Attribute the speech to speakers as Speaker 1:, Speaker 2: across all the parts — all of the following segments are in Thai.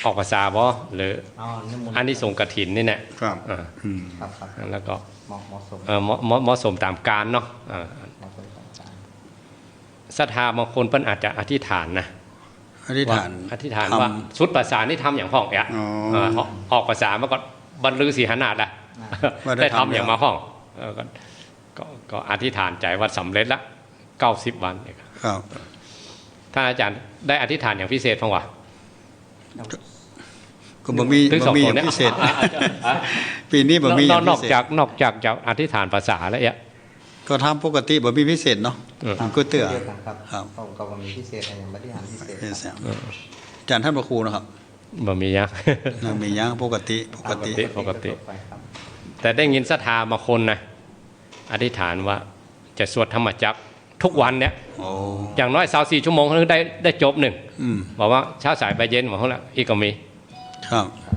Speaker 1: ออกภาษาบ่หรืออันนี้ส่งกฐินนี่แหละ
Speaker 2: ครับ
Speaker 1: ครับแล้วก็
Speaker 3: เหมาะสม
Speaker 1: เหมาะสมตามการเนาะศรัทธาบางคนเพิ่นอาจจะอธิษฐานนะ
Speaker 2: อธิษฐาน
Speaker 1: ว่าชุดภาษานี่ทำอย่างห้องเนี่ยออกภาษามาก็บรรลือสีหนาดละได้ทำอย่างมาห้องก็อธิษฐานใจว่าสำเร็จละ90 วันเนี่ย
Speaker 2: ครับ
Speaker 1: ถ้าอาจารย์ได้อธิษฐานอย่างพิเศษฟังว่า
Speaker 2: ก็บ่มีอย่างพิเศษปีนี้บ่มีอย่างพิเศษ
Speaker 1: นอกจากจะอธิษฐานภาษาแล้วเนี่ย
Speaker 2: ก็ทำปกติบ่มีพิเศษเนาะก็เตื้อ
Speaker 3: ครับก็บ่มีพิเศษอะไรอย่างอธิษฐานพิเศษ
Speaker 2: อาจารย์ท่านพระครูนะครับ
Speaker 1: บ่มียัง
Speaker 2: มียังปกติ
Speaker 1: แต่ได้ยินศรัทธาบางคนนะอธิษฐานว่าจะสวดธรรมจักรทุกวันเนี่ยอย่างน้อย24 ชั่วโมงถึงได้จบหนึ่งบอกว่าเช้าสายบ่ายเย็นบอกเขาละอีกก็มี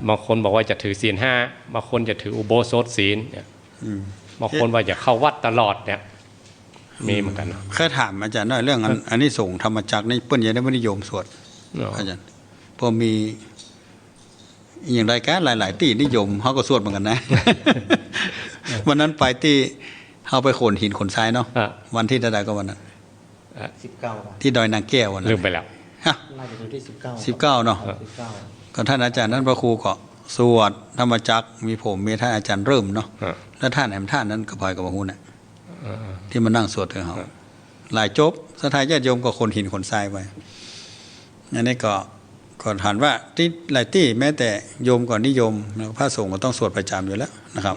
Speaker 1: บางคนบอกว่าจะถือศีล 5บางคนจะถืออุโบสถศีลเนี่ยบางคนว่าจะเข้าวัดตลอดเนี่ยมีเหมือนกัน
Speaker 2: แค่ถามอาจารย์หน่อยเรื่องอันนี้ส่งธรรมจักรนี่เปิ้นยังได้ไม่นิยมสวดอาจารย์พอมีอย่างไรกันหลายๆที่นิยมเขาก็สวดเหมือนกันนะวันนั้นไปที่เขาไปขนหินขนทรายเนาะวันที่ใดๆก็วันนั้น
Speaker 3: 19
Speaker 2: ที่ดอยนางแก้ววันนั้น
Speaker 1: ลืมไปแล้ว
Speaker 3: น่าจะเป็นที่19
Speaker 2: เนาะก็ท่านอาจารย์ท่านพระครูก็สวดธรรมจักรมีผมมีท่านอาจารย์เริ่มเนาะแล้วท่านแหมท่านนั้นก็พลอยกับพระครูน่ะที่มานั่งสวดเถอะเขาหลายจบสถานญาติโยมก็ขนหินขนทรายไปอันนี้ก็ถามว่าที่หลายที่แม้แต่โยมก่อนนิยมพระสงฆ์ก็ต้องสวดประจำอยู่แล้วนะครับ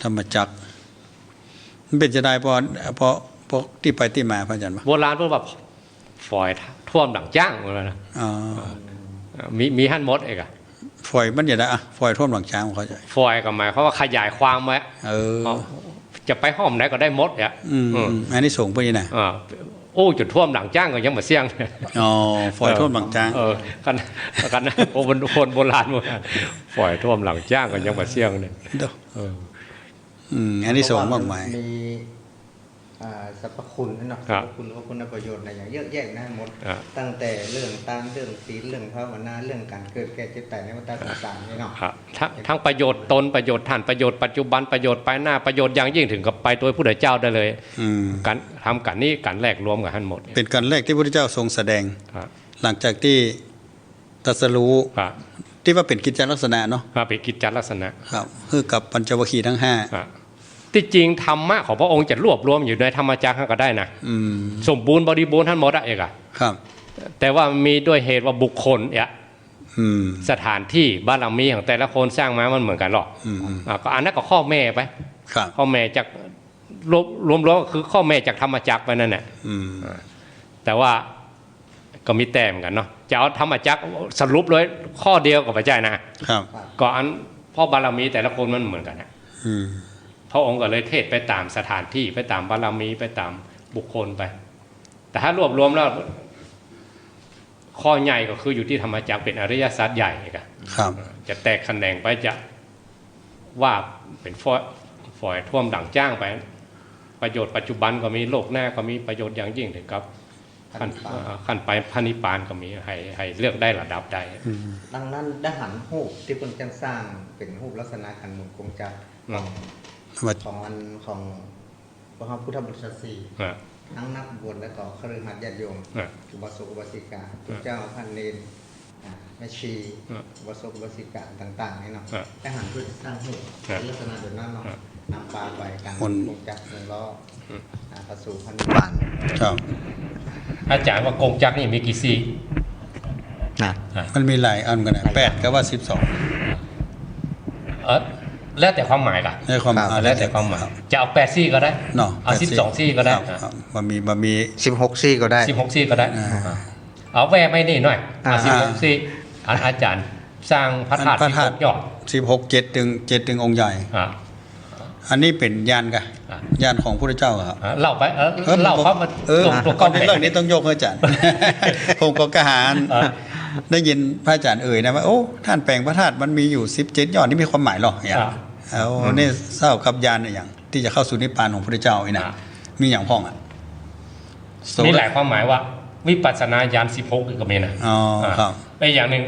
Speaker 2: ธรรมจักรมันเป็นจะได้พอที่ไปที่มาพระอาจารย์
Speaker 1: โบราณพวกแบบฝอยท่วมดั่งจ้างเลยนะมีหั่นมดเอกอะ
Speaker 2: ฝอยมันอย่าได้อะฝอยท่วมหลังช้างเขาใจ
Speaker 1: ฝอยก็หมายเขาว่าขยายความไว้จะไปห้อมไหนก็ได้มดเนี่ย
Speaker 2: อันนี้ส่งไปยังไง
Speaker 1: โอ้จุดท่วมหลังจ้างก็ยังมาเสี่ยง
Speaker 2: ฝอยท่วมหลังจ้าง
Speaker 1: กันคนโบราณฝอยท่วมหลังจ้างก็ยังมาเสี่ยงเนี่ย
Speaker 2: อันนี้ส่งมากมาย
Speaker 3: มีสรรพคุณเนาะคุณประโยชน์อะไรอย่างเยอะแยะนะหมดตั้งแต่เรื่องตามเรื่องศีลเรื่องภาวนาเรื่องการเกิดแก่เจ็บตายในวัฏสงสารนี่เนาะ
Speaker 1: ทั้งประโยชน์ตนประโยชน์ท่านประโยชน์ปัจจุบันประโยชน์ไปหน้าประโยชน์อย่างยิ่งถึงกับไปตัวพระพุทธเจ้าได้เลยการทำกันนี้การแลกรวมกับท่านหมด
Speaker 2: เป็นการแลกที่พระพุทธเจ้าทรงแสดงหลังจากที่ตรัสรู้ที่ว่าเป็นกิจจลักษณะเนาะ
Speaker 1: เป็นกิจจลักษณะ
Speaker 2: ครับคือกับปัญจวัคคีย์ทั้ง5
Speaker 1: ที่จริงธรรมะของพระองค์จะรวบรวมอยู่ในธรรมจักรก็ได้นะสมบูรณ์บริบูรณ์ท่านหมดอะเอกอะ
Speaker 2: ครับ
Speaker 1: แต่ว่ามีด้วยเหตุว่าบุคคลเนี่ยสถานที่บารมีของแต่ละคนสร้างมามันเหมือนกันหรอกก็อันนั้นก็ข้อแม่ไปข้อแม่จากรวมๆคือข้อแม่จากธรรมจักรไปนั่นแหละแต่ว่าก็มีแต้มกันเนาะจะเอาธรรมจักรสรุปเลยข้อเดียวกับพระเจ้านะครับก็อันพ่อบารมีแต่ละคนมันเหมือนกันนะพระองค์ก็เลยเทศไปตามสถานที่ไปตามบารมีไปตามบุคคลไปแต่ถ้ารวบรวมแล้วข้อใหญ่ก็คืออยู่ที่ธรรมจักรเป็นอริยสัจใหญ่ครับจะแตกแขนงไปจะว่าเป็นฝอยท่วมดั่งจ้างไปประโยชน์ปัจจุบันก็มีโลกหน้าก็มีประโยชน์อย่างยิ่งถึงกับขั้นไปพระนิพพานก็มีให้เลือกได้ระดับใด
Speaker 3: ดังนั้นได้หันรูปที่คนจังสร้างเป็นรูปลักษณะขันธ์มุคงจักรของพระพุทธบริษัท4ทั้งนักบวชและก็คฤหัสถ์ญาติโยมอุบาสกอุบาสิกาทุกเจ้าท่านเนรแม่ชีอุบาสกอุบาสิกาต่างๆนี่เนาะได้หันเพื่อสร้างรูปลักษณะแบบนั้นเนาะนำปลาไปการคงจักร1 ล้อประสูพันธุ์บ้าน
Speaker 1: อาจารย์ว่ากงจักรนี่มีกี่ซี่
Speaker 2: มันมีหลายอันกันนะ8ก็ว่า12
Speaker 1: แล้วแต่ความหมายล่ะแล้วแต่ความหมายจะเอา8ซี่ก็ได้เอา12ซี่ก็ได้
Speaker 2: บะมี
Speaker 3: 16ซี่ก็ได้
Speaker 1: 16ซี่ก็ได้เอาแวไม่นี่หน่อย16ซี่อาจารย์สร้างพระธาตุ16ยอด
Speaker 2: 16 7ถึงองค์ใหญ่อันนี้เป็นยานกันยานของพระพุทธเจ้าครับ
Speaker 1: เล่าไปเล่าเขามา
Speaker 2: ตัวก้อนเรื่องนี้ต้องยกให้อาจารย์ผมก็กระหารได้ยินพระอาจารย์นะว่าโอ้ท่านแปลงพระธาตุมันมีอยู่17ยอดนี่มีความหมายหรออย่างนี่เศร้ากับยานอย่างที่จะเข้าสู่นิพพานของพระพุทธเจ้านะมีอย่างพ้อง
Speaker 1: มีหลายความหมายว่าวิปัสสนาญาณ16ก็มีนะ
Speaker 2: อ๋อครับ
Speaker 1: ไอ้อย่างหนึ่ง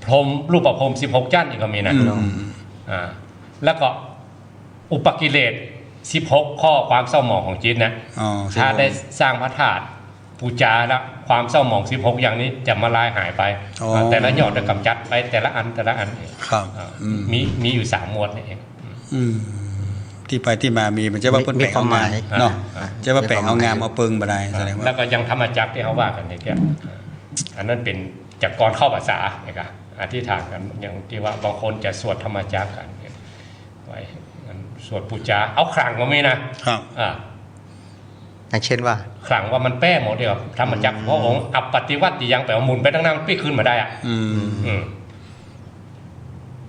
Speaker 1: พ พรหมรูปประพรหม16จันทร์อีกก็มีนะแล้วก็อุปกิเลส16ข้อความเศร้าหมองของจิตนะถ้าได้สร้างพระธาตุปูจาแล้วความเศร้าหมอง16อย่างนี้จะมาลายหายไปแต่ละหยอดจะกำจัดไปแต่ละอัน
Speaker 2: ครับ
Speaker 1: มีอยู่3หมวดนี่เอง
Speaker 2: ที่ไปที่มามีมันจะว่าเปิ้นแปลงเอางามเนาะจะว่าแปลงเอางามเอาเปิงบ่ได้แสดงว่า
Speaker 1: แล้วก็ยังธรรมจักรที่เขาว่ากันเนี่ยอันนั้นเป็นจากกรเข้าภาษานะครับอธิษฐานกันอย่างที่ว่าบางคนจะสวดธรรมจักรกันไว้สวดปูจาเอาครั้งก็มีนะครับ
Speaker 3: อย่างเช่นว่า
Speaker 1: ครั้งว่ามันแป้หมดเดียวธรรมจักรพระองค์อัปปฏิวัติยังแปลว่าหมุนไปตั้งนั่งปี้ขึ้นมาได้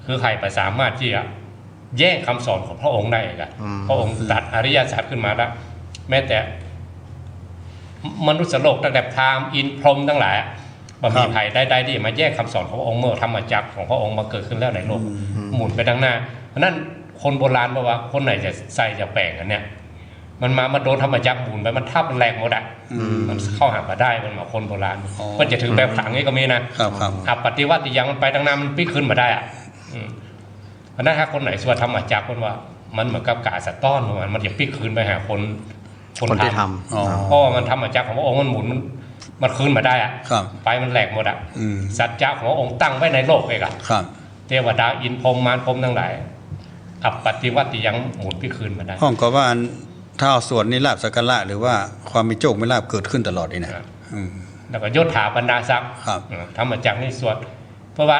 Speaker 1: คือใครไปสามารถที่จะแย่งคำสอนของพระองค์ได้กันพระองค์ตัดอริยสัจขึ้นมาแล้วแม้แต่มนุษย์โลกตั้งแต่พราหมณ์อินพรหมทั้งหลายบ่มีภัยได้ที่มาแย่งคำสอนของพระองค์เมื่อธรรมจักรของพระองค์มาเกิดขึ้นแล้วในโลกหมุนไปดังหน้าเพราะนั้นคนโบราณบอกว่าคนไหนจะใส่จะแปลงกันเนี่ยมันมาโดนธรรมจักรหมุนไปมันทับมันแหลกหมดอ่ะมันเข้าหามาได้มันมาคนโบราณก็จะถือแบบขังนี้ก็มีนะอัปปฏิวัติยังมันไปดังหน้ามันปี้ขึ้นมาได้อ่ะเพราะนั้นถ้าคนไหนสวดธรรมจักรคนว่ามันเหมือนกับกาสะต้อนมันจะปี้คืนไปหาคน
Speaker 3: ที่ท
Speaker 1: ำเพราะมันธรรมจักรของพระองค์มันหมุนมันคืนมาได้อ่ะไปมันแหลกหมดอ่ะสัจจะของพระองค์ตั้งไว้ในโลกเองอ่ะเทวดาอินพรหมมารพรหมทั้งหลายอัปปฏิวัติยังหมุนปี้คืนมาได้
Speaker 2: ห้องก็ว่าถ้าเอาส่วนนี้ลาภสักการะหรือว่าความมีโชคไม่ลาภเกิดขึ้นตลอดนี่นะ
Speaker 1: แล้วก็ยศถาบรรดาศักดิ์ธรรมจักรนี่สวดเพราะว่า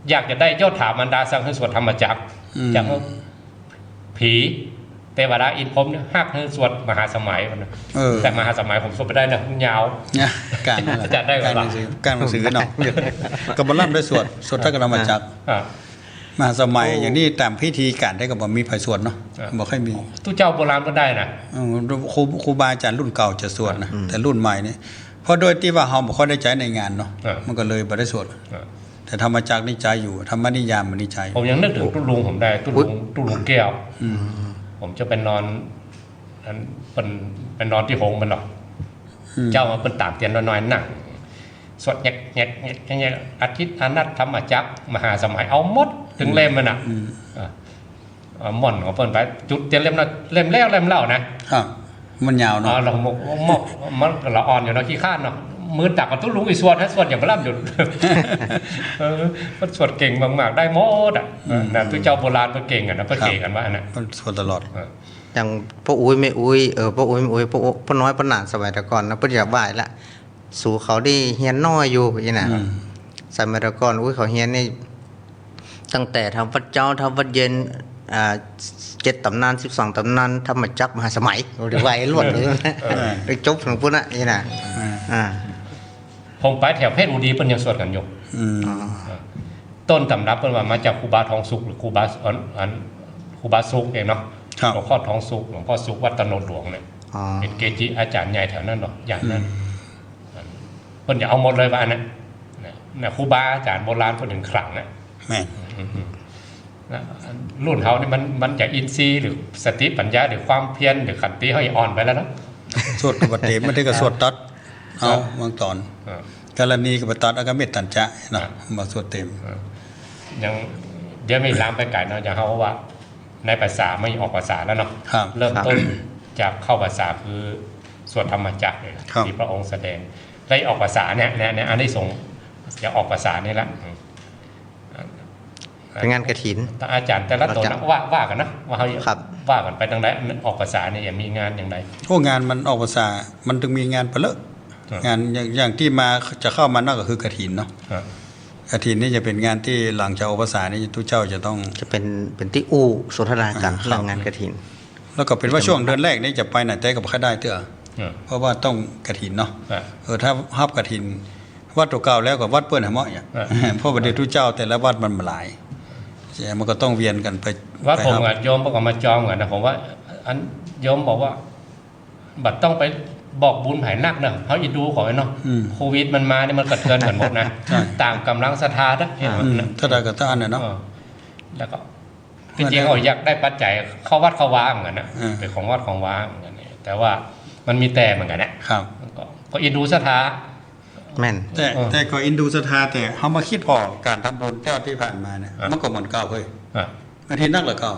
Speaker 1: อยากจะได้ยศถาบรรดาศักดิ์ให้สวดธรรมจักรจากผีเทวดาอินพรหมเนี่ยฮักให้สวดมหาสมัยมันแต่มหาสมัยผมสวดไปได้นะยาว
Speaker 2: การ
Speaker 1: จะได้
Speaker 2: การหนังสือเนาะกับบรรลัมได้สวดท่านกรรมจักรมหาสมัยอย่างนี้ตามพิธีการได้กับมีไผสวดเนาะบอกให้มี
Speaker 1: ตู้เจ้าโบราณก็ได้นะ
Speaker 2: ครูบาอาจารย์รุ่นเก่าจะสวดนะแต่รุ่นใหม่นี่เพราะโดยที่ว่าเฮาบ่ค่อยได้ใช้ในงานเนาะมันก็เลยบ่ได้สวดแต่ธรรมจักรนี่ใจอยู่ธรรมนิยามมันนี่ใจ
Speaker 1: ผมยังนึกถึงตุ้ลุงผมได้ตุ้ลุงแก้วผมจะเป็นนอนเป็นนอนที่หงมันหรอกเจ้ามาเป็นตามเตียนน้อยๆนั่งสวดแงกอาทิตย์อนัตธรรมจักรมหาสมัยเอาหมดถึงเล่มมันอ่ะหม่อนของเพิ่นไปจุดเตียนเล่มนั้นเล่มแล้วเล่มเล่านะครับ
Speaker 2: มันยาวเนาะ
Speaker 1: เราหมกมันละอ่อนอยู่เนาะขี้ข้านเนาะมือตักกับตุ้ลุงอีสวดให้สวดอย่างพระล่ำหยุดมันสวดเก่งมากๆได้หมดอ่ะนะทุกเจ้าโบราณเพิ่นเก่งอ่ะนะเพิ่นเก่งกันว่าอันนั้น
Speaker 2: มันสวดตลอด
Speaker 3: อย่างพ่ออุ้ยแม่อุ้ยพ่ออุ้ยแม่อุ้ยพ่อน้อยพ่อหนานสมัยแต่ก่อนนะเพิ่นอยากไหว้ละสู่เขาได้เฮียนน้อยอยู่นี่นะสมัยแต่ก่อนอุ้ยเขาเฮียนนี่ตั้งแต่ทำวัดเจ้าทำวัดเย็น7ตำนาน12ตำนานธรรมจักรมหาสมัยหรือไหว้ล้วนเลยนะไปจบถึงพุ่นน่ะนี่นะ
Speaker 1: ผมไปแถวเพชรบุรีเพิ่นยังสวดกันอยู่ต้นตำรับเพิ่นว่ามาจากครูบาทองสุขหรือครูบาครูบาสุขเองเนาะหลวงพ่อทองสุขหลวงพ่อสุขวัดตโนดหลวงเนี่ยเป็นเกจิอาจารย์ใหญ่แถวนั้นเนาะอย่างนั้นเพิ่นจะเอาหมดเลยว่าอันนั้นนะครูบาอาจารย์โบราณเพิ่นถึงขลังนะ
Speaker 2: แม่
Speaker 1: รุ่นเฮานี่มันจะอินทรีย์หรือสติปัญญาหรือความเพียรหรือขันติเฮาอ่อนไปแล้วเนาะ
Speaker 2: สวดกับเตมันได้ก็สวดตัดเอาบางตอนกรณีกับตัดอากาเมตตัญจะเนาะมาสวดเต็ม
Speaker 1: ยังเดี๋ยวมีลามไปไกลเนาะอย่างเฮาว่าในภาษาไม่ออกภาษาแล้วเนาะเริ่มต้นจากเข้าภาษาคือสวดธรรมจักรที่พระองค์แสดงได้ออกภาษาเนี่ยอันนี้ส่งจะออกภาษานี่ละ
Speaker 3: เป็นงานกฐิน
Speaker 1: อาจารย์แต่ละตัวว่ากันนะว่าเขาว่ากันไปทางไหนออกภาษาเนี่ยมีงานอย่างไ
Speaker 2: รงานมันออกภาษามันถึงมีงานเปลอะงานอย่างที่มาจะเข้ามานอกก็คือกฐินเนาะกฐินนี่จะเป็นงานที่หลังจากออกภาษานี่ทุกเจ้าจะต้อง
Speaker 3: จะเป็นที่สนทนากันหลังงานกฐิน
Speaker 2: แล้วก็เป็นว่าช่วงเดือนแรกนี่จะไปไหนแต่ก็บ่ค่อยได้เตื้อเพราะว่าต้องกฐินเนาะถ้าฮับกฐินวัดตัวเก่าแล้วกับวัดเปิ้นหาเหมาะเพราะประเดี๋ยวทุกเจ้าแต่ละวัดมันหลายมันก็ต้องเวียนกันไป
Speaker 1: ว่าผมอ่ะโยมก็มาจองกันนะผมว่าอันโยมบอกว่าบัดต้องไปบอกบุญไผ่นักเนาะเขาอีดูขอเนาะโควิดมันมาเนี่ยมันกระเทือนกันหมดนะตามกำลังศรัทธานะ
Speaker 2: ถ้าได้ก็ต้านเนาะ
Speaker 1: แล้วก็จริงๆเขาอยากได้ปัจจัยเข้าวัดเข้าวาเหมือนกันนะเป็นของวัดของวาเหมือนกันแต่ว่ามันมีแต่เหมือนกันนะครับก็อีดูศรัทธา
Speaker 3: แม่น
Speaker 2: แต่ก็อินดูศรัทธาแต่เขามาคิดพอการทำบุญเท่าที่ผ่านมาเนี่ยมันก็เหมือนเก่าเฮ้ยบางทีนักเหลือเก่า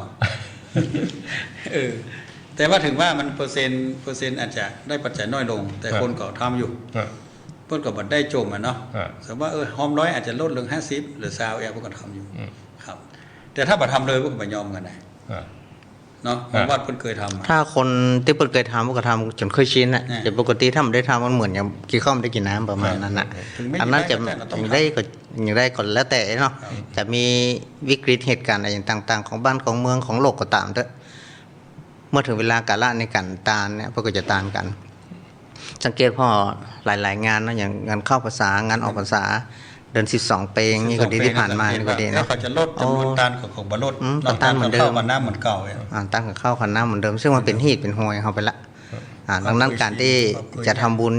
Speaker 2: แต่ว่าถึงว่ามันเปอร์เซ็นต์อาจจะได้ปัจจัยน้อยลง แต่คนก็ทำอยู่เพิ่นก็บ่ได้โจมอ่ะเนาะสมมติว่าหอมร้อยอาจจะลดลง50หรือ20เพิ่นก็ทำอยู่ครับแต่ถ้าบ่ทำเลยเพิ่นก็บ่ยอมกันได้เนาะบางวัดเพิ่นเคยทำ
Speaker 3: ถ้าคนที่เปิดเคยทำก็ทำจนเคยชินอ่ะแต่ปกติถ้ามันได้ทำมันเหมือนอย่างกินข้าวไม่ได้กินน้ำประมาณนั้นน่ะอันนั้นจะอย่างได้ก็แล้วแต่เนาะจะมีวิกฤตเหตุการณ์อะไรอย่างต่างๆของบ้านของเมืองของโลกก็ตามเถอะเมื่อถึงเวลากาลในการตานเนี่ยพวกก็จะตานกันสังเกตพ่อหลายๆงานนะอย่างงานเข้าภาษางานออกภาษาเดือน12 ปีนี่ก็ดีที่ผ่านมานี่ก็ดีเนาะ
Speaker 2: เขาจะลดจำนวนตานของบ่ลด
Speaker 3: ตานเหมือนเดิม
Speaker 2: มันน้ำเหมือนเก่า
Speaker 3: ตั้งกับข้าวขันน้ำเหมือนเดิมซึ่งมันเป็นฮีตเป็นหวยเขาไปละดังนั้นการที่จะทำบุญ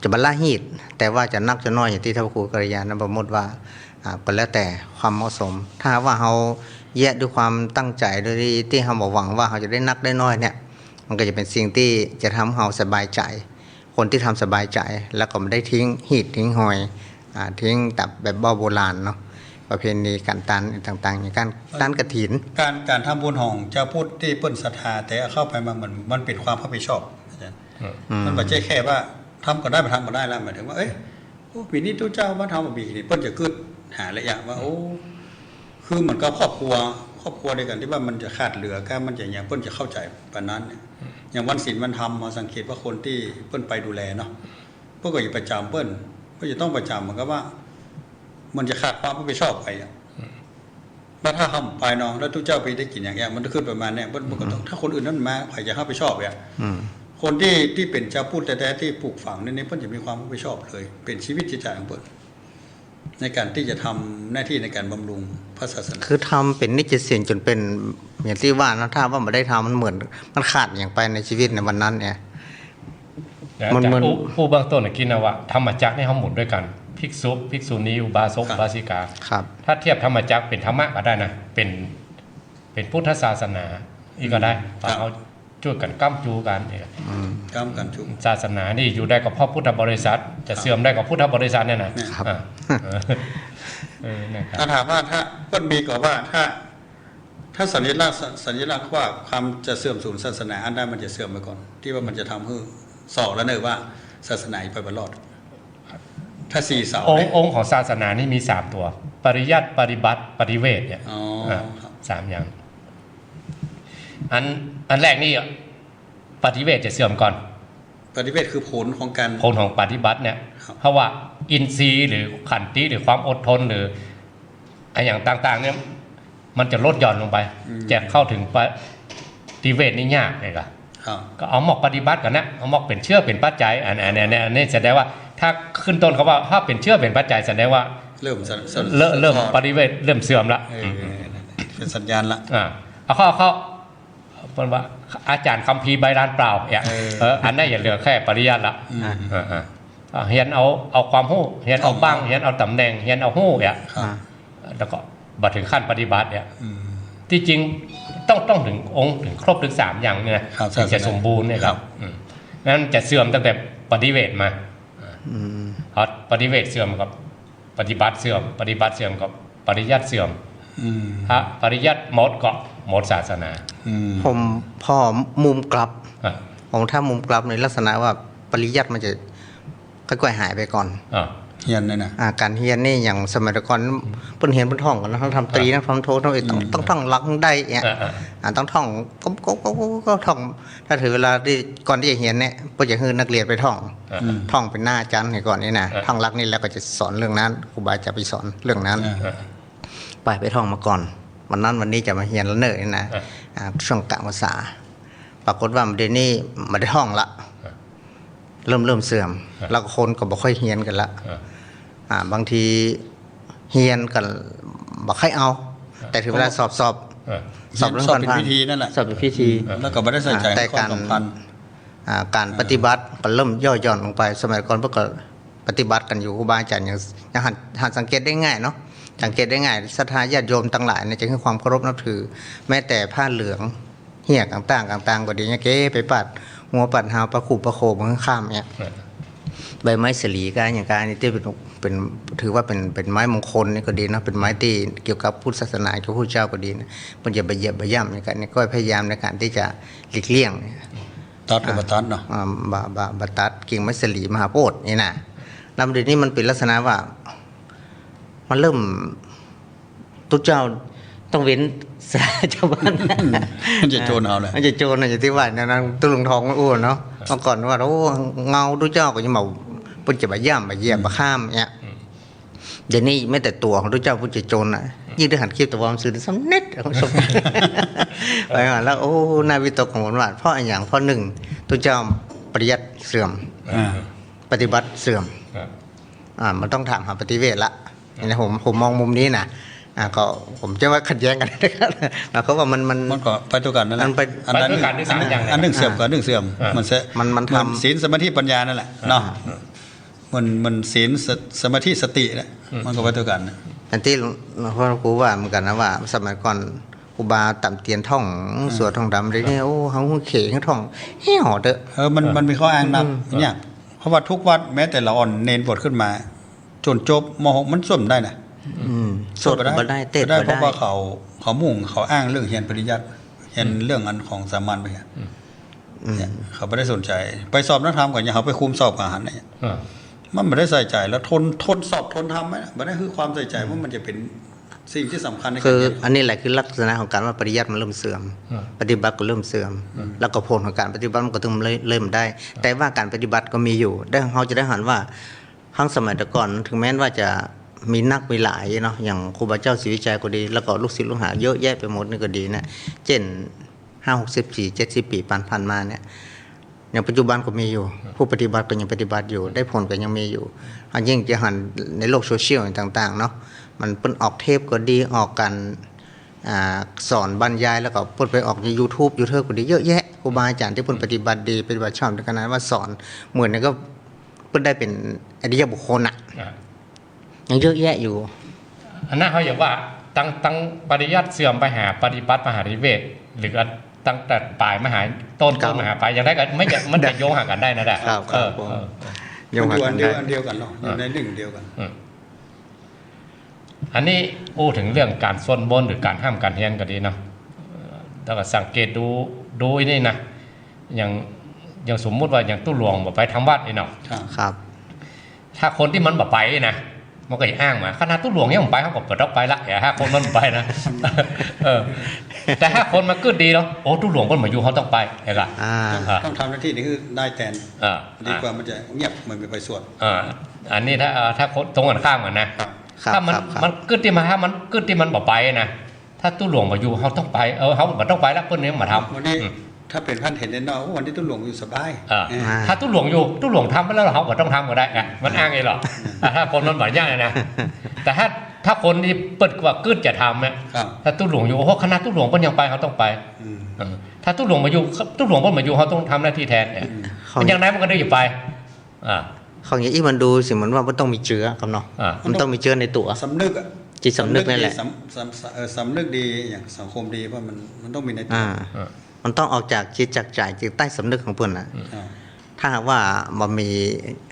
Speaker 3: จะบรรลุฮีตแต่ว่าจะนักจะน้อยอย่างที่ท่านครูกริยานั้นประมวลว่าก็แล้วแต่ความเหมาะสมถ้าว่าเขาแยกด้วยความตั้งใจโดยที่เขาบอกหวังว่าเขาจะได้นักได้น้อยเนี่ยมันก็จะเป็นสิ่งที่จะทำเขาสบายใจคนที่ทำสบายใจแล้วก็ไม่ได้ทิ้งฮีตทิ้งหอยทิ้งตับแบบโบราณเนาะประเพณีการตันต่างๆอย่างการตันกฐิน
Speaker 2: การทำบุญของเจ้าพุทธที่เปิ้นศรัทธาแต่เข้าไปมันเป็นความรับผิดชอบอาจารย์มันไม่ใช่แค่ว่าทำก็ได้มาทำก็ได้แล้วหมายถึงว่าปีนี้ตู้เจ้ามาทำปีนี้เปิ้นจะกึดหาระยะว่าคือเหมือนกับครอบครัวด้วยกันที่ว่ามันจะขาดเหลือก็มันจะอย่างเปิ้นจะเข้าใจปานนั้นอย่างวันศีลวันธรรมมาสังเกตว่าคนที่เปิ้นไปดูแลเนาะเปิ้นก็อยู่ประจำเปิ้นก็จะต้องประจำเหมือนกับว่ามันจะขาดความรับผิดชอบไปแล้วถ้าทำไปเนาะแล้วทุกเจ้าไปได้กินอย่างเงี้ยมันจะขึ้นประมาณเนี้ยมันก็ต้องถ้าคนอื่นนั่นมาใครจะเข้าไปชอบคนที่เป็นเจ้าพูดแต่ที่ปลูกฝังนี่เพิ่นจะมีความรับผิดชอบเลยเป็นชีวิตจิตใจของเพิ่นในการที่จะทำหน้าที่ในการบำรุงพระศาสนา
Speaker 3: คือทำเป็นนิจสิ่งจนเป็นอย่างที่ว่านะถ้าว่าไม่ได้ทำมันเหมือนมันขาดอย่างไปในชีวิตในวันนั้นเนี่ย
Speaker 1: มันผู้เบื้องต้นคิดนะว่าธรรมจักรนี่เขาหมุนด้วยกันภิกษุณีอุบาสกอุบาสิกาถ้าเทียบธรรมจักรเป็นธรรมะก็ได้นะเป็นพุทธศาสนาอีกก็ได้เขาช่วยกันก้ำจูกันเนี่ย
Speaker 2: ก้ำกันจู
Speaker 1: ศาสนานี่อยู่ได้กับพ่อพุทธบริษัทจะเสื่อมได้กับพุทธบริษัทเนี่ยนะ
Speaker 2: ถ้าถามว่าถ้าก็มีก็ว่าถ้าสัญลักษณ์ว่าความจะเสื่อมสูญศาสนาอันใดมันจะเสื่อมไปก่อนที่ว่ามันจะทำให้สอบแล้วเนอะว่าศาสนาไปบรรอดถ้า4 เสา
Speaker 1: องค์ของศาสนานี่มี3ตัวปริยัติปฏิบัติปฏิเวทเนี่ย3อย่างอันแรกนี่ปฏิเวทจะเสื่อมก่อน
Speaker 2: ปฏิเวทคือผลของ
Speaker 1: ปฏิบัติเนี่ยเพราะว่าอินทรีย์หรือขันติหรือความอดทนหรืออย่างต่างๆเนี่ยมันจะลดหย่อนลงไปจะเข้าถึงปฏิเวทนี่ยากเลยก็เอาหมอกปฏิบัติกันนะเอาหมอกเป็นเชื่อเป็นปัจจัยอันนี้แสดงว่าถ้าขึ้นต้นเขาว่าถ้าเป็นเชื่อเป็นปัจจัยแสดงว่า
Speaker 2: เ
Speaker 1: ริ่มปฏิเวทเริ่มเสื่อมละ
Speaker 2: เป็นสัญญาณละ
Speaker 1: เอาเป็นว่าอาจารย์คัมภีร์ใบลานเปล่าอันนั้นอย่าเหลือแค่ปริยัติละเฮียนเอาความรู้เฮียนเอาบ้างเฮียนเอาตำแหน่งเฮียนเอาหู้แล้วก็บัดถึงขั้นปฏิบัติที่จริงต้องถึงองค์ถึงครบถึง3อย่างเนี่ยถึงจะสมบูรณ์เนี่ยครับนั้นจะเสื่อมตั้งแต่ปฏิเวทมาปฏิเวทเสื่อมกับปฏิบัติเสื่อมปฏิบัติเสื่อมกับปริยัติเสื่อมถ้าปริยัติหมดก็หมดศาสนา
Speaker 3: ผมพอมุมกลับผมถ้ามุมกลับในลักษณะว่าปริยัติมันจะค่อยๆหายไปก่อน
Speaker 2: เฮียนเลยนะ
Speaker 3: การเฮียนนี่อย่างสมัยก่อนเพิ่นเฮียนเพิ่นท่องกันนะทั้งทำตรีทั้งทำโทต้องท่องลักได้เนี่ยต้องท่องก็ท่องถ้าถือเวลาที่ก่อนที่จะเฮียนเนี่ยเพิ่นจะให้นักเรียนไปท่องเป็นหน้าอาจารย์ให้ก่อนนี่นะท่องลักนี่แล้วก็จะสอนเรื่องนั้นครูบาจะไปสอนเรื่องนั้นไปท่องมาก่อนวันนั้นวันนี้จะมาเฮียนแล้วเนิ่นนะช่วงกลางภาษาปรากฏว่าเดี๋ยวนี้มาได้ท่องละเริ่มเสื่อมแล้วคนก็บ่ค่อยเฮียนกันละบางทีเฮียนกันบ่ค่อยเอาแต่ถึงเวลาสอบเรื่อง
Speaker 2: เป็นพิธีนั่นแหละ
Speaker 3: สอบเป็นพิธี
Speaker 2: แล้วก็ไม่ได้ใส่ใจ
Speaker 3: แต่การปฏิบัติก็เริ่มย่อหย่อนลงไปสมัยก่อนพวกก็ปฏิบัติกันอยู่ครูบาอาจารย์อย่างหันสังเกตได้ง่ายเนาะสังเกตได้ง่ายศรัทธาญาติโยมทั้งหลายเนี่ยจะให้ความเคารพนับถือแม้แต่ผ้าเหลืองเหี้ยต่างๆก็ดีเนี่ยเก๋ไปปัดหัวปัดหาวประขู่ประโคมข้ามเนี่ย ใบไม้สลีก็อย่างการนี่ที่เป็นถือว่าเป็นไม้มงคลนี่ก็ดีนะเป็นไม้ที่เกี่ยวกับพุทธศาสนาของพระเจ้าก็ดีนะมันจะไปเหยียบไปย่ำในการนี่ก็พยายามในการที่จะหลีกเลี่ยง
Speaker 2: ตัดกับบตัดเนาะ
Speaker 3: บตัดกิ่งไม้สลีมหาโพธิ์นี่นะแล้วเดี๋ยวนี้มันเป็นลักษณะว่ามันเริ่มทุกเจ้าต้องเว้นสาชาวบ้าน
Speaker 2: มันจะโจรเอาเลย
Speaker 3: มันจะโจรนะอย่างที่ว่านะตุลุงทองมันอ้วนเนาะเมื่อก่อนว่าโอ้เงาทุกเจ้าก็ยังมาปุ่นจะไปย่ำไปเหยียบไปข้ามเนี่ยเดี๋ยวนี้ไม่แต่ตัวของทุกเจ้าปุ่นจะโจรนะยิ่งได้หันคลิปตัววอมสื่อสำเน็ตของสมไปมาแล้วโอ้นาวิตกของผมว่าเพราะอย่างเพราะหนึ่งทุกเจ้าปริยัติเสื่อมปฏิบัติเสื่อมมันต้องถามหาปฏิเวทละนี่ผมมองมุมนี้นะก็ผมจะว่าขัดแย้งกันนะครับเขาว่ามัน
Speaker 2: ก็ไปตัวกันนั่นแหละ
Speaker 1: อันนั้น
Speaker 2: อันหนึ่งเสื่อมกับอันหนึ่งเสื่อมมันทำศีลสมาธิปัญญานั่นแหละเนาะมันศีลสมาธิสติแหละมันก็ไปตัวกัน
Speaker 3: อันที่หลวงพ่อครูว่าเหมือนกันนะว่าสมัยก่อนครูบาต่ำเตียนท่องสวดท่องดำเลยเนี่ยโอ้เขาเข่งท่องเหี้ยหอเด้อ
Speaker 2: มันมีข้ออ้างนะเนี่ยเพราะว่าทุกวัดแม้แต่ละอ่อนเน้นบทขึ้นมาจนจบม.6มันส้มได้นะ
Speaker 3: สวดก็ได้เต้นก็ได้
Speaker 2: เพราะว่าเขามุ่งเขาอ้างเรื่องเรียนปริยัติเห็นเรื่องอันของสามัญไปเนี่ยเขาไม่ได้สนใจไปสอบนักธรรมก่อนอย่าเขาไปคุมสอบอาหารเนี่ยมันไม่ได้ใส่ใจแล้วทนสอบทนทำไหมไม่ได้คือความใส่ใจว่ามันจะเป็นสิ่งที่สำคัญใน
Speaker 3: คืออันนี้แหละคือลักษณะของการว่าปริยัติมันเริ่มเสื่อมปฏิบัติก็เริ่มเสื่อมแล้วก็ผลของการปฏิบัติมันก็ถึงเริ่มได้แต่ว่าการปฏิบัติก็มีอยู่ได้เขาจะได้หันว่าครั้งสมัยแต่ก่อนถึงแม้ว่าจะมีนักมีหลายเนาะอย่างครูบาเจ้าศรีวิชัยก็ดีแล้วก็ลูกศิษย์ลูกหาเยอะแยะไปหมดนี่ก็ดีนะเช่น50-60-70 ปีผ่านมาเนี่ยอย่างปัจจุบันก็มีอยู่ผู้ปฏิบัติก็ยังปฏิบัติอยู่ได้ผลก็ยังมีอยู่อันยิ่งจะหันในโลกโซเชียลต่างๆเนาะมันเปิ้นออกเทปก็ดีออกกันสอนบรรยายแล้วก็เปิ้นไปออกใน YouTube ก็ดีเยอะแยะครูบาอาจารย์ที่เปิ้นปฏิบัติดีปฏิบัติชอบในขณะว่าสอนเหมือนนี่ก็เปิ้นได้เป็นอริยบุคคลน่ะยังเยอะแยะอยู่
Speaker 1: อันนั้นเขาอย่างว่าตั้งปริยัติเสื่อมไปหาปฏิบัติมหาธิเวศหรือตั้งแต่ปลายมหาต้นมหาปลายอย่างไรก็ไม่จะมันจะโยงหากันได้นะแหละ
Speaker 2: โยงหากันได้อันเดียวกันเนาะอยู่ในหนึ่งเดียวกัน
Speaker 1: อันนี้พูดถึงเรื่องการส้นบนหรือการห้ามการเฮียนก็ดีเนาะแล้วก็สังเกตดูนี่นะอย่างสมมุติว่าอย่างตู้หลวงบอกไปทำวัดนี่เนาะ
Speaker 3: ครับ
Speaker 1: ถ้าคนที่มันบอกไปนะมันก็อ้างมาขนาดตู้หลวงเนี่ยผมไปเขาก็เปิดออกไปละถ้าคนมันไปนะแต่ถ้าคนมาขึ้นดีเนาะโอ้ตู้หลวงคนมาอยู่เขาต้องไปไอ้ละ
Speaker 2: ต้องทำหน้าที่นี่คือได้แทนดีกว่ามันจะเงียบเหมือนไปสวด
Speaker 1: อันนี้ถ้าตรงกันข้ามกันนะถ้ามันขึ้นที่มาถ้ามันขึ้นที่มันบอกไปนะถ้าตู้หลวงมาอยู่เขาต้องไปเขาไม่ต้องไปแล้วคนนี้มาทำ
Speaker 2: วันนี้ถ้าเป็นพันเห็นเนาะวันที่ตู้หลวงอยู่สบาย
Speaker 1: ถ้าตู้หลวงอยู่ตู้หลวงทำไปแล้วเขาก็ต้องทำก็ได้มันอ้างไงหรอถ้าคนมันหมายยากนะแต่ถ้าคนที่เปิดกว่ากึศจะทำเนี่ยถ้าตู้หลวงอยู่เพราะคณะตู้หลวงก็ยังไปเขาต้องไปถ้าตู้หลวงมาอยู่ตู้หลวงก็มาอยู่เขาต้องทำหน้าที่แทนมันอย่างนั้นมันก็ได้อยู่ไป
Speaker 3: ของอย่างนี้มันดูสิเหมือนว่ามันต้องมีเชื้อครับเนาะมันต้องมีเชื้อในตัว
Speaker 2: สำนึก
Speaker 3: จิตสำนึกนั่นแหละ
Speaker 2: สำนึกดีอย่างสังคมดีว่ามันต้องมีในตัว
Speaker 3: มันต้องออกจากจิตจากใจจิตใต้สำนึกของเพิ่นนะถ้าว่ามันมี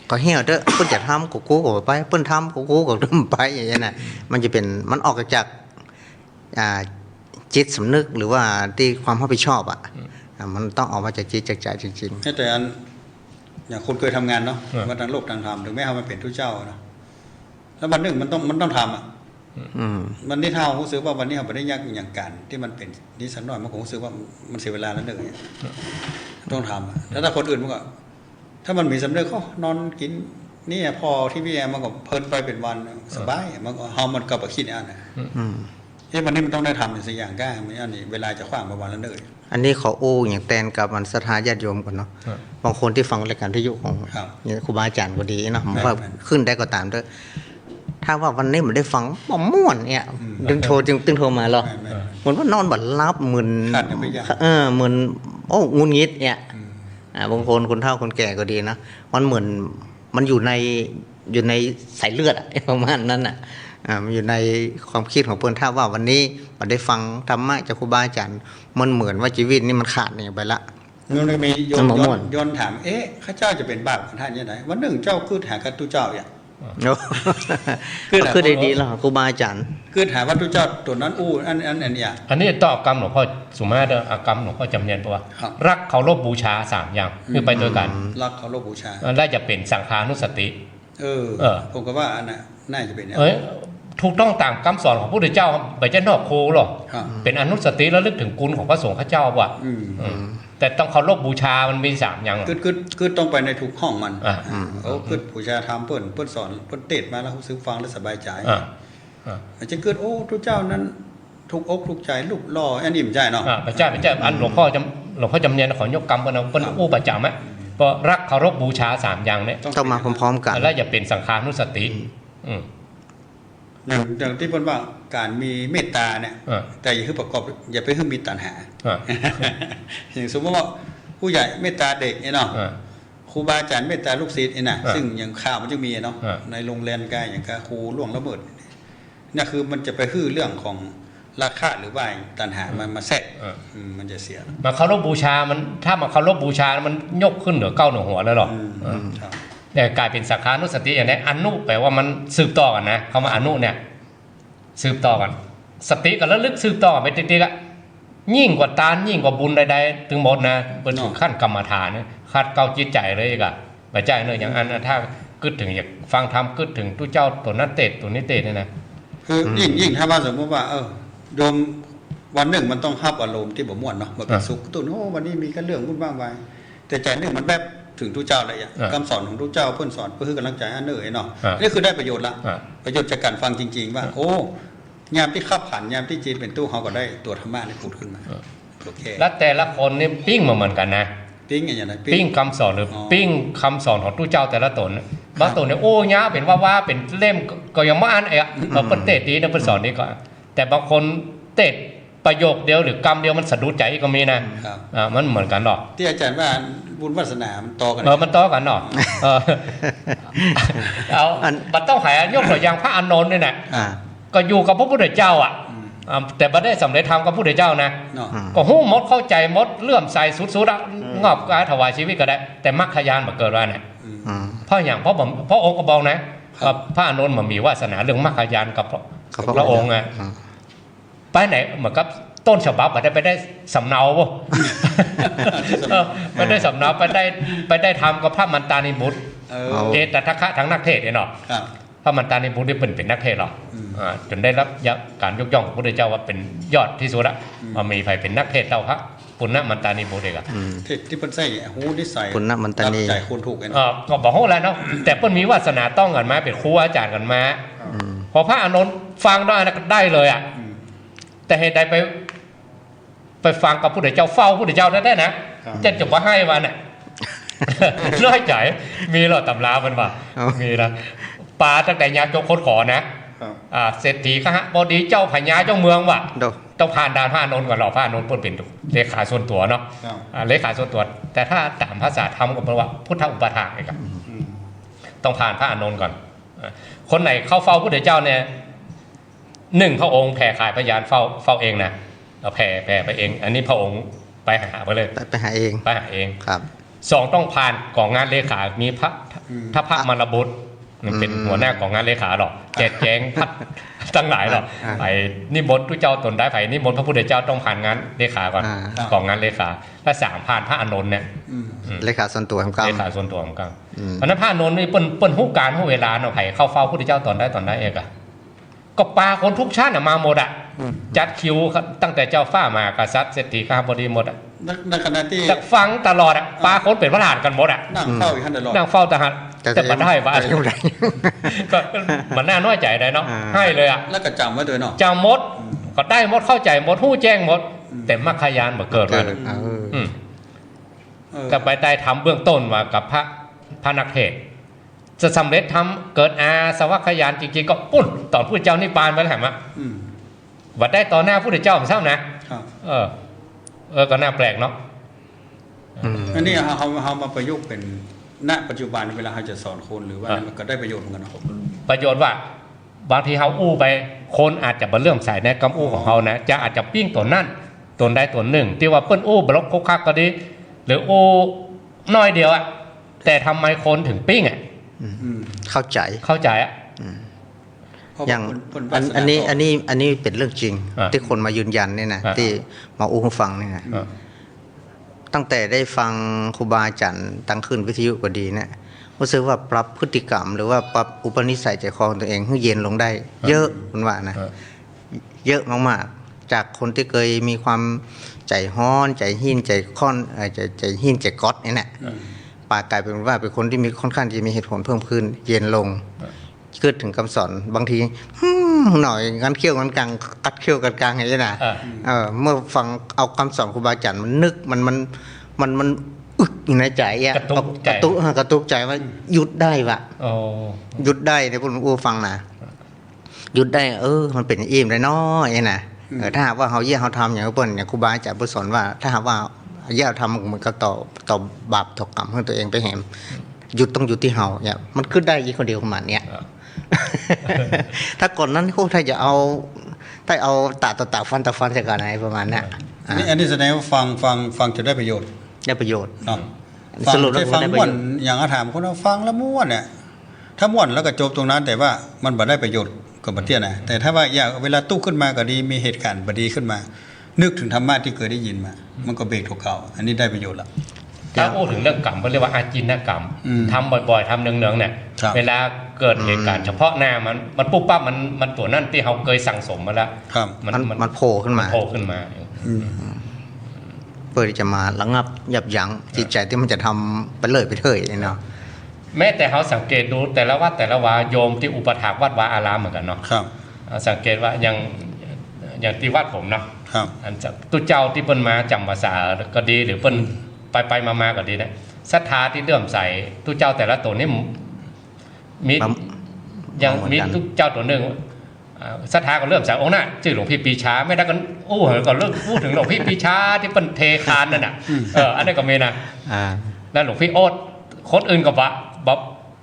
Speaker 3: ก็เหี้ยวเด้อเพิ่นจะทำกูก็ไปเพิ่นทำกูก็ทำไปอย่างนี้นะมันจะเป็นมันออกจากจิตสำนึกหรือว่าที่ความรับผิดชอบมันต้องออกมาจากจิตจากใจจริง
Speaker 2: ๆแต่อันอย่างคนเคยทำงานเนาะว่าทางโลกทางธรรมถึงแม้เขามาเป็นทุเจ้าเนาะแล้ววันหนึ่งมันต้องทำวันนี้เท่าผมรู้สึกว่าวันนี้เขาไม่ได้ยากอย่างการที่มันเป็นนี่สักหน่อยมันคงรู้สึกว่ามันเสียเวลาแล้วหนึ่งต้องทำแล้วถ้าคนอื่นมันก็ถ้ามันมีสำเร็จก็นอนกินนี่พอที่พี่แอมมันก็เพลินไปเป็นวันสบายมันก็เฮามันกับคิดอันนะวันนี้มันต้องได้ทำในสิ่งอย่างก้าไม่อันนี้เวลาจะขว้างประวันแล้วหนึ่ง
Speaker 3: อันนี้ขออู้อย่างแตนกับมันศรัทธาญาติโยมก่อนเนาะบางคนที่ฟังรายการที่ยุของครูบาอาจารย์ก็ดีเนาะผมว่าขึ้นได้ก็ตามด้วยถ้าว่าวันนี้มันได้ฟังม่วนเนี่ยดึงโทรจึงโทรมาหรอเหมือนว่านอนบัดลับเหมือนเหมือนโอ้งุนงิดเนี่ยบางคนคนเฒ่าคนแก่ก็ดีนะมันเหมือนมันอยู่ในสายเลือดประมาณนั้นมันอยู่ในความคิดของเพิ่นถ้าว่าวันนี้มันได้ฟังธรรมะจากครูบาอาจารย์มันเหมือนว่าชีวิตนี่มันขาดเนี่ยไปละ
Speaker 2: มันก็มีโยน
Speaker 4: น้ำหมอม่วน
Speaker 2: ย้อนถามข้าเจ้าจะเป็นบาปของท่านยังไงวันหนึ่งเจ้าคือหากัตุเจ้าอย่าง
Speaker 4: คือได้ดีแล้วครูบาอาจารย์
Speaker 2: คือหาวัตถุเจ้าตัวนั้นอันอย่าง
Speaker 1: อันนี้ต่อกรรมหลวงพ่อสุมาเด้ออากรรมหลวงพ่อจำเนียนปะว่า
Speaker 2: ครับ
Speaker 1: รักเคารพบูชา3อย่างคือไปด้วยกัน
Speaker 2: รักเคารพบูชา
Speaker 1: และจะเป็นสังฆานุสติ
Speaker 2: เออผมก็ว่าอันน่ะน่าจะเป็นอย่าง
Speaker 1: เอ้ยถูกต้องตามคำสอนของพระพุทธเจ้าไปจะนอกครูหรอก
Speaker 2: ครับ
Speaker 1: เป็นอนุสติแล้วลึกถึงคุณของพระสงฆ์พระเจ้าว่ะ
Speaker 2: อืม
Speaker 1: แต่ต้องเคารพบูชามันมี3อย่าง
Speaker 2: คือต้องไปในทุกห้องมัน
Speaker 1: อ่า
Speaker 2: เขาคือบูชาธรรมเปิ้นสอนเปิ้นเทศมาแล้วเขาซื้อฟังแล้วสบายใจ
Speaker 1: อ่า
Speaker 2: มันจะเกิดทุกเจ้านั้นทุกอกทุกใจลูกล่ออันนี้มันใจเนาะ
Speaker 1: พระเจ้าอันหลวงพ่อจำเนียนขอยกกรรมกันเอาเป็นอู้ประจำไหมเพราะรักเคารพบูชา3อย่างเนี่ย
Speaker 4: ต้องมาพร้อมๆกัน
Speaker 1: แล้วอย่าเป็นสังฆานุสติ
Speaker 2: อย่างที่เพิ่นว่าการมีเมตตาเนี่ยแต่อย่าเพิ่งประกอบอย่าไปเพิ่งมีตัณหา อย่างสมมติว่าผู้ใหญ่เมตตาเด็กเนาะครูบาอาจารย์เมตตาลูกศิษย์นะซึ่งอย่างข่าวมันจะมีเนาะในโรงเรียนกายอย่างกับครูล่วงละเมิดนี่คือมันจะไปฮื้อเรื่องของราคะหรือว่าตัณหามาแทรกมันจะเสีย
Speaker 1: มาเคารพบูชามันถ้ามาเคารพบูชามันยกขึ้นเหนือเก้าเหนือหัวแล้วหรอแต่กลายเป็นสังฆานุสติอย่างนี้อนุแปลว่ามันสืบต่อกันนะคำว่าอนุเนี่ยสืบต่อกันสติกับระลึกสืบต่อกันไปติ๊กๆอะยิ่งกว่าทานยิ่งกว่าบุญใดๆถึงหมดนะเป็นถึงขั้นกรรมฐานนะคัดเกาจิตใจเลยอีกอะปัจจัยเนอะอย่างอันถ้ากึดถึงอยากฟังธรรมกึดถึงตู้เจ้าตัวนั้นเตะตัวนี้เตะเนี่ยนะ
Speaker 2: คือยิ่งถ้าว่าสมมติว่าโยมวันหนึ่งมันต้องฮับอารมณ์ที่บ่ม่วนเนาะมันเป็นสุขตุนวันนี้มีก็เรื่องวุ่นบ้างไปแต่ใจหนึ่งมันแบบถึงทุกเจ้าอะไรอย่างคำสอนของทุกเจ้าเพื่อนสอนเพื่อกำลังใจอันเนยเนาะนี่คือได้ประโยชน์ละประโยชน์จากการฟังจริงๆว่าโอ้ยามที่ขับผ่านยามที่จีนเป็นตู้เขาก็ได้ตัวธรรมะในพูดขึ้นมาโอเค
Speaker 1: แล้วแต่ละคนนี่ปิ้งมาเหมือนกันนะ
Speaker 2: ปิ้งอย่างไร
Speaker 1: ปิ้งคำสอนหรือปิ้งคำสอนของตู้เจ้าแต่ละตนบางตนเนี่ยโอ้ยะเป็นว่าเป็นเล่มก็ยังไม่อ่านเราเป็นเตะดีนะเป็นสอนนี้ก็แต่บางคนเตะประโยคเดียวหรือกรรมเดียวมันสะดุดใจก็มีนะมันเหมือนกันหรอก
Speaker 2: ที่อาจารย์ว่าบุญวาสนามันต่อกัน
Speaker 1: มันต่อกันหรอกเอาบัดต้องหายยกตัวอย่างพระอานนท์เนี่ยนะก็อยู่กับพระพุทธเจ้าแต่ไม่ได้สำเร็จธรรมกับพระพุทธเจ้านะก็หู้มดเข้าใจมดเลื่อมใสสุดๆงอบกายถวายชีวิตก็ได้แต่มรรคญาณมาเกิดว่าเนี่ยเพราะอย่างเพราะองค์ก็บอกนะพระอานนท์มันมีวาสนาเรื่องมรรคญาณกับพระองค์ไงไปไหนเหมือนกับต้นฉบับไปได้สำเนาบ่ไปได้สำเนาไปได้ทำกับพระมันตานิบุตรตทัคคะทั้งนักเทศน์เนาะพระมันตานิบุตรได้เป็นนักเทศน์หรอกจนได้รับการยกย่องของพระพุทธเจ้าว่าเป็นยอดที่สุดละมามีใครเป็นนักเทศน์เจ้าพระปุณณมันตานิบุตรเอง
Speaker 2: เทศที่เปิ้นใส่หูนิสัย
Speaker 4: ปุณณมันตานี
Speaker 2: ใจคนถูกกัน
Speaker 1: ก็บอกเขาแล้วเนาะแต่เปิ้นมีวาสนาต้องกันมาเป็นครูอาจารย์กันมาพอพระอานนท์ฟังได้เลยแต่เหตุใดไปฟังกับผู้ใดเจ้าเฝ้าผู้ใดเจ้าได้นะจะจบว่าให้วันน่ะน้อยใจมีหรอตำรามันว่ามีนะป่าตั้งแต่ยาจกคนขอนะเศรษฐีข้าพอดีเจ้าพญาเจ้าเมืองว่ะต้องผ่านด่านพระอานนท์ก่อนหรอพระอานนท์เปิ้นเป็นเลขาส่วนตัวเนาะเลขาส่วนตัวแต่ถ้าตามภาษาธรรมก็แปลว่าพุทธอุปถากครับต้องผ่านพระอานนท์ก่อนคนไหนเข้าเฝ้าผู้ใดเจ้าเนี่ย1พระองค์แผ่ขายพยานเฝ้าเองนะเราแผ่ไปเองอันนี้พระองค์ไปหาไปเลย
Speaker 4: ไปหาเอง
Speaker 1: ครับ2ต้องผ่านกองงานเลขามีพระมรบุตรเป็นหัวหน้ากองงานเลขาหรอกแจกแจงพัดตั้งหลายหรอกไปนิมนต์ทุกเจ้าตนได้ไปนิมนต์พระพุทธเจ้าต้องผ่านงานเลขาก่อนกองงานเลขาและ3ผ่านพระอานนท์เนี่ย
Speaker 4: เลขาส่วนตัวของกรรม
Speaker 1: เลขาส่วนตัวของกรรมเพราะนั้นพระอานนท์นี่เปิ้นฮู้การฮู้เวลาเนาะไผเข้าเฝ้าพระพุทธเจ้าตอนได้เองก็ปาคนทุกชาติมาหมดจัดคิวตั้งแต่เจ้าฟ้ามากษัตริย์เศรษฐีข้าบดีหมด
Speaker 2: ในขณะที่
Speaker 1: ฟังตลอดปาคนเป็นพระราชกันหมด
Speaker 2: นั่งเฝ้าอยู่ท่านตลอด
Speaker 1: นั่งเฝ้าทหารแต่มาได้บ้านก็มันน่าน้อยใจได้เนาะให้เลย
Speaker 2: แล้วก็จำไว้ด้วยเนาะ
Speaker 1: จำหมดก็ได้หมดเข้าใจหมดฮู้แจ้งหมดแต่มรรคญาณมาเกิดมาก็ไปได้ทำเบื้องต้นมากับพระนักเทศจะสำเร็จทำเกิดอาสวัคยานจริงๆก็ปุ้นตอนพุทธเจ้านิพพานไปแล้วมั้ยวัดได้ต่อหน้าพุทธเจ้าผมทราบนะก็น่าแปลกเนาะ
Speaker 2: อันนี้เขามาประยุกต์เป็นณปัจจุบันเวลาเขาจะสอนคนหรือว่ามันก็ได้ประโยชน์เหมือนกันนะ
Speaker 1: ประโยชน์ว่าบางทีเขาอู้ไปคนอาจจะมาเลื่อมใสในคำอู้ของเขานะจะอาจจะปิ้งตัวนั่นตัวใดตัวหนึ่งที่ว่าเปิ้นอู้บล็อกคุกคักก็ดี หรือโอน้อยเดียวอะแต่ทำไมคนถึงปิ้งอะ
Speaker 4: เข้าใจ
Speaker 1: เข้าใจอะ
Speaker 4: อย่างอันนี้เป็นเรื่องจริง ที่คนมายืนยันเนี่ยนะที่มาอู้ให้ฟังเนี่ยนะตั้งแต่ได้ฟังครูบาอาจารย์ตั้งขึ้นวิทยุก็ดีเนี่ยรู้สึกว่าปรับพฤติกรรม หรือว่าปรับอุปนิสัยใจคอของตัวเองให้เย็นลงได้ เยอะคุณว่านะเยอะมากๆจากคนที่เคยมีความใจฮ้อนใจหินใจค่อนใจหินใจก๊อตเนี่ยปากกลายเป็นว่าเป็นคนที่มีค่อนข้างจะมีเหตุผลเพิ่มขึ้นเย็นลงคิดถึงคำสอนบางทีหน่อยงั้นเคี้ยวงั้นกลางกัดเคี้ยวกันกลางอย่างนี้นะเมื่อฟังเอาคำสอนครูบาอาจารย์มันนึกมันอึกอยู่ในใจอ่ะกระตุกใจว่าหยุดได้วะหยุดได้ในพวกอูฟังนะหยุดได้มันเป็นอิ่มเลยน้อยนะถ้าหากว่าเขาเยี่ยเขาทำอย่างเปิ้ลอย่างครูบาอาจารย์สอนว่าถ้าหากว่าเยี่ยทำมันก็ต่อบาปต่อกรรมให้ตัวเองไปแหมหยุดต้องหยุดที่เฮาเนี่ยมันขึ้นได้ยี่คนเดียวประมาณเนี้ยถ้าก่อนนั้นคงถ้าจะเอาตาต่อตาฟันต่อฟันจะกันอะไรประมาณนั้น
Speaker 2: อันนี้แสดงว่าฟังจะได้ประโยชน์เนาะสรุปแล้วฟังม่วนอย่างถามคนว่าฟังแล้วม่วนเนี่ยถ้าม่วนแล้วก็จบตรงนั้นแต่ว่ามันบ่ได้ประโยชน์กับบัดเตี้ยนะแต่ถ้าว่าอยากเวลาตู้ขึ้นมาก็ดีมีเหตุการณ์บ่ดีขึ้นมานึกถึงธรรมะที่เคยได้ยินมามันก็เบรกถูกเขาอันนี้ได้ประโยชน์ละ
Speaker 1: ถ้าพูดถึงเรื่องกรรมเขาเรียกว่าอาจินกรรมทำบ่อยๆทำเนืองๆเนี่ยเวลาเกิดเหตุการณ์เฉพาะหน้ามันปุ๊บปั๊บมันตัวนั่นที่เขาเคยสั่งสมมาแล้ว
Speaker 4: มันโผล่ขึ้นมาเพื่อที่จะมาระงับยับยั้งจิตใจที่มันจะทำไปเลยเนาะ
Speaker 1: แม้แต่เขาสังเกตดูแต่ละวัดแต่ละวาโยมที่อุปถากวัดวาอารามเหมือนกันเนาะสังเกตว่าอย่างที่วัดผมเนาะอันตุเจ้าที่เปิ้นมาจำภาษาก็ดีหรือเปิ้นไปมาก็ดีนะศรัทธาที่เลื่อมใสตุเจ้าแต่ละตัวนี่มียังมีตุเจ้าตัวหนึ่งศรัทธาก็เลื่อมใสองค์น่ะชื่อหลวงพี่ปีชาไม่ได้กันก็เริ่มพูดถึงหลวงพี่ปีชาที่เป็นเทคานนั่นน่ะอันนี้ก็มีนะแล้วหลวงพี่โอ๊ตคนอื่นก็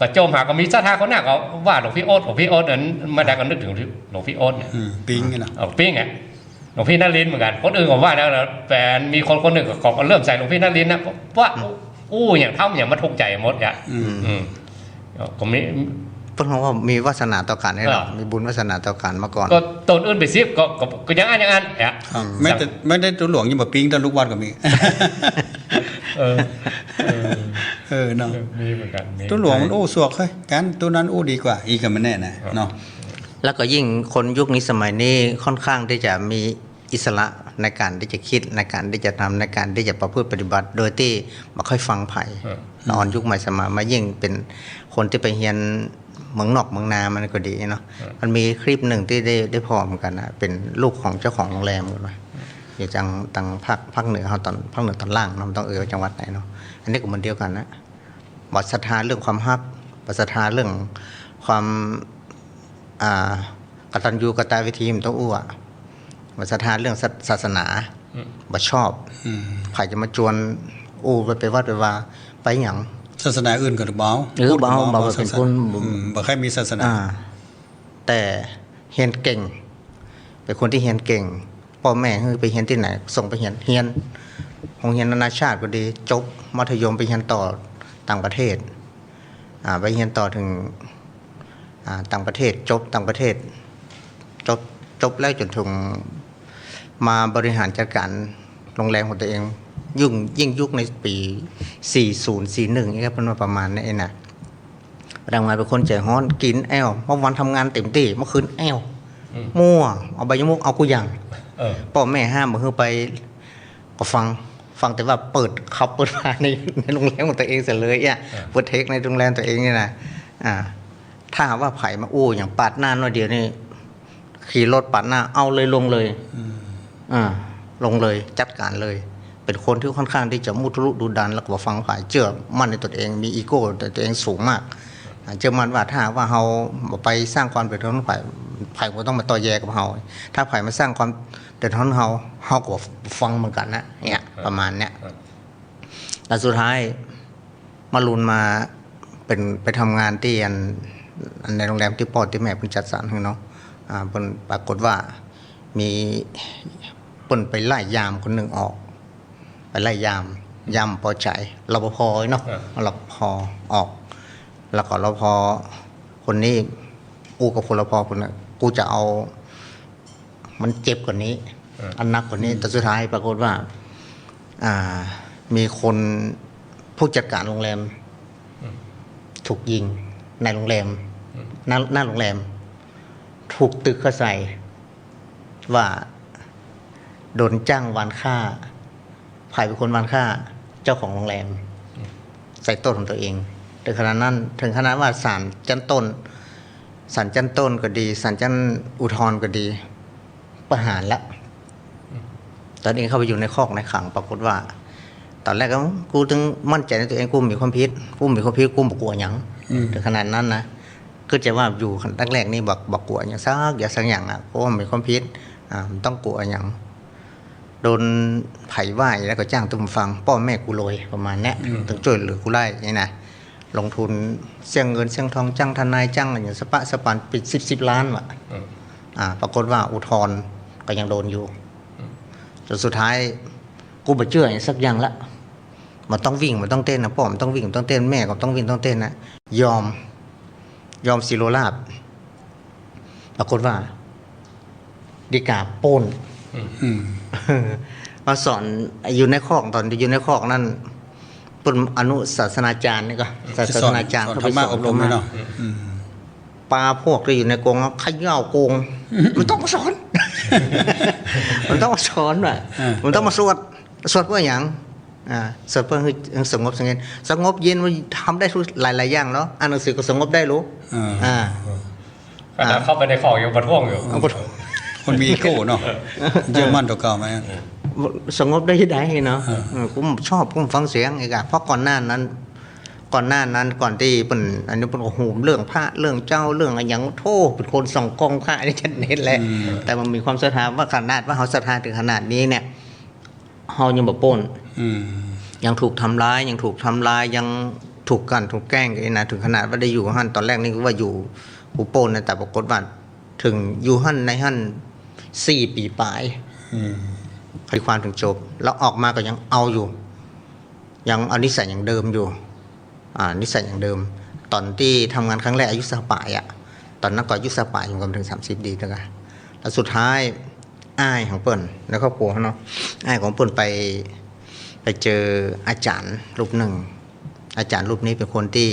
Speaker 1: ประโจมหาก็มีศรัทธาคนหน้าก็ว่าหลวงพี่โอ๊ตนั้นไม่ได้ก็นึกถึงหลวงพี่โอ๊ตเนี่ย
Speaker 2: ปิ้งไงนะ
Speaker 1: ปิ้งไงหลวงพี่นฤมย์เหมือนกันคนอื่นก็ว่าแล้วแฟนมีคนหนึ่งก็เริ่มใส่หลวงพี่นฤมย์นะว่าอย่างทำอย่างมาทุกข์ใจหมดอ่ะก็มี
Speaker 4: เพราะว่ามีวาสนาต่อกันให้เรามีบุญวาสนาต่อกันมาก่อน
Speaker 1: ก็ตนอื่นไปซิบก็ยังอันอ่ะ
Speaker 2: ไม่ได้ตัวหลวงยังมาปิ้งแต่ลูกวัดก็มีเนาะ
Speaker 1: มีเหมือนกัน
Speaker 2: ตัวหลวงมันสวกเฮ้ยกันตัวนั้นดีกว่าอีกก็ไม่แน่นะเนาะ
Speaker 4: แล้วก็ยิ่งคนยุคนี้สมัยนี้ค่อนข้างที่จะมีอิสระในการที่จะคิดในการที่จะทำในการที่จะประพฤติปฏิบัติโดยที่ไม่ค่อยฟังไผ่นอนยุคใหม่สมัยมายิ่งเป็นคนที่ไปเรียนเมืองนอกเมืองนามันก็ดีเนาะมันมีคลิปหนึ่งที่ได้พอเหมือนกันนะเป็นลูกของเจ้าของโรงแรมกันเลยอยู่ทางภาคเหนือเขาภาคเหนือตอนล่างเราต้องจังหวัดไหนเนาะอันนี้ก็เหมือนเดียวกันนะบทศรัทธาเรื่องความฮักบทศรัทธาเรื่องความกตัญญูกตเวทีมันต้องอ้วบทศรัทธาเรื่องศาสนาบ่ชอบใครจะมาจวนไปวัดไปว่าไปหยัง
Speaker 2: ศาสนาอื่นก็เบา
Speaker 4: เป็นคน
Speaker 2: บ่ค่อยมีศาสนา
Speaker 4: แต่เรียนเก่งเป็นคนที่เรียนเก่งพ่อแม่ไปเรียนที่ไหนส่งไปเรียนโรงเรียนนานาชาติก็ดีจบมัธยมไปเรียนต่อต่างประเทศไปเรียนต่อถึงต่างประเทศจบต่างประเทศจบแล้วจนถึงมาบริหารจัดการโรงแรมของตัวเองยิ่งยุคในปี40 41นี่ครับประมาณนี้นะดังมาเป็นคนใจฮ้อนกินแอลเมื่อวันทำงานเต็มที่เมื่อคืนแอลมั่วเอาใบยมุกเอากูอย่างพ่อแม่ห้ามมาคือไปก็ฟังแต่ว่าเปิดมาในโรงแรมของตัวเองเสร็จเลยเปิดเทคในโรงแรมตัวเองนี่นะถ้าว่าไผ่มาอย่างปาดหน้าหน่อยเดียวนี่ขี่รถปาดหน้าเอาเลยลงเลยลงเลยจัดการเลยเป็นคนที่ค่อนข้างที่จะมุทะลุดุดันแล้วก็ฟังไผ่เชื่อมั่นในตัวเองมีอีโก้ตัวเองสูงมากเชื่อมั่นว่าถ้าว่าเราไปสร้างความเดือดร้อนไผ่ก็ต้องมาต่อแยกับเราถ้าไผ่มาสร้างความเดือดร้อนเราก็ฟังเหมือนกันนะเนี่ยประมาณเนี้ยแล้วสุดท้ายมาลุนมาเป็นไปทำงานที่ในโรงแรมที่พ่อที่แม่เพิ่งจัดสรรให้เนาะปรากฏว่ามีเปิ้นไปไล่ยามคนหนึ่งออกไปไล่ยาม ยำพอใจรปภเนาะรปภออก แล้วก็รปภคนนี้กูกับคนรปภคนนั้นกูจะเอามันเจ็บกว่านี้ อันหนักกว่านี้แต่สุดท้ายปรากฏว่ามีคนผู้จัดการโรงแรมถูกยิงในโรงแรมหน้าโรงแรมถูกตึกเข้าใส่ว่าโดนจ้างวานฆ่าใครเป็นคนวานฆ่าเจ้าของโรงแรมใส่ต้นของตัวเองถึงขนาดนั้นถึงขนาดว่าศาลชั้นต้นก็ดีศาลชั้นอุทธรณ์ก็ดีประหารละตอนนี้เข้าไปอยู่ในคอกในขังปรากฏว่าตอนแรกก็กูถึงมั่นใจในตัวเองกูมีความผิดกูบอกกลัวหยังถึงขนาดนั้นนะก็จะว่าอยู่แรกๆนี่บอกกลัวอย่างสักอย่างอ่ะเพราะว่ามีความผิดมันต้องกลัวอย่างโดนไผ่ไหว้แล้วก็จ้างตุ้มฟังพ่อแม่กูรวยประมาณนี้ถึงช่วยเหลือกูได้นี่นะลงทุนเสี่ยงเงินเสี่ยงทองจ้างทนายจ้างอะไรอย่างสปันปิด10 ล้านว่ะปรากฏว่าอุทธรณ์ก็ยังโดนอยู่จนสุดท้ายกูบ่เชื่ออย่างสักอย่างละมันต้องวิ่งมันต้องเต้นนะพ่อมันต้องวิ่งมันต้องเต้นแม่ก็ต้องวิ่งต้องเต้นนะยอมสิโรราบปรากฏว่าดีกาโป้นมาสอนอยู่ในคอกตอนอยู่ในคอกนั่นเป็นอนุศาสนาจารย์นี่ก็ศาสนาจารย์เขาไปสอนอบรมเนาะปลาพวกที่อยู่ในกรงขย่าวกรงมันต้องมาสอนมันต้องมาสอนว่ะมันต้องมาสวดเพื่ออย่างสวดเพื่อให้สงบเย็นมันทำได้ทุกหลายอย่างเนาะอ่านหนังสือก็สงบได้รู้
Speaker 1: ขนาดเข้าไปในคอกยังประท้วงอยู่
Speaker 2: คนมีอีโก้เนาะเยอะมันตัวเก่าไหม
Speaker 4: สงบได้ที่ใดเนาะผมชอบผมฟังเสียงอีกอะเพราะก่อนหน้านั้นก่อนที่เป็นอันนี้เป็นโอ้โหเรื่องพระเรื่องเจ้าเรื่องอะไรอย่างโทษเป็นคนส่องกองพระนี่ฉันเห็นแหละแต่มันมีความศรัทธาว่าขนาดว่าเขาศรัทธาถึงขนาดนี้เนี่ยเขายังแบบป้นยังถูกทำร้ายยังถูกกันถูกแกล้งกันนะถึงขนาดว่าได้อยู่หั่นตอนแรกนี่ว่าอยู่ผู้ป้นนะแต่ปรากฏว่าถึงอยู่หั่นในหั่น4 ปีปลายคดีความถึงจบแล้วออกมาก็ยังเอาอยู่ยังเอานิสัยอย่างเดิมอยู่นิสัยอย่างเดิมตอนที่ทำงานครั้งแรกอายุ18ตอนนั้นก็อายุ18อยู่กันถึง30 ดีแล้วกันแล้วสุดท้ายอ้ายของเปิ้ลแล้วครอบครัวเนาะอ้ายของเปิ้ลไปเจออาจารย์รูปหนึ่งอาจารย์รูปนี้เป็นคนที่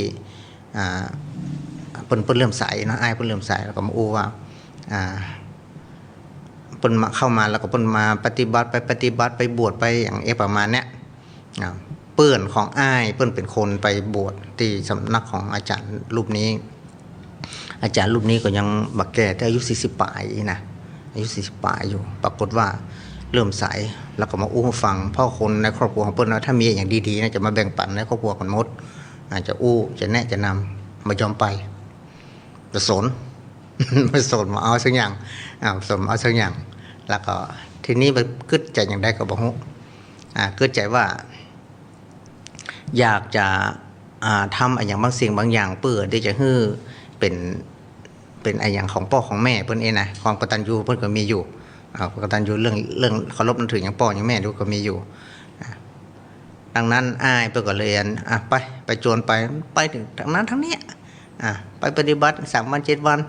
Speaker 4: เปิ้ลเริ่มใสนะอ้ายเปิ้ลเริ่มใสแล้วก็มาอู้ว่าเปิ้ลมาเข้ามาแล้วก็เปิ้ลมาปฏิบัติไปบวชไปอย่างประมาณเนี้ยเปิ้ลของอ้ายเปิ้ลเป็นคนไปบวชที่สำนักของอาจารย์รูปนี้อาจารย์รูปนี้ก็ยังบักแก่ที่อายุ40 ปลายนะอายุ40 ปลายอยู่ปรากฏว่าเริ่มใสแล้วก็มาอู้ฟังพ่อคนในครอบครัวของเปิ้ลว่าถ้ามีอย่างดีๆนะจะมาแบ่งปันในครอบครัวกันหมดจะอู้จะแนะจะนำมายอมไปจะสนไม่สนมาเอาสักอย่างสนเอาสักอย่างแล้วก็ทีนี้มันกึศใจอย่างใดก็บอกกึศใจว่าอยากจะทำอย่างบางสิ่งบางอย่างเพื่อที่จะให้เป็นอย่างของพ่อของแม่เพื่อนเองนะความกตัญญูเพื่อนก็มีอยู่กตัญญูเรื่องเคารพนับถืออย่างพ่ออย่างแม่ดูก็มีอยู่ดังนั้นอ้ายเพื่อนก็เลยไปโจรไปถึงทางนั้นทางนี้ไปปฏิบัติ3 วัน 7 วัน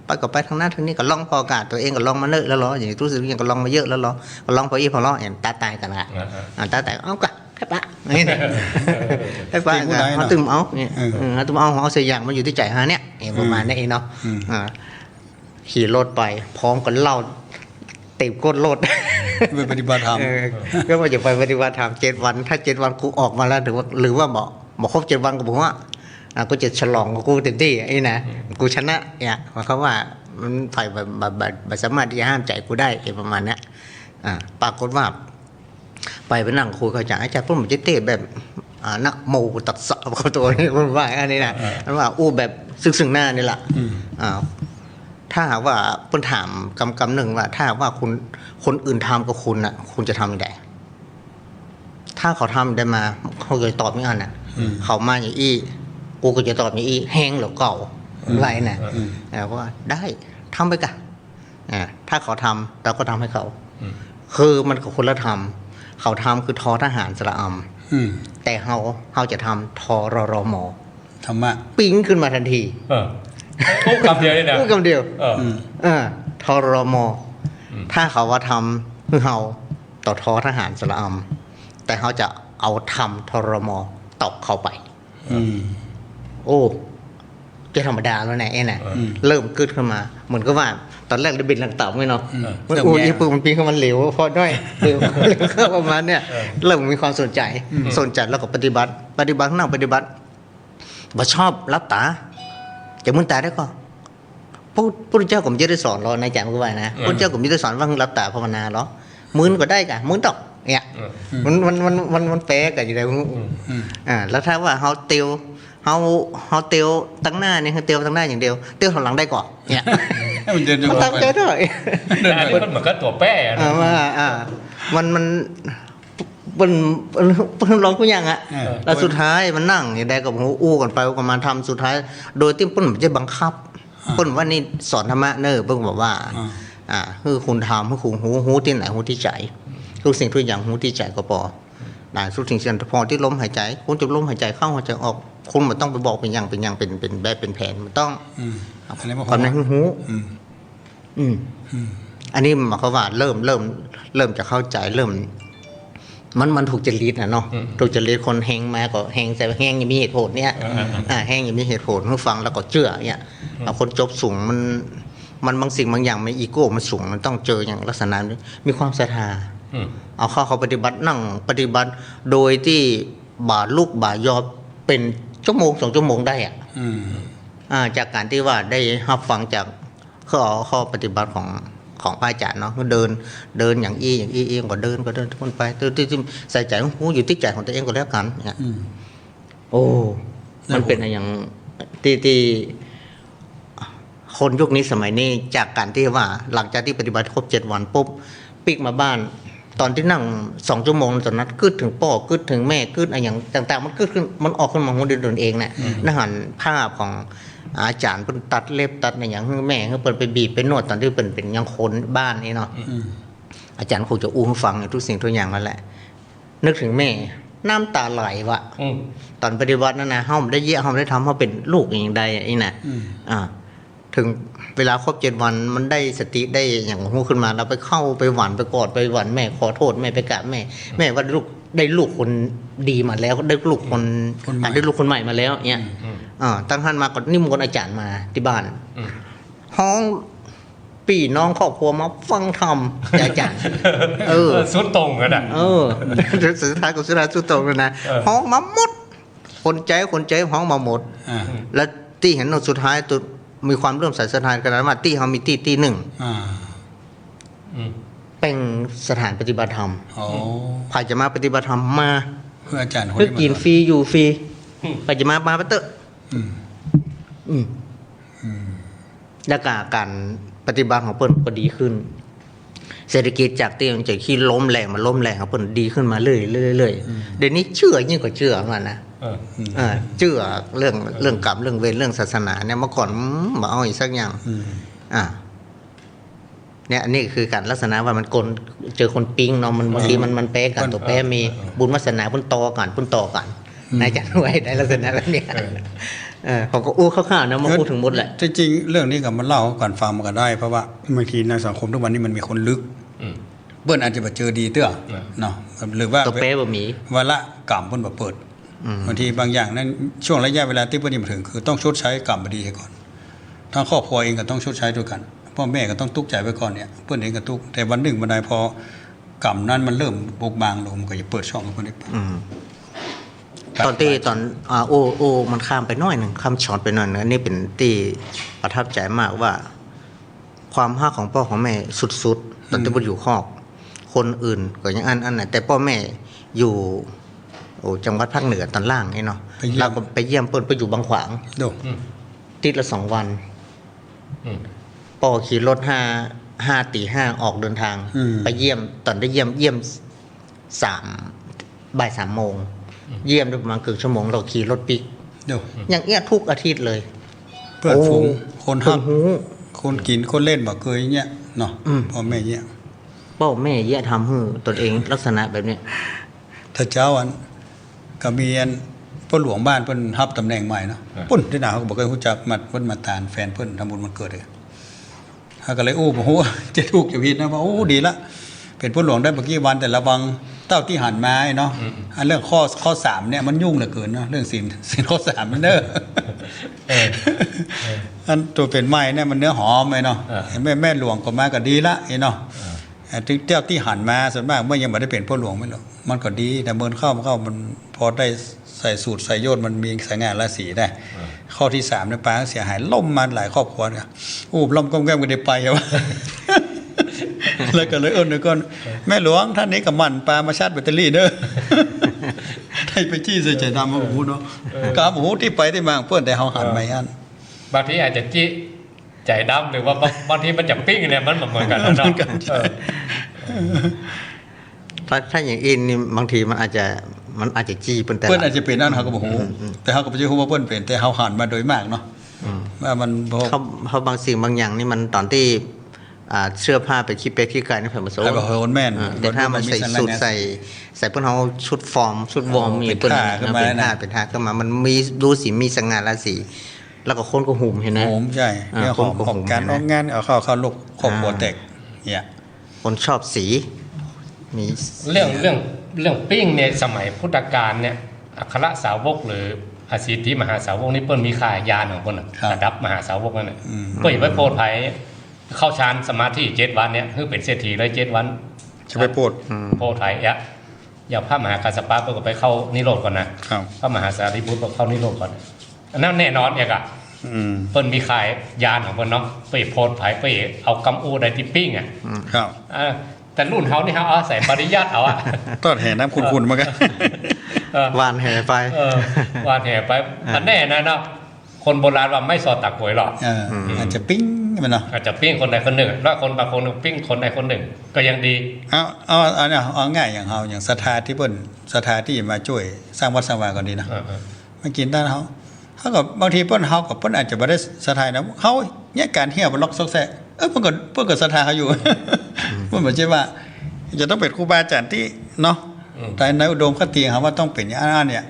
Speaker 4: ไปก็ไปทางนั้นทางนี้ก็ลองพออากาศตัวเองก็ลองมาเลิกแล้วหรออย่างนี้รู้สึกอย่างก็ลองมาเยอะแล้วหรอก็ลองพอพออย่างตายกันละตายเอากะแค่ปะนี่แค่ปะเขาตึมเอาเนี่ยเขาตึมเอาเสียอย่างมันอยู่ที่ใจฮะเนี่ยประมาณนี้เองเนาะขี่รถไปพร้อมกันเล่าติดก้นรถ
Speaker 2: ไปปฏิบัติธรรม
Speaker 4: ก็ว่าจะไปปฏิบัติธรรม7 วันถ้า7 วันกูออกมาแล้วหรือว่าบอกครบ7 วันก็บอกว่ากูจะฉลองกูเต็มที่ไอ้นะกูชนะเนี่ยหมายความว่ามันไฟแบบสามารถที่จะห้ามใจกูได้ประมาณนี้ปรากฏว่าไปนั่งคุยกับอาจารย์พุ่มจะเตะแบบนักโมตัดสะเขาตัวนี้มันว่าอันนี้นะมันว่าอู้แบบซึ่งหน้านี่แหละถ้าหากว่าเพิ่นถามกำหนึ่งว่าถ้าว่าคนอื่นทำกับคุณน่ะคุณจะทำยังไงถ้าเขาทำได้มาเขาเคยตอบไม่อันน่ะเขามาอย่างอี้กูก็จะตอบอย่างอี้แห้งหรือเก่าไรน่ะว่าได้ทำไปกันถ้าเขาทำเราก็ทำให้เขาคือมันกับคนละทำเขาทำคือทอทหารสระอ แต่เขาจะทำทรรม
Speaker 2: ธรรมะ
Speaker 4: ปิ้งขึ้นมาทันที
Speaker 1: พูดคำเดียวเลยนะ
Speaker 4: พูดคำเดียว ทรม ถ้าเขาว่าทำคือเขาต่อทอทหารสระอำแต่เขาจะเอาทำทรมตอกเข้าไปโอ้จะธรรมดาแล้วนะน่ะเริ่มกึดขึ้นมาเหมือนกับว่าตอนแรกได้บินหลังเต่าไม่เนาะมันโอ้ยปืนมันปีนเข้ามันเหลวพอด้วยเหลวเข้าประมาณเนี่ยเริ่มมีความสนใจแล้วก็ปฏิบัตินั่งปฏิบัติบ่ชอบรับตาจะมึนตาได้ก่อนพระพุทธเจ้าผมจะได้สอนเราในใจมันก็ว่านะพระพุทธเจ้าผมจะได้สอนว่ารับตาภาวนาเหรอมึนก็ได้กะมึนตอกเนี่ยมันแปลกันอยู่แล้วแล้วถ้าว่าเขาเตียวเขาเตียวตั้งหน้าเนี่ยเขาเตียวตั้งหน้าอย่างเดียวเตียวถอยหลังได้ก่อนเนี่ยมันตามใจด้วย
Speaker 1: อันนี้มันเหมือนกับตัวแป้
Speaker 4: มันร้องกูยังอ่ะแล้วสุดท้ายมันนั่งอย่างใดกับหูอู้กันไปกันมาทำสุดท้ายโดยที่เปิ้ลจะบังคับเปิ้ลว่านี่สอนธรรมะเนอเปิ้ลบอกว่าคือคุณทำให้คุณหูที่ไหนหูที่ใจทุกสิ่งทุกอย่างหูที่ใจก็พอทุกสิ่งเสียงพอที่ลมหายใจคุณจะลมหายใจเข้าหายใจออกคุณมันต้องไปบอกเป็นอย่างเป็นแบบเป็นแผนมันต้องความในหูอันนี้หมายความว่าเริ่มจะเข้าใจเริ่มมันถูกจริตนะเนาะถูกจริตคนแหงมาก็แหงแต่แหงยังมีเหตุผลเนี่ยแหงยังมีเหตุผลผู้ฟังแล้วก็เชื่อเนี่ยคนจบสูงมันบางสิ่งบางอย่างมันอีโก้มันสูงมันต้องเจออย่างลักษณะนี้มีความศรัทธาเอาเขาปฏิบัตินั่งปฏิบัติโดยที่บ่าลูกบ่ายอเป็นชั่วโมง2 ชั่วโมงได้จากการที่ว่าได้รับฟังจากข้อปฏิบัติของพระอาจารย์เนาะก็เดินอย่างเองก็เดินทุกไปที่ใส่ใจของหูอยู่ที่ใจของตัวเองก็แล้วกันเนี่ยโอ้มันเป็นอย่างที่คนยุคนี้สมัยนี้จากการที่ว่าหลังจากที่ปฏิบัติครบ7 วันปุ๊บปิกมาบ้านตอนที่นั่ง2 ชั่วโมงตอนนั้นกึดถึงพ่อกึดถึงแม่กึดอะไรอย่างต่างๆมันกึดขึ้นมันออกขึ้นมาหัวเดินเองเนี่ยนั่นหันภาพของอาจารย์เพิ่นตัดเล็บตัดอะไรอย่างแม่เพิ่นไปบีบไปนวดตอนที่เป็นยังคนบ้านนี่เนาะอาจารย์คงจะอู้ฟังทุกสิ่งทุกอย่างนั่นแหละนึกถึงแม่น้ำตาไหลวะตอนปฏิบัตินั่นนะเฮาได้เยี่ยเฮาได้ทำเฮาเป็นลูกอย่างใดไอ้น่ะถึงเวลาครบ7 วันมันได้สติได้อย่างหูขึ้นมาเราไปเข้าไปหวานไปกอดไปหวานแม่ขอโทษแม่ไปกราบแม่ว่าลูกได้ลูกคนดีมาแล้วได้ลูกคนได้ลูกคนใหม่มาแล้วเนี่ยตั้งท่านมาก็นิมนต์อาจารย์มาที่บ้านห้องพี่น้องครอบครัวมาฟังธรรมอาจารย์
Speaker 1: สุดตรงกัน
Speaker 4: สุดท้ายก็สุดตรงเลยนะห้องมาหมดคนใจห้องมาหมดแล้วที่เห็นสุดท้ายตัวมีความเริ่มใส่สถานขนาดว่าที่เขามีที่หนึ่งเป็นสถานปฏิบัติธรรมใครจะมาปฏิบัติธรรมมา
Speaker 2: เพื่ออาจารย์
Speaker 4: เพื่อกินฟรีอยู่ฟรีใครจะมาปะเตอะแล้วการปฏิบัติของเปิ้ลก็ดีขึ้นเศรษฐกิจจากที่มันจะขี้ล้มแรงของเปิ้ลดีขึ้นมาเรื่อยเดี๋ยวนี้เชื่อยิ่งกว่าเชื่อมันนะเชื่อเรื่องกรรมเรื่องเวรเรื่องศาสนาเนี่ยเมื่อก่อนมาเอาอีกสักอย่างเนี่ยอันนี้คือการลักษณะว่ามันเจอคนปิ้งเนาะมันบางทีมันแปรกันตัวแปรมีบุญวาสนาพุ่นต่อกันนายจันไว้ได้ลักษณะแบบนี้เขาก็อู้ข้าวๆนะมาพูดถึงหมดแหละ
Speaker 2: จริงๆเรื่องนี้กับมันเล่าก่อนฟังมันก็ได้เพราะว่าบางทีในสังคมทุกวันนี้มันมีคนลึกเปิ้นอาจจะเจอดีเตื้อเนาะหรือว่า
Speaker 4: ตัวแปรบ่มี
Speaker 2: วาระกรรมเปิ้นบ่เปิดบางทีบางอย่างนั้นช่วงระยะเวลาที่เปิ้นมาถึงคือต้องชดใช้กรรมบดีให้ก่อนทั้งครอบครัวเองก็ต้องชดใช้ด้วยกันพ่อแม่ก็ต้องทุกข์ใจไว้ก่อนเนี่ยเปิ้นเองก็ทุกข์แต่วันหนึ่งบันไดพอกรรมนั้นมันเริ่มบุกบางลงมันก็จะเปิดช่องให้เพิ่นได้
Speaker 4: ตอนโอมันข้ามไปน้อยนึงข้ามช็อตไปหน่อยนึงอันนี้เป็นที่ประทับใจมากว่าความฮักของพ่อของแม่สุดๆตอนที่บ่อยู่คอกคนอื่นก็ยังอันน่ะแต่พ่อแม่อยู่จังหวัดภาคเหนือตอนล่างนี่เนาะเราก็ไปเยี่ยมเปิ้นไปอยู่บางขวางติดละ2 วันพ่อขี่รถ5 ตี 5ออกเดินทางไปเยี่ยมตอนได้เยี่ยมบ่าย 3 โมงเยี่ยมได้ประมาณครึ่งชั่วโมงเราขี่รถปิกอย่างเงี้ยทุกอาทิตย์เลย
Speaker 2: เพื่อนฝูงคนฮักคนกินคนเล่นบ่เคยเงี้ยเนาะพ่อแม่เงี้ย
Speaker 4: พ่อแม่เงี้ยทำให้ตนเองลักษณะแบบนี้
Speaker 2: ถ้าเจ้าอัน ก็มีอันพ่อหลวงบ้านเพิ่นรับตำแหน่งใหม่เนาะปุ้นที่หน้าเขาก็บ่เคยรู้จักมาเพิ่นมาตานแฟนเพิ่นทำบุญวันเกิดเลยเฮาก็เลยโอ้โหจะถูกจะผิดนะว่าโอ้ดีละเป็นพ่อหลวงได้บ่กี่วันแต่ระวังเต้าที่หันมาเนาะอันเรื่องข้อ3เนี่ยมันยุ่งเหลือเกินเนาะเรื่องศีลข้อ3มันเด้ออันตัวเป็นไม้เนี่ยมันเนื้อหอมไอ้เนาะแม่หลวงก็มาก็ดีละไอ้เนาะถึงเจ้าที่หันมาส่วนมากเมื่อยังไม่ได้เป็นพ่อหลวงไม่หรอกมันก็ดีแต่เมินเข้ามันพอได้ใส่สูตรใส่โยชน์มันมีสายงานราศีได้ข้อที่3เนี่ยปลาเสียหายล่มมาหลายครอบครัวเนี่ยโอ้ล่มก้มแก้มกันได้ไปวะแล้วก็เลยนึกก่อนแม่หลวงท่านนี้กับมันปลามาชาร์จแบตเตอรี่เด้อให้ไปจี้ใส่ใจดำมาโอ้โหเนาะกาโอ้โหที่ไปได้มาเพื่อนแต่เฮาหันไม่อัน
Speaker 1: บางทีอาจจะจี้ใจดำหรือว่าบางทีมันจะปิ้งเนี่ยมันเหมือนกันเนาะ
Speaker 4: ถ้าอย่างอินนี่บางทีมันอาจจะจี้เปิ้น
Speaker 2: อาจจะเป็นนั่นเขาก็บอกโอ้แต่เขาก็ไม่ใช่ว่าเปิ้นเป็นแต่เขาหันมาโดยมากเนาะว่ามัน
Speaker 4: เขาบางสิ่งบางอย่างนี่มันตอนที่เสื้อผ้าเป็นขี้เป็ดขี้ไก่นี่เพิ่นมาโซ่
Speaker 2: แม่น
Speaker 4: แต่ถ้ามันใส่สูทใส่เพิ่นเฮาชุดฟอร์มชุดวอร์มมีเปิ้นเป็นผ้าขึ้นมามันมีดูสิมีสง่าราศีแล้วก็คนก็หุ่มเห็นนะ
Speaker 2: หุ่มใช่เนี่ยของการออกงานเอาเข้าลูกครอบครัวแตกเนี่ย
Speaker 4: คนชอบสีมี
Speaker 1: เรื่องปิ้งเนี่ยสมัยพุทธกาลเนี่ยอัครสาวกหรืออสิทธิมหาสาวกนี่เปิ้นมีค่ายานของเปิ้นระดับมหาสาวกนั่นน่ะเปิ้นไปโพธิภัยเข้าฌานสมาธิ7วันเนี่ยคือเป็นเศรษฐีเลย7วัน
Speaker 2: จะไปโพธิ
Speaker 1: ภัยอย่างพระมหากัสสปะเปิ้นก็ไปเข้านิโรธก่อนนะพระมหาสารีบุตรก็เข้านิโรธก่อนอันนั้นแน่นอนเนี่ยอะเปิ้นมีขายยานของเปิ้นเนาะไปโพธิภัยไปเอากำอูได้ที่ปิ้งอ่ะ
Speaker 2: ครับ
Speaker 1: แต่รุ่นเฮานี่เฮาเอาใส่ปริยัติเอาอ่ะ
Speaker 2: ต้นแห่น้ำคุณๆมากัน
Speaker 4: วานแห่ไป
Speaker 1: วานแห่ไปอันแน่นะเนาะคนโบราณว่าไม่สอดตักหวยหรอก
Speaker 2: อาจจะปิ้งมันเนาะ
Speaker 1: อาจจะปิ้งคนใดคนหนึ่งแล้วคนบางคนปิ้งคนใดคนหนึ่งก็ยังดี
Speaker 2: เอาง่ายอย่างเฮาอย่างศรัทธาที่เปิ้นศรัทธาที่มาช่วยสร้างวัดสร้างวาก็ดีนะมากินได้เฮาก็บางทีเปิ้นเฮากับเปิ้นอาจจะบ่ได้ศรัทธานะเฮาเนี่ยการเหี้ยบ่ล็อกซอกแซะเพิ่นก็ศรัทธาเขาอยู่เพิ่นบ่ใช่ว่าจะต้องเป็นครูบาอาจารย์ที่เนาะแต่ในอุดมคติเฮาว่าต้องเป็นอย่างนั้นเนี่ย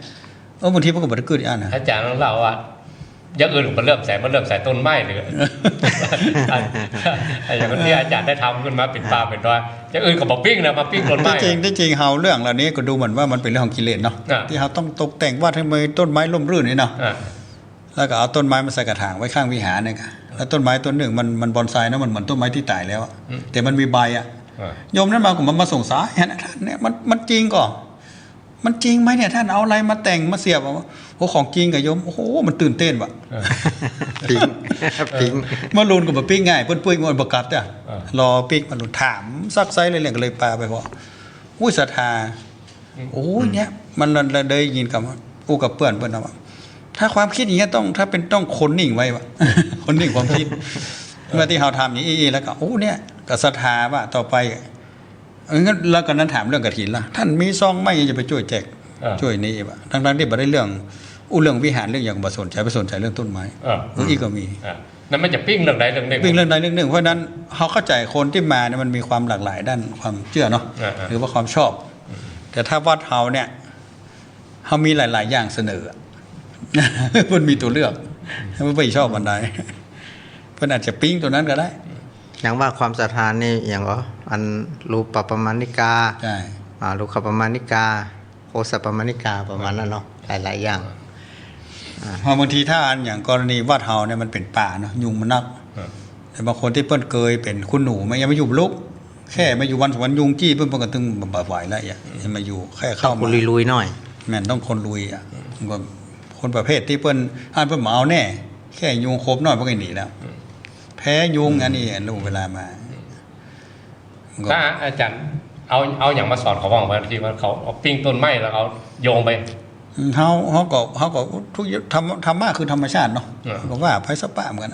Speaker 2: บางทีเพิ่นก็บ่ได้เกิดอย่างนั้นนะ
Speaker 1: อาจารย์ของเราว่าอย่างอื่นมันเริ่มใส่ต้นไม้หรืออย่างที่อาจารย์ได้ทำขึ้นมาเป็นปลาเป็นตัวอย่างอื่นก็บอกปิ้งนะมาปิ้งต้นไม้
Speaker 2: จริงเฮาเรื่องเหล่านี้ก็ดูเหมือนว่ามันเป็นเรื่องของกิเลสเนาะที่เฮาต้องตกแต่งวาดให้มันต้นไม้ร่มรื่นนี่เนาะแล้วก็เอาต้นไม้มาใส่กระถางไว้ข้างวิหารเนี่ยแล้วต้นไม้ต้นหนึ่งมันบอนไซนะมันเหมือนต้นไม้ที่ตายแล้วแต่มันมีใบโยมนั้นมาก็มาส่งสายท่านเนี่ยมันจริงก่อมันจริงไหมเนี่ยท่านเอาอะไรมาแต่งมาเสียบโอ้ของจริงกับโยมโอ้โหมันตื่นเต้นว่ะ
Speaker 4: ปิ้ง
Speaker 2: มาลุนกับมาปิ้งง่ายเปิ้นปุ้ยมันประกาศจ้ะรอปิ้งมาลุนถามซักไซเลยก็เลยปลาไปพออุ้ยศรัทธาโอ้ยเนี่ยมันเลยยินกับอู้กับเพื่อนว่าถ้าความคิดอย่างเงี้ยต้องคนนิ่งไว้ว่ะคนนิ่งความคิดเมื่อที่เฮาทำอย่างนี้แล้วก็โอ้เนี่ยก็ศรัทธาว่าต่อไปงั้นแล้วก็นั้นถามเรื่องกฐินล่ะท่านมีซองไม่จะไปช่วยแจกช่วยนี่ว่ะทั้งที่บ่ได้เรื่องวิหารเรื่องอย่างบ่สนใจไปสนใจเรื่องต้นไม้อีกก็มี
Speaker 1: นั่นมันจะปิ้งเรื่องใดเรื่องหนึ่ง
Speaker 2: ปิ้งเรื่องใดเรื่องหนึ่งเพราะนั้นเฮาเข้าใจคนที่มาเนี่ยมันมีความหลากหลายด้านความเชื่อเนาะหรือว่าความชอบแต่ถ้าวัดเฮาเนี่ยเฮามีหลายๆอย่างเสนอมันมีตัวเลือกไม่ไปชอบมันใดเพิ่นอาจจะปิ้งตัวนั้นก็ได้
Speaker 4: อย่างว่าความศรัทธานี่อย่างก็อันรูปปมาณิกา
Speaker 2: ใช่
Speaker 4: รูปปมาณิกาโคสปมาณิกาประมาณนั้นเนาะหลายๆอย่าง
Speaker 2: บางทีถ้าอันอย่างกรณีวัดเฮาเนี่ยมันเป็นป่าเนาะยุงมันนักแต่บางคนที่เปิ้นเคยเป็นคุณหนูไม่ยังไม่อยู่ลุกแค่มาอยู่วันสองวันยุงจี้เปิ้นก็ตึงบ่ไหวแล้วอย่ามาอยู่แค่เข้ามา
Speaker 4: ลุยๆหน่อย
Speaker 2: แม่นต้องคนลุยคนประเภทที่เปิ้นมาเอาแน่แค่ยุงครบน้อยเพิ่นก็หนีแล้วแพ้ยุงอันนี้รู้เวลามา
Speaker 1: ถ้าอาจารย์เอาอย่างมาสอนเขาบ้างบางทีว่าเขาเอาปิ้งต้นไม้แล้วเอาโยงไป
Speaker 2: เขาก็ทุกธรรมะคือธรรมชาติเนาะก็ว่าไผสปะเหมือนกัน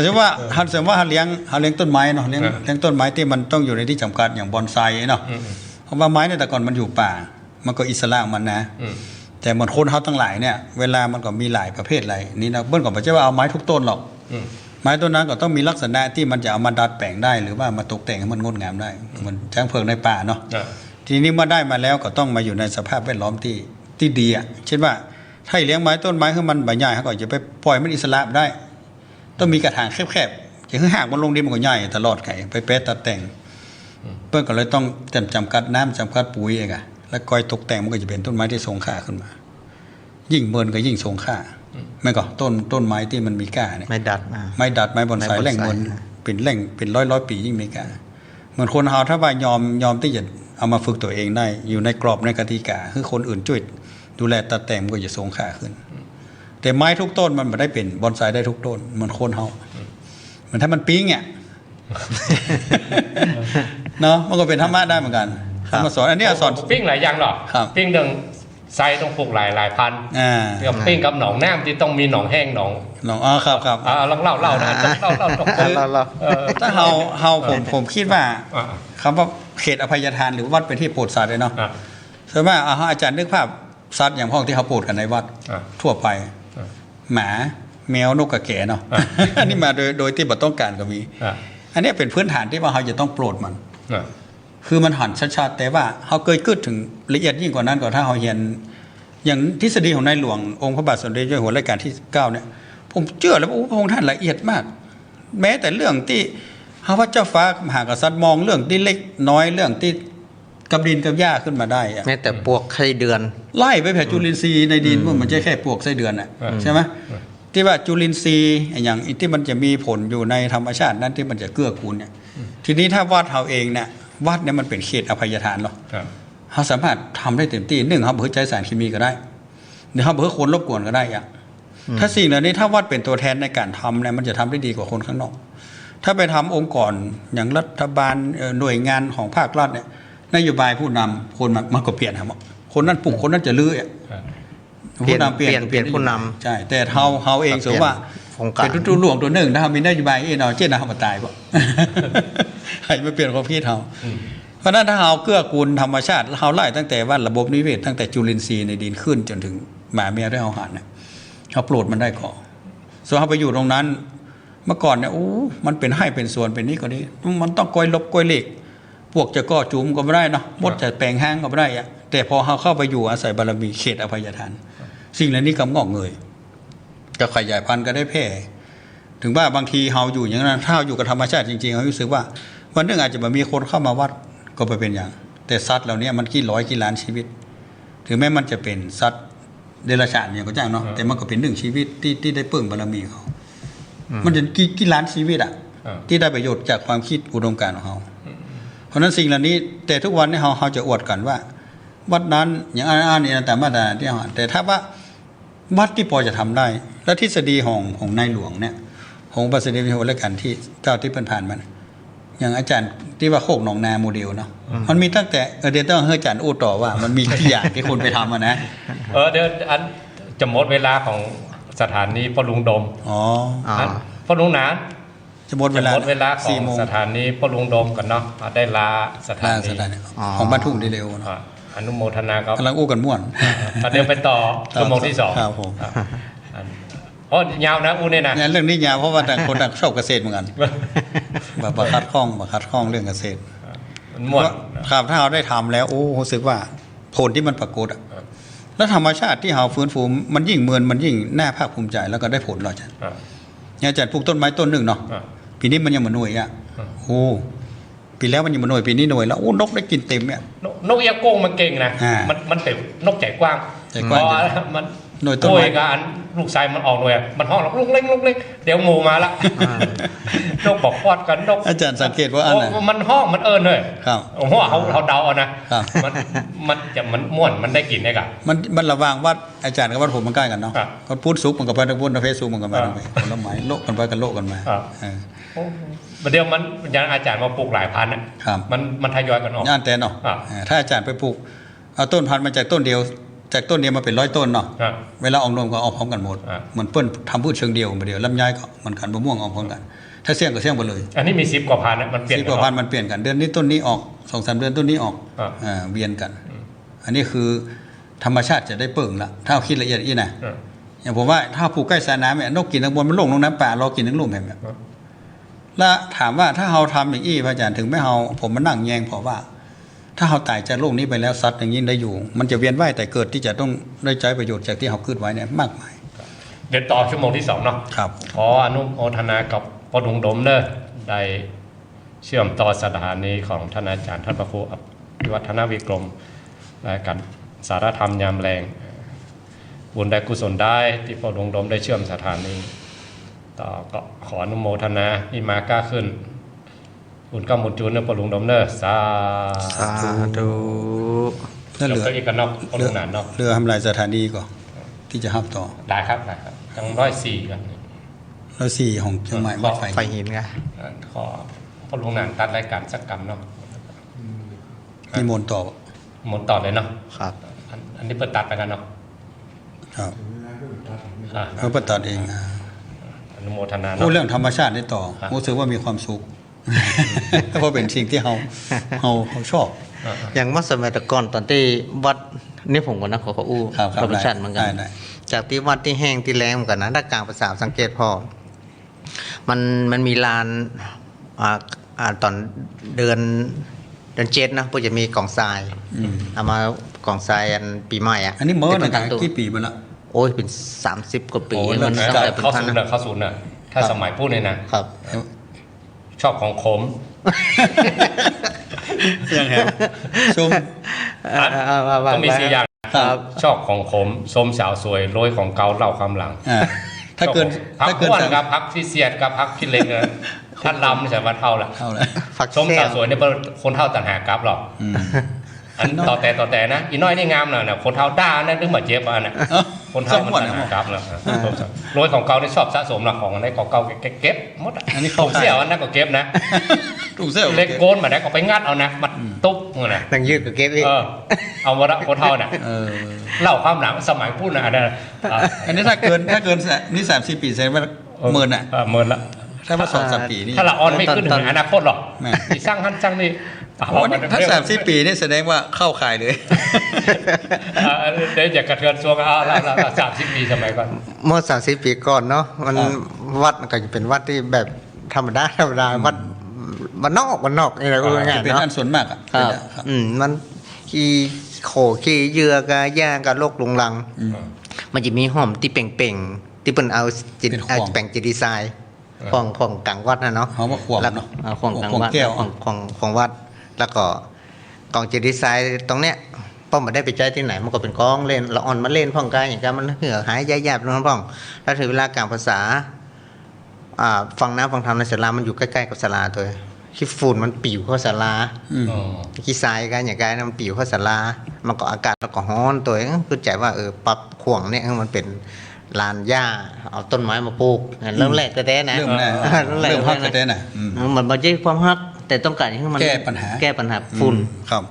Speaker 2: แต่ว่าเฮาเลี้ยงต้นไม้เนาะเลี้ยงต้นไม้ที่มันต้องอยู่ในที่จำกัดอย่างบอนไซเนาะเพราะว่าไม้เนี่ยแต่ก่อนมันอยู่ป่ามันก็อิสระมันนะแต่เหมือนคนเฮาทั้งหลายเนี่ยเวลามันก็มีหลายประเภทหลายนี่นะเบิ้ลก็บ่ใช่ว่าเอาไม้ทุกต้นหรอกไม้ต้นนั้นก็ต้องมีลักษณะที่มันจะเอามาดัดแปลงได้หรือว่ามาตกแต่งให้มันงดงามได้เหมือนช้างเผือกในป่าเนาะทีนี้เมื่อได้มาแล้วก็ต้องมาอยู่ในสภาพแวดล้อมที่ ที่ดีอ่ะเช่นว่าถ้าเลี้ยงไม้ต้นไม้ให้มันใบใหญ่เขาก็จะไปปล่อยมันอิสระได้ต้องมีกระถางแคบๆจะให้หากมันลงดินมันก็ใหญ่ตลอดไก่ไปแปะตัดแต่งเพื่อนก็เลยต้องจำกัดน้ำจำกัดปุ๋ยเองอะแล้วคอยตกแต่งมันก็จะเป็นต้นไม้ที่ทรงค่าขึ้นมายิ่งเมินก็ยิ่งทรงค่าไม่ก็ต้นไม้ที่มันมีก้าเนี่ย
Speaker 4: ไม่ดัด
Speaker 2: ไม้ดัดไม้บอนไซแหล่งเงินเป็นแหล่งเป็นร้อยปียิ่งมีก้าเหมือนคนเฮาถ้าว่ายอมที่จะเอามาฝึกตัวเองได้อยู่ในกรอบในกติกาคือคนอื่นช่วยดูแลตัดแต่งมันก็จะทรงค่าขึ้นแต่ไม้ทุกต้นมันไม่ได้เป็นบอนไซได้ทุกต้นเหมือนคนเฮาเหมือนถ้ามันปิ้งเนี่ย เนาะมันก็เป็นธรรมะได้เหมือนกันมาสอนอันนี้สอน
Speaker 1: ปิ้งหลายอย่างหรอปิ้งเดิงไซต้องปลูกหลายพันเกี่ยวปิ้งกับหนองแนมที่ต้องมีหนองแห้งหนอง
Speaker 2: ครับ
Speaker 1: ลองเล่านะเล่า
Speaker 2: ถ้าเฮาผมคิดว่าคำว่าเขตอภัยทานหรือวัดเป็นที่โปรดสัตว์เลยเนาะใช่ไหมอาจารย์นึกภาพสัตว์อย่างพวกที่เขาโปรดกันในวัดทั่วไปหมาแมวนกกระแกเนาะอันนี้มาโดยที่บ่ต้องการก็มีอันนี้เป็นพื้นฐานที่ว่าเราจะต้องโปรดมันคือมันหันชัดๆแต่ว่าเขาเคยคิดถึงละเอียดยิ่งกว่านั้นก็ถ้าเขาเห็นอย่างทฤษฎีของในหลวงองค์พระบาทสมเด็จเจ้าอยู่หัวรัชกาลที่9เนี่ยผมเชื่อแล้วว่าพระองค์ท่านละเอียดมากแม้แต่เรื่องที่พระเจ้าฟ้ามหากษัตริย์มองเรื่องที่เล็กน้อยเรื่องที่กับดินกับหญ้าขึ้นมาได้
Speaker 4: แม้แต่ปวกไส้เดือน
Speaker 2: ไล่ไปแผ่จุลินทรีย์ในดินมันจะแค่ปวกไส้เดือนน่ะใช่ไหมที่ว่าจุลินทรีย์อย่างที่มันจะมีผลอยู่ในธรรมชาตินั้นที่มันจะเกื้อกูลเนี่ยทีนี้ถ้าวัดเราเองเนี่ยวัดเนี่ยมันเป็นเขตอภัยทานหรอเขาสามารถทำได้เต็มที่1เขาเพื่อใจสารเคมีก็ได้หรือเขาเพื่อคนรบกวนก็ได้อะถ้าสิ่งเหล่านี้ถ้าวัดเป็นตัวแทนในการทำเนี่ยมันจะทำได้ดีกว่าคนข้างนอกถ้าไปทำองค์กรอย่างรัฐบาลหน่วยงานของภาครัฐเนี่ยนโยบายผู้นำคนมันก็เปลี่ยนครับคนนั้นปลุกคนนั้นจะลื้อ
Speaker 4: ผู้นำเปลี่ยนผู้น
Speaker 2: ำใช่แต่เขาเองสมมติว่าเป็นตัวหลวงตัวหนึ่งถ้าเขามีนโยบายเนาะเจ๊นะเขามาตายป่ะให้มาเปลี่ยนความคิดเขาเพราะนั้นถ้าเราเกื้อกูลธรรมชาติเราไล่ตั้งแต่ว่าระบบนิเวศตั้งแต่จุลินทรีย์ในดินขึ้นจนถึงหมาแมวได้อาหารเนี่ยเขาโปรดมันได้ก่อนส่วนเขาไปอยู่ตรงนั้นเมื่อก่อนเนี่ยมันเป็นให้เป็นส่วนเป็นนี้ก็นี้มันต้องกอยลบกอยเหล็กพวกจะก่อจุ่มก็ไม่ได้เนาะมดจะแปลงห้างก็ไม่ได้อะแต่พอเขาเข้าไปอยู่อาศัยบารมีเขตอภัยทานสิ่งเหล่านี้กำงอกเงยจะขยายพันธุ์ก็ได้แพร่ถึงว่าบางทีเขาอยู่อย่างนั้นถ้าอยู่กับธรรมชาติจริงๆเขารู้สึกว่าวันนึงอาจจะมีคนเข้ามาวัดก็ไปเป็นอย่างแต่สัตว์เหล่านี้มันกี่ร้อยกี่ล้านชีวิตถึงแม้มันจะเป็นสัตว์เดรัจฉานอย่างก็จ้างเนาะแต่มันก็เป็น1ชีวิตที่ได้เปิ่งบารมีเขามันจะกี่ล้านชีวิตที่ได้ประโยชน์จากความคิดอุดมการณ์ของเขาเพราะนั้นสิ่งเหล่านี้แต่ทุกวันนี้เขาจะอวดกันว่าวัดนั้นอย่างนี่แต่มาที่เขาแต่ถ้าว่าวัดที่พอจะทำได้และทฤษฎีของในหลวงเนี่ยของพระเสด็จพระราชการที่9ที่ผ่านมาอย่างอาจารย์ที่ว่าโคกหนองนาโมเดลเนาะมันมีตั้งแต่เดี๋ยวต้องให้อาจารย์อู้ต่อว่ามันมีกี่อย่างที่คนไปทำนะ
Speaker 1: เดี๋ยวอันจะหมดเวลาของสถานีพ่อลุงดมพ่อลุงหนาน
Speaker 2: จะหมดเวลา
Speaker 1: ของสถานีพ่อลุงดมกันเนาะได้ลาสถานี
Speaker 2: ของบ้านทุ่งดีเร็วเนาะ
Speaker 1: อนุโมทนาครับ
Speaker 2: กำลังอู้กันม่วน
Speaker 1: เดี๋ยวไปต่อชั่วโมงที่2
Speaker 2: ครับผม
Speaker 1: ยาวนะอู้เนี่ยนะ
Speaker 2: เรื่องนี้ยาวเพราะว่าต่างคนต่างชอบเกษตรเหมือนกันบัคัดข้องเรื่องเกษตร
Speaker 1: มันม่วน
Speaker 2: ครับถ้าเราได้ทำแล้วรู้สึกว่าผลที่มันปรากฏแล้วธรรมชาติที่เราฟื้นฟูมันยิ่งเมือนมันยิ่งน่าภาคภูมิใจแล้วก็ได้ผลเราจะอาจารย์ปลูกต้นไม้ต้นหนึ่งเนาะปีนี้มันยังมาหน่วยปีแล้วมันยังมาหน่วยปีนี้หน่วยแล้วนกได้กินเต็มเนี่ย
Speaker 1: นกเอี้ยโก้งมันเก่งนะมันเต็มนกใจกว้างมัน
Speaker 2: หน่วยต้นไม้
Speaker 1: การลูกชายมันออกหน่วยมันห้องลูกเล็กเดี๋ยวงูมาละนกบอกพอดกันนก
Speaker 2: อาจารย์สังเกตว่าอันไหน
Speaker 1: มันห้องมันเลย
Speaker 2: ครับ
Speaker 1: โอ้โหเขาเดาเอานะมันม่วนมันได้กลิ่นได้กะ
Speaker 2: มันระวางวัดอาจารย์กับวัดผมมันใกล้กันเนาะก็พูดซุกมันกับไปพูดเฟซซุกมันกับมาผลไม้โลกกันไปกันโลกกันมา
Speaker 1: เดี๋ยวมันอย่างอาจารย์มาปลูกหลายพันธุ์มันทยอยกันออก
Speaker 2: ย่านแต่เนาะถ้าอาจารย์ไปปลูกเอาต้นพันธุ์มาจากต้นเดียวมาเป็น100ต้นเนาะเวลาออกนมก็ออกพร้อมกันหมดเหมือนเปิ้ลทำพืชเชิงเดียวมาเดียวลำไยก็มันกันมะม่วงออกพร้อมกันถ้าเสี่ยงก็เสี่ยงไปเลย
Speaker 1: อันนี้มี10 กว่าพันธุ์มันเปลี่ยน
Speaker 2: 10 กว่าพันธุ์มันเปลี่ยนกันเดือนนี้ต้นนี้ออก 2-3 เดือนต้นนี้ออกเวียนกันอันนี้คือธรรมชาติจะได้เปิ่งละถ้าคิดละเอียดอีนะอย่างผมว่าถ้าปลูกใกล้สระน้ำเนี่ยนกกินทั้งบนมันลงน้ำป่าเรากินทั้งลุ่มแห่งแบบแล้วถามว่าถ้าเราทำอย่างอี้พระอาจารย์ถึงไม่เราผมมานั่งแยงเพราะว่า ถ้าเราตายจากโลกนี้ไปแล้วสัตว์อย่างนี้ได้อยู่ มันจะเวียนว่ายแต่เกิดที่จะต้องได้ใช้ประโยชน์จากที่เราขึ้นไว้เนี่ยมากมาย
Speaker 1: เดี๋ยวต่อชั่วโมงที่2เนาะ
Speaker 2: ครับ
Speaker 1: ขออนุโมทนากับพ่อดวงดมเนอะได้เชื่อมต่อสถานีของท่านอาจารย์ท่านพระครูอภิวัฒนวิกรมและกันสารธรรมยามแรงบุญได้กุศลได้ที่พ่อดวงดมได้เชื่อมสถานีต่อก็ขออนุโมทนาที่มากล้าขึ้นบุญก็มุญจุนเนอะพ่อดวงดมเนอะสา
Speaker 4: สาธุ
Speaker 2: แล้วเหลือ
Speaker 1: จบก็อีกกันเนาะพ่อดวงหนานเนาะ
Speaker 2: เรือทำลายสถานีก่อนที่จะหับต่อ
Speaker 1: ได้ครับจัง104กัน
Speaker 2: แล้ว4ของเชียงใหม่บ้านไฟ
Speaker 4: ไฟหินไง
Speaker 1: ขอพ่อดวงหนานตัดรายการสักกรรมเนาะ
Speaker 2: นิมนต์ต่อ
Speaker 1: หมดต่อเลยเนาะ
Speaker 4: ครับ
Speaker 1: อันนี้เปิดตัดไปกันเนาะ
Speaker 2: ครับ
Speaker 1: อ่ะ
Speaker 2: เขาประตัดเอง
Speaker 1: อนุโมทนา
Speaker 2: พูด
Speaker 1: เนาะ
Speaker 2: เรื่องธรรมชาติได้ต่อ
Speaker 1: ครับ
Speaker 2: รู้สึกว่ามีความสุข เพราะเป็นสิ่งที่เราชอบ
Speaker 4: อย่างเมื่อสมัยแต่ก่อนตอนที่วัดนี่ผมก็นักขออู้
Speaker 2: ครับ
Speaker 4: ธรรมชาติเหมือนกัน
Speaker 2: ได้
Speaker 4: จากที่วัดที่แห้งที่แรงเหมือนกันนะถ้ากลางภาษาสังเกตพอมันมีลานตอนเดือนเจ็ดนะพวกจะมีกล่องทรายเอามากล่องทรายอันปีใหม่อ่ะ
Speaker 2: อันนี้เมื่อ
Speaker 4: ที่
Speaker 2: นะ
Speaker 4: ตั้งตู้
Speaker 2: กี่ปีมาละ
Speaker 4: โอ้ยเป็น30 กว่าปี
Speaker 2: โอ้ย
Speaker 4: มัน
Speaker 2: แล้ว
Speaker 4: ตั้งแต่เป็น
Speaker 1: เข้า
Speaker 4: พัน
Speaker 1: ศูนย์
Speaker 4: นะ
Speaker 1: เข้าศูนย์น่ะถ้าสมัยพูดเนี่ยนะครับ ชอบของขม
Speaker 2: ยังไงชม
Speaker 1: ต้องมี4อย่าง
Speaker 2: ครับ
Speaker 1: ชอบของขมสมสาวสวยโรยของเกาเล่าความหลัง
Speaker 2: ถ้าเกิน
Speaker 1: พัก
Speaker 2: ถ้าเกิน
Speaker 1: อ้วน
Speaker 2: สาม
Speaker 1: กับพักพิเศษกับพักพิเลงนะท่านลำนี่ใส่วันเท่าละ
Speaker 2: เท่าแล้ว
Speaker 4: ฝัก
Speaker 1: สม
Speaker 4: แก้
Speaker 1: สาว
Speaker 4: ว
Speaker 1: สวยเนี่ยเป็นคนเท่าต่างหากกลับหรอกอันต่อแต่นะอีน้อยนี่งามหน่อยนะคนเท่าด้านั่นนึกเหมือนเจ็บอ่ะนะ
Speaker 2: เอ้า
Speaker 1: คนเท่ามัน
Speaker 2: สมหวัง
Speaker 1: ต่าง
Speaker 2: นะ
Speaker 1: หากกลับแล้วโรยของเก่านี่ชอบสะสมนะของอะไรของเก่าเก็บหมด
Speaker 2: อันนี้เข้า
Speaker 1: เสี่ยวอันนั้นก็เก็บนะ
Speaker 2: ถูกเสีย
Speaker 1: เล็กโกนมาได้ก็ไปงัดเอานะมาตุ๊บเงี้ยนะ
Speaker 4: นังยืดกับเก็บอีก
Speaker 1: เอาวะละคนเท่าน่ะ เล่าความหลังสมัยพูดนะอันนั้น
Speaker 2: อันนี้ถ้าเกินนี่30 ปีแสดงว่าหมื่นอ่ะ
Speaker 1: หมื่นละ
Speaker 2: ถ้ามา2-3 ปีนี่
Speaker 1: ถ้าละออนไม่ขึ้นถึงอนาคตหรอก
Speaker 2: แม่
Speaker 1: อีสร้างหันสร้างนี่
Speaker 2: โอ้นี่ถ้า30 ปีนี่แสดงว่าเข้าข่ายเลย
Speaker 1: เดี๋ยวอย่ากระเทือนซวงเอาละ30 ปีสมัยก่อน
Speaker 4: เมื่อ30 ปีก่อนเนาะมันวัดมันก็จะเป็นวัดที่แบบธรรมดาวัดมันนอกนี่แหละพูดง่าย
Speaker 2: เป็น
Speaker 4: ๆเนาะ
Speaker 2: อันส่วนมากอ่ะ
Speaker 4: ครับ
Speaker 2: ครับ
Speaker 4: มันขี้โขขี้เหยื่อกับย่างกับโลกลุงลัง มันจะมีหอมที่เป่งๆที่เป็นเอาจิต
Speaker 2: เป็นของ
Speaker 4: เอาแป่งจิตดีไซน์ของกลางวัดนะเนาะ
Speaker 2: หอมว่าขวบ
Speaker 4: แล้ว
Speaker 2: เนาะ
Speaker 4: ของกลางวัด
Speaker 2: แก้ว
Speaker 4: ของวัด แล้วก็กองจิตดีไซน์ตรงเนี้ยป้อมมาได้ไปใช้ที่ไหนมันก็เป็นกองเล่นละอ่อนมาเล่นพ่องกายอย่างกันมันเหื่อหายยายาบตรงนั้นพ่องแล้วถึงเวลากลางภาษาฟังน้ำฟังธรรมในศาลามันอยู่ใกล้ๆกับศาลาตัวขี้ฝุ่นมันปิวเข้าศาลาขี้ทรายกันอย่างกันมันปิวเข้าศาลามันก็อากาศแล้วก็ร้อนตัวคือใจว่าปรับข่วงเนี่ยมันเป็นลานหญ้าเอาต้นไม้มาปลูกเริ่มแรกแต่นะ
Speaker 2: เริ่มแรก
Speaker 4: แรก
Speaker 2: เริ่มฮักกันได้น่ะ
Speaker 4: มันไม่ใช่ความฮัก แต่ต้องการให้มัน
Speaker 2: แก้ปัญหา
Speaker 4: ฝุ่น
Speaker 2: ครับ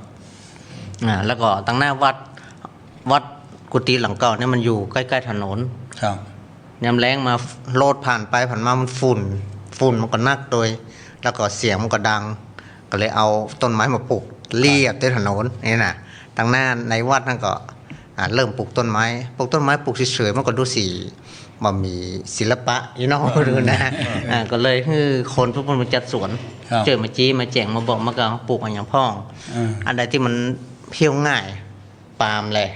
Speaker 4: แล้วก็ตั้งหน้าวัดกุฏิหลังเก่าเนี่ยมันอยู่ใกล้ๆถนน
Speaker 2: ครับ
Speaker 4: ยามแรงมาโลดผ่านไปผ่านมามันฝุ่นมันก็นักโดย แล้วก็เสียงมันก็ดัง ก็เลยเอาต้นไม้มาปลูกเรียบที่ถนนนี่นะตั้งหน้าในวัดนั่นก็เริ่มปลูกต้นไม้ปลูกเฉยๆมันก็ดูสีมันมีศิลปะอีน้องดูนะก็เลยคือคนทุกคนมาจัดสวน เจอมาจี้มาแจงมาบอกมาก็ปลูกอะไรอย่างพ่องอันใดที่มันเพี้ยวง่ายปาล์มเลย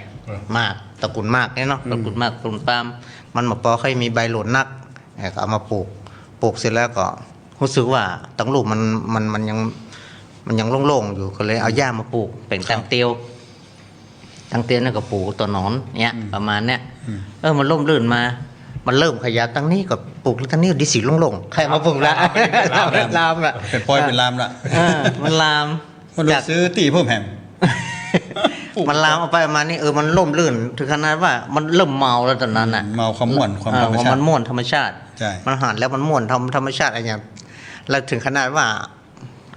Speaker 4: มากตระกูลมากเนี่ยเนาะตระกูลมากตระกูลปาล์มมันมาพอค่อยมีใบโหลดนักก็เอามาปลูกเสร็จแล้วก็รู้สึกว่าตั้งลูกมันยังโล่งๆอยู่ก็เลยเอาหญ้ามาปลูกเป็นตังเตียวนั่นก็ปลูกตัวหนอนเนี่ยประมาณเนี้ยมันร่มรื่นมามันเริ่มขยับตั้งนี้ก็ปลูกแล้วตั้งนี้ดิสิลงใครมาปลูกละลามละ
Speaker 2: เป็นปอยเป็นลามละ
Speaker 4: มันลาม
Speaker 2: มันรู้ซื้อตีเพิ่มแฮม
Speaker 4: มันลามเอาไปประมาณนี้มันล่มลื่นถึงขนาดว่ามันเริ่มเมาแล้วตอนนั้นน่ะ
Speaker 2: เมาความม่วนความธรรมชาติ
Speaker 4: มันม่วนธรรมชาติ
Speaker 2: ใช่
Speaker 4: มันหันแล้วมันม่วนธรรมชาติอะไรอย่างแล้วถึงขนาดว่า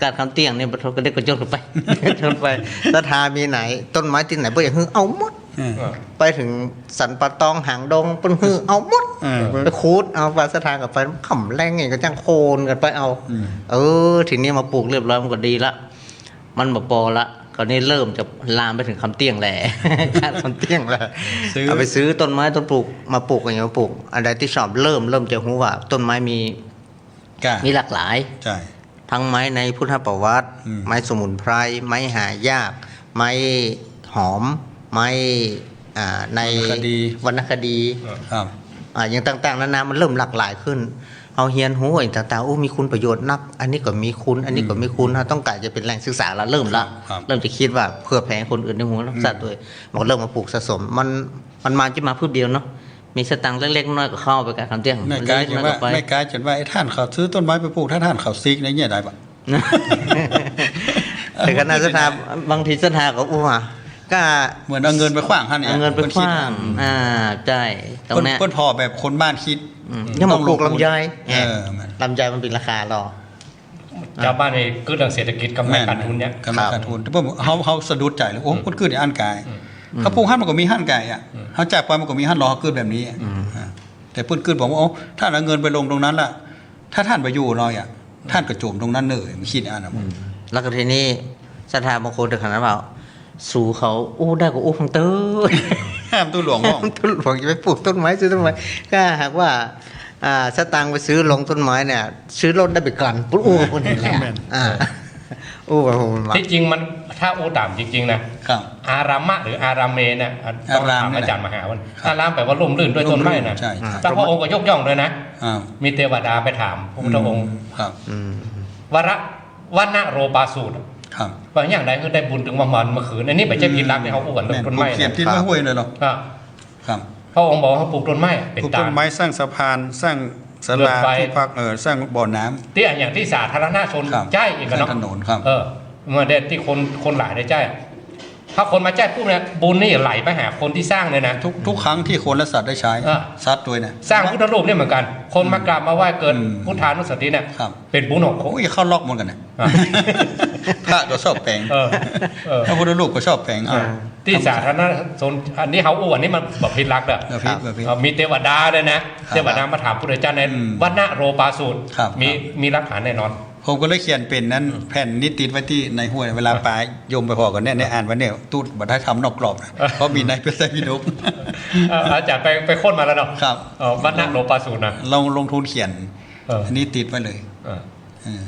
Speaker 4: การคำเตียงเนี่ยมันก็ได้กระโจนไปจนไปถ้าทามีไหนต้นไม้ที่ไหนบ่อย่างเอาหมดไปถึงสันปะตองหางดงเป็นหือเอาหมดไปคูดเอาปลาสะทานกับไปขำแรงไงก็จ้างโคนกันไปเอาทีนี้มาปลูกเรียบร้อยมันก็ดีละมันมาปอละคราวนี้เริ่มจะลามไปถึงคำเตี้ยงแหละ การคำเตี้ยงแหละเอาไปซื้อต้นไม้ต้นปลูกมาปลูกอย่างเงี้ยมาปลูกอะไรที่ชอบเริ่มจะรู้ว่าต้นไม้มี
Speaker 2: กล้า
Speaker 4: มีหลากหลาย
Speaker 2: ใช่
Speaker 4: ทั้งไม้ในพุทธประวัติ ไม้สมุนไพรไม้หายาก ไม้หอม ไม้ในวรรณคดี
Speaker 2: ครับ
Speaker 4: อย่างต่างๆนานามันเริ่มหลากหลายขึ้นเอาเฮียนหูอย่างต่างๆโอ้มีคุณประโยชน์นัก อันนี้ก็มีคุณ อันนี้ก็มีคุณถ้าต้องการจะเป็นแหล่งศึกษาแล้วเริ่มจะคิดว่าเพื่อแผงคนอื่นในหัวรักษาด้วยมันเริ่มมาปลูกสะสมมันมาจะมาเพื่อเดียวเนาะมีสตังค์เล็กๆน้อยก็เข้าไปกับคำเตี้ยง
Speaker 2: ไม่กล้าจนว่าไม่กล้าจนว่าไอ้ท่านเขาซื้อต้นไม้ไปปลูกถ้าท่านเขาซิกในเงี้ยได้ปะ
Speaker 4: แต่ก็น่าสถาบางทีสถาก็อ้วก็
Speaker 2: เหมือนเอาเงินไปขว้างท่านเนี่ย
Speaker 4: เอาเงินไปขว้างใช่ตรงนี้
Speaker 2: เพิ่นพอแบบคนบ้านคิด
Speaker 4: ยังมาปลูกลำไย
Speaker 2: มัน
Speaker 4: ลำไยมันเป็นราคาหรอ
Speaker 1: ชาวบ้านในก็เรื่องเศรษฐกิจกำไรขาดทุนเนี่ย
Speaker 2: กำไรขาดทุนแต่พวกเขาสะดุดใจเลยโอ้คนขึ้นในอันกายเขาปลูกหั่นมันก็มีหั่นกายอ่ะเขาจากไปมันก็มีหั่นรอเขาขึ้นแบบนี้แต่เพิ่นขึ้นบอกว่าโอ้ท่านเอาเงินไปลงตรงนั้นล่ะถ้าท่านไปอยู่น้อยอ่ะท่านก็โจมตรงนั้นเลยมันคิดอันนั้น
Speaker 4: แล้วก็ทีนี้สถาบางคนถึงขนาดว่าสู่เขาอู้ได้ก็อู้ฟังเตอร์
Speaker 2: ห้ามตู้หลวงห้อง
Speaker 4: ต้นหลวงจะไปปลูกต้นไม้ซื้อต้นไม้ก็หากว่าสตางค์ไปซื้อลงต้นไม้เนี่ยซื้อรถได้ไปก่อนปุ๊บอู้กับคนเห็นแล้วอู้กับคนมา
Speaker 1: ที่จริงมันถ้าโอตามจริงๆนะครับ อารามะหรืออารามเมเนี่ยต้องถามอาจารย์มหาวันอารามแปลว่าร่มรื่นด้วยต้นไม้นะ
Speaker 2: ใช่
Speaker 1: แต่พระองค์ก็ยกย่องเลยนะ
Speaker 2: อ้าว
Speaker 1: มีเทวดาไปถามพระพุทธองค์
Speaker 2: ครับ
Speaker 1: วณโรปาสูตร
Speaker 2: ครับ
Speaker 1: ว่าอย่างไรคือได้บุญถึงวันเมื่อคืนอันนี้ไปเจ้าพิรักในเขาอ้วนเรื่องต้นไม้
Speaker 2: เขียนที่ไม่ห้วยเลยหรอ ครับ
Speaker 1: พระองค์บอกว่าปลูกต้นไม้เป็น
Speaker 2: ปลูก
Speaker 1: ตา
Speaker 2: ต้
Speaker 1: ล
Speaker 2: นไม้สร้างสะพานสร้างศาลาที่พักสร้างบ่อน้ำ
Speaker 1: ที่อย่างที่สาธารณชน
Speaker 2: ครับ
Speaker 1: ใช้อีกเนาะ
Speaker 2: ถนนครับ
Speaker 1: เมื่อเด็ดที่คนหลายได้ใช้ถ้าคนมาแจ้ปุ๊บเนี่ยบุญนี่ไหลไปหาคนที่สร้างเลยนะ
Speaker 2: ทุกครั้งที่คนและสัตว์ได้ใช้
Speaker 1: อ่า
Speaker 2: สัตว์ด้วยนะ
Speaker 1: สร้างพุทธรูปเนี่ยเหมือนกัน คนมากราบมาไหว้เกินพุทธานุสติเนี่ย
Speaker 2: ครับ
Speaker 1: เป็นบุญของเขา
Speaker 2: โอ้ยเข้าล็อกหมันกันนะ
Speaker 1: อ่า
Speaker 2: พระก็ชอบแปลง
Speaker 1: เออ
Speaker 2: พระพุทธรูปก็ชอบแปลง
Speaker 1: ที่สาธารณชนอันนี้เขาอ้วนนี่มันแบบพิรักษ์อะ
Speaker 2: แบบพิษ
Speaker 1: มีเทวดาเลยนะ
Speaker 2: ครับ
Speaker 1: เทวดามาถามพุทธเจ้าในวณโรปาสูตร
Speaker 2: ครับ
Speaker 1: มีหลักฐานแน่นอน
Speaker 2: ผมก็เลยเขียนเป็นนั้นแผ่นนิติดไว้ที่ในห้วยเวลาปลายโยมไปพอกันเนี่ยในอ่านวันเนี่ยตู้บัตรทำนอกกรอบนะเพราะมีในพระไตรปิฎก
Speaker 1: อาจารย์ไปค้นมาแล้วเนาะ
Speaker 2: ครับ
Speaker 1: วณโรปาสูตรนะ
Speaker 2: ลงทุนเขียน อันนี้ติดไว้เลย
Speaker 1: เออ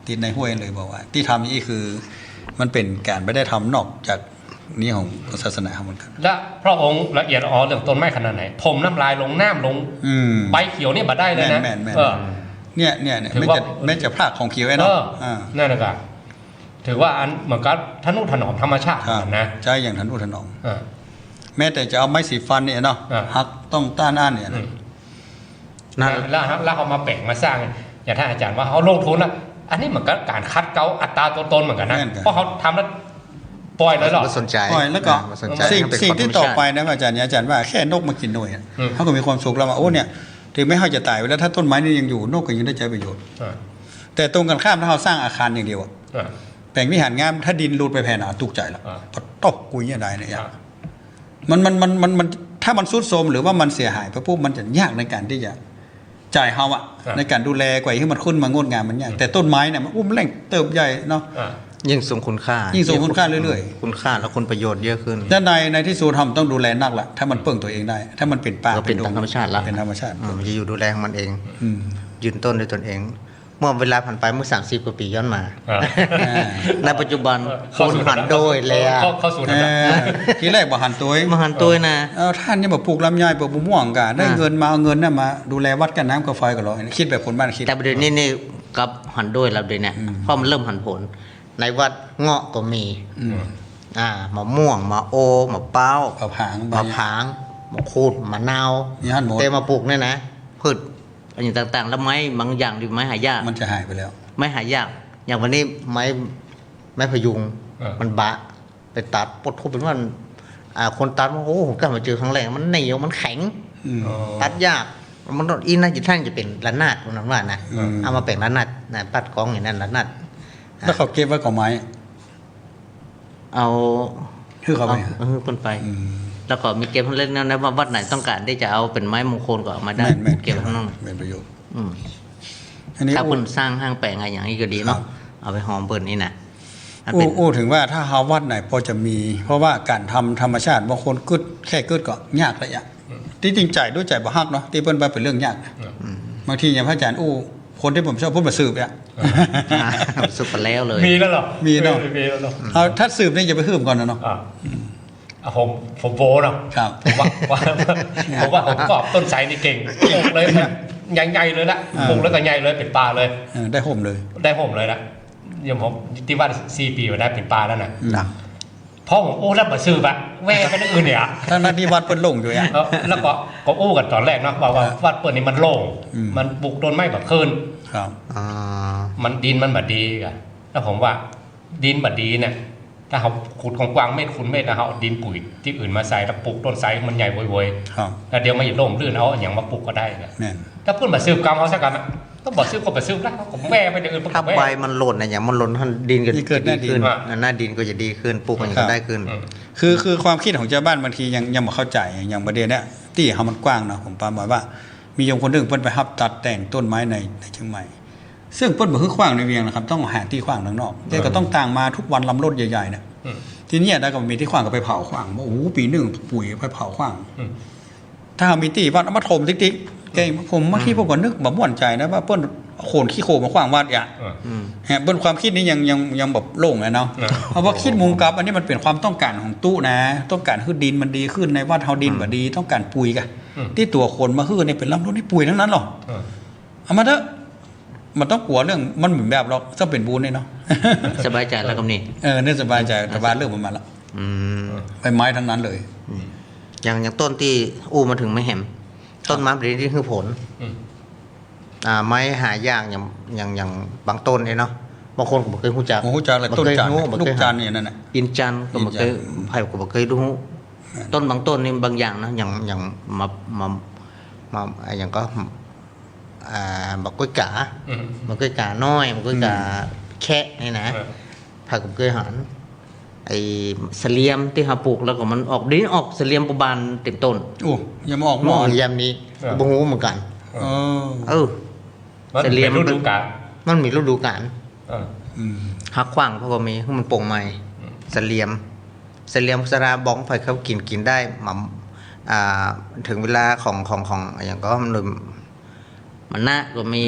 Speaker 2: ติดในห้วยเลยบอกว่า ที่ทำนี่คือมันเป็นการไม่ได้ทำนอกจากนี้ของศาสนาเหมือนกัน
Speaker 1: และพระองค์ละเอียดอ่อนเรื่องต้นไม้ขนาดไหนผมน้ำลายลงน้ำลง ใบเขียวนี่มาได้เลยนะ
Speaker 2: แม่น
Speaker 1: เออ
Speaker 2: เนี่ย
Speaker 1: ถือ
Speaker 2: ไม่
Speaker 1: ว่า
Speaker 2: จะไม่จะพลาดของเขียวไอ้
Speaker 1: เอ
Speaker 2: เนาะ
Speaker 1: นั่นแหละครับถือว่าอันเหมือนกับทนุถนอมธรรมชาติ
Speaker 2: ครับ
Speaker 1: นะ
Speaker 2: ใช่อย่างทันอุทนอง
Speaker 1: เออ
Speaker 2: แม้แต่จะเอาไม้สีฟันเนี่ยเนาะ หักต้องต้านอ่านเนี่ย
Speaker 1: อื
Speaker 2: นะ
Speaker 1: ม
Speaker 4: นั่น
Speaker 1: แล้วเขามาแบ่งมาสร้างอย่างท่านอาจารย์ว่าเขาลงทุนนะอันนี้เหมือนกับการคัดเกลาอัตราตัวตนเหมือนกันนะเพราะเขาทำแล้วปล่อยเลยหรอ
Speaker 4: ไม่สนใจ
Speaker 2: ปล่อยแล้วก็
Speaker 4: ไม่สนใจ
Speaker 2: สิ่งที่ต่อไป
Speaker 4: นะ
Speaker 2: นะอาจารย์ว่าแค่นกมากินหน่วยอะ
Speaker 1: อืม
Speaker 2: เขาก็มีความสุขแล้วว่าโอ้เนี่ยถึงแม้เขาจะตายไปแล้วถ้าต้นไม้นี่ยังอยู่นกก็ยังได้ใช้ประโยชน์
Speaker 1: เออ
Speaker 2: แต่ตรงกันข้ามถ้าเขาสร้างอาคารอย่างเดียวอะ
Speaker 1: เออ
Speaker 2: แปลงวิหารงามถ้าดินรูดไปแผ่นตุกใจแล้ว
Speaker 1: อ่า
Speaker 2: พอตกกุยเนี่ยได้เนี่ยมันถ้ามันซุดโทรมหรือว่ามันเสียหายไปปุ๊บมันจะยากในการที่จะจ่ายเฮาอะในการดูแลกว่าให้มันขึ้นมางดงามมันยากแต่ต้นไม้เนี่ยมันอุ้มแรงเติบใหญ่เนาะ
Speaker 1: เออ
Speaker 4: ยิ่งทรงคุณค่า
Speaker 2: ยิ่งทรงคุณค่าเรื่อยๆ
Speaker 4: คุณค่าและคุณประโยชน์เยอะขึ้น
Speaker 2: ด้านในที่สูทำต้องดูแลนักละถ้ามันเปิ่งตัวเองได้ ถ้ามันเป็นป่า
Speaker 4: ก็เป็นตามธรรมชาติละ
Speaker 2: เป็นธรรมชาติ
Speaker 4: มันจะอยู่ดูแลของมันเอง
Speaker 2: อืม
Speaker 4: ยืนต้นด้วยตนเอง เมื่อเวลาผ่านไปเมื่อ30กว่าปีย้อนมา
Speaker 1: เออ
Speaker 4: ในปัจจุบันคนหันโดยแล้ว
Speaker 1: เข้าสู่
Speaker 2: เอ
Speaker 1: ระดับ
Speaker 2: อทีแรกบ่หันตัว
Speaker 4: มาหันตัวนะ
Speaker 2: ท่านเนี่ยบอกปลูกลำไยปลูกมะม่วงกันได้เงินมาเอาเงินน่ะมาดูแลวัดกันน้ำกับไฟกับเราคิดแบบคนบ้านคิด
Speaker 4: แต่ประเด็นนี้นี่กับหันด้วยแล้วเดี๋ยวนี้เพราะมันเริ่มหันผล ในวัดเงาะก็มี
Speaker 2: อืม
Speaker 4: มะม่วงมะโอมะเป้าม
Speaker 2: ะผาง
Speaker 4: มะผางมะคูดมะนาว
Speaker 2: มีหันหมด
Speaker 4: เตมาปลูกเนี่ยนะพืชอะไรต่างๆ แล้วไม้บางอย่างที่ไม้หายาก
Speaker 2: มันจะหายไปแล้ว
Speaker 4: ไม้หายาก อย่างวันนี้ไม้พยุง มันบะไปตัดปดทุบเป็นว่าคนตัดว่าโอ้ผมกลับมาเจอครั้งแรกมันเหนียวมันแข็ง
Speaker 2: อืม
Speaker 4: ตัดยากมันต้องอีน่าจะท่านจะเป็นระนาดคนนั้นว่านะ
Speaker 2: อืม
Speaker 4: เอามาเป็นระนาดนะปัดกองอย่างนั้นระนาด
Speaker 2: แล้วเขาเก็บไว้กับไม้
Speaker 4: เอา
Speaker 2: คือเขาไป
Speaker 4: คนไป
Speaker 2: อืม
Speaker 4: แล้วก็มีเก็บเล็กๆนะว่าวัดไหนต้องการที่จะเอาเป็นไม้มงคลก็เอามาได้
Speaker 2: แม่น
Speaker 4: เก็บข้างนอก
Speaker 2: เป็นประโยชน์
Speaker 4: อืม
Speaker 2: อันนี้
Speaker 4: ถ้า
Speaker 2: อู้
Speaker 4: เพิ่นสร้างห้างแปลงอะไรอย่างนี้ก็ดีเนาะเอาไปหอมเปิ่นนี่นะมันเป็น
Speaker 2: อู้ถึงว่าถ้าเฮาวัดไหนพอจะมี เพราะว่าการทำธรรมชาติบางคนกึดแค่กึดก็ยากเลยอ่ะที่จริงใจด้วยใจบ่ฮักเนาะที่เปิ้นว่าเป็นเรื่องยากนะบางทีอย่างพระอาจารย์อู้คนที่ผมชอบพูดมาสืบเนี่ย
Speaker 4: สุดไปแล้วเลย
Speaker 1: มีแล้วเหรอ
Speaker 2: มีเนาะ
Speaker 1: มีแล้วเนาะ
Speaker 2: เอาถ้าสืบนี่อย่าไปหืมก่อนนะเนาะ
Speaker 1: ผมโบเนาะ
Speaker 2: ครับ
Speaker 1: ผมว่าผมกอบต้นไทรนี่เก่งปลูกเลยแบบใหญ่ๆเลยละปลูกแล้วก็ใหญ่เลยเป็นป่าเลย
Speaker 2: ได้ห่มเลย
Speaker 1: ได้ผมเลยนะยังผมที่ว่า4 ปีมาได้เป็นป่าแล้วนะ
Speaker 2: นะ
Speaker 1: เพราะผมอู้แล้วมาซื้อแบบแว่กันอื่นเนี่ย
Speaker 2: ทั้งนั้นที่วัดเปิ้นลงอยู่อ่ะ
Speaker 1: แล้วก็อู้กันตอนแรกเนาะบอกว่าวัดเปิดนี่มันโล่ง
Speaker 2: อืม
Speaker 1: มันปลูกต้นไม้แบบคืน
Speaker 2: ครับ
Speaker 1: มันดินมันแบบดีกันแล้วผมว่าดินแบบดีเนี่ยถ้าเขาขุดของกวางเม็ดขุดเม็ดนะเขาเอาดินปุ๋ยที่อื่นมาใส่แล้วปลูกต้นไทรมันใหญ่โวย
Speaker 2: ครับ
Speaker 1: ๆแล้วเดี๋ยวมันจะโล่งลื่นเอาอย่างมาปลูกก็ได้กัน
Speaker 2: แน่น
Speaker 1: ถ้าเพื่อนมาซื้อกรรมเขาสักกันอะต้องบอกซื้อก็ไปซื้อแล้วผมแว่ไปอย่างอื่น
Speaker 4: ถ้า
Speaker 1: แว่
Speaker 4: ใบมันหล่นนะอย่างมันหล่นท่านดินก็
Speaker 2: นี่เกิดหน้าดิน
Speaker 4: ขึ้นหน้าดินก็จะดีขึ้นปลูกมันก็ได้ขึ้น
Speaker 2: คือความคิดของชาวบ้านบางทียังบ่เข้าใจอย่างประเด็นเนี้ยที่เฮามันกว้างเนาะผมปาหมายว่า มีโยมคนหนึงเพิ่นไปรับตัดแต่งต้นไม้ในเชียงใหม่ ซึ่งเพิ่นบ่คือขว้างในเวียงนะครับต้องหาที่ขว้างข้างนอกแต่ก็ต้องต่างมาทุกวันลำรถใหญ่ๆเนี่ยทีนี้ได้ก็มีที่ขว้างก็ไปเผาขว้างโอ้โหปีหนึงปุ๋ยไปเผาขว้าง ถ้ามีที่วัดเอามาถมติ๊กๆเก่งผมเมื่อกี้ผมก็นึกบ่ม่วนใจนะว่าเปิ้นโขนขี้โคมาขว้างวัดอ่ะฮะเปิ้นความคิดนี้ยังแบบโล่งเลยเนาะเพราะว่าคิดมุมกลับอันนี้มันเป็นความต้องการของตู้นะ ต้องการให้ดินมันดีขึ้นในวัดเฮาดินบ่ดีต้องการปุ๋ยกันที่ตัวคนมาฮื้อนี่เป็นลำรถนี่ปุ๋ยทั้งนั้นหรอเอามาเถอะมันต้องกลัวเรื่องมันเหมือนแบบเราต้องเป็นบุญเนี่ยเนาะ
Speaker 4: สบายใจแล้วกับนี่
Speaker 2: เนี่ยสบายใจแต่บ้านเรื่องมันมาละใบไม้ทั้งนั้นเลย
Speaker 4: อย่างต้นที่อู้มาถึงไม่แหมต้นไม้แบบนี้คือผลไม้หายากอย่างบางต้นเนี่ยเนาะบางคนก็บอกเคยรู้จัก
Speaker 2: โอ้โหจานอะไรต้นจานลูกจานเนี่ยนั่นน่ะ
Speaker 4: อินจันทร์ก็บอกเคยไผ่ก็บอกเคยรู้ต้นบางต้นนี่บางอย่างนะอย่างมาอย่างก็บอกกล้วยกาบอกกล้วยกาน้อยบอกกล้วยกาแค่นี่นะไผ่ก็เคยหันไอ้เสลียมที่หาปลูกแล้วก็มันออกดินออกเสลียมประบานเต็มต้น
Speaker 2: โอ้อย่ามาออก
Speaker 4: ม
Speaker 2: น
Speaker 4: อ
Speaker 2: อง น
Speaker 4: ยามนี้บ่ฮู้เหมือนกัน
Speaker 2: เออ
Speaker 1: มันเป็นฤดูกาล
Speaker 4: มันมีฤดูกาล
Speaker 2: อืม
Speaker 4: ฮักขว้างเพราะว่ามีมันโป่งใหม่เสลียมสราบ้องไผเขากินได้หม่ำถึงเวลาของอย่างก็มันน่ะก็มี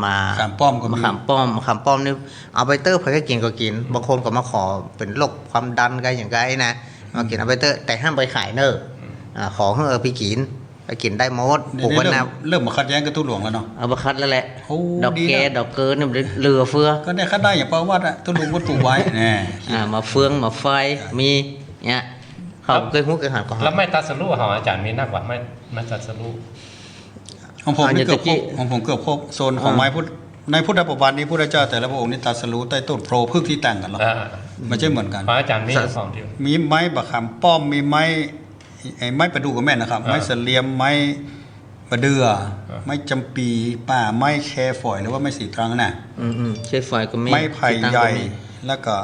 Speaker 4: มา
Speaker 2: ขามป้อมก็มี
Speaker 4: มะขามป้อมนี่เอาไปเตอร์ไผก็กินบางคนก็มาขอเป็นโรคความดันกันอย่างไรนะมากินเอาไปเตอร์แต่ห้ามไปขายเนอะขอให้ไปกินได้หมดปลูกไว้นะ
Speaker 2: เริ่มมาคัดแย้งกับตู้หลวงแล้วเนาะ
Speaker 4: เอาไปคัดแล้วแหละ
Speaker 2: โอ้
Speaker 4: ดอก
Speaker 2: ดี
Speaker 4: แก
Speaker 2: นะ
Speaker 4: ดอกเกินนี่มันเรือเฟือ
Speaker 2: ก็ได้คัดได้อย่างประวัติอะตู้หลวงก็ปลูกไว้แน่
Speaker 4: มาเฟืองมาไฟมีเนี่ยเขาเคยฮุกเคยหันก็หั
Speaker 1: แล้ว
Speaker 4: น
Speaker 1: ไม่ตัดสรุปของอาจารย์มีนักกว่าไม่ตัดสรุป
Speaker 2: ของผมนี่
Speaker 4: อย่าง
Speaker 2: เกือบคร
Speaker 4: ตะกี้
Speaker 2: บของผมเกือบครบโซนของไม้พุทธในพุทธประวัตินี้พุทธเจ้าแต่ละพระองค์นี่ตรัสรู้ใต้ต้นโพธิ์พืชที่ต่างกันหรอกไม่ใช่เหมือนกัน
Speaker 1: ของอาจารย์มีสองเดียว
Speaker 2: มีไม้บะขามป้อมมีไม้ไม้ประดู่กับแม่นนะครับ ไม้เสลียมไม้ประเดือไม้จำปีป่าไม้แคฝอยหรือว่าไม้สีตรังน่ะ
Speaker 4: ใช้ไฟก็มี
Speaker 2: ไม้ไผ่ใหญ่แล้วก็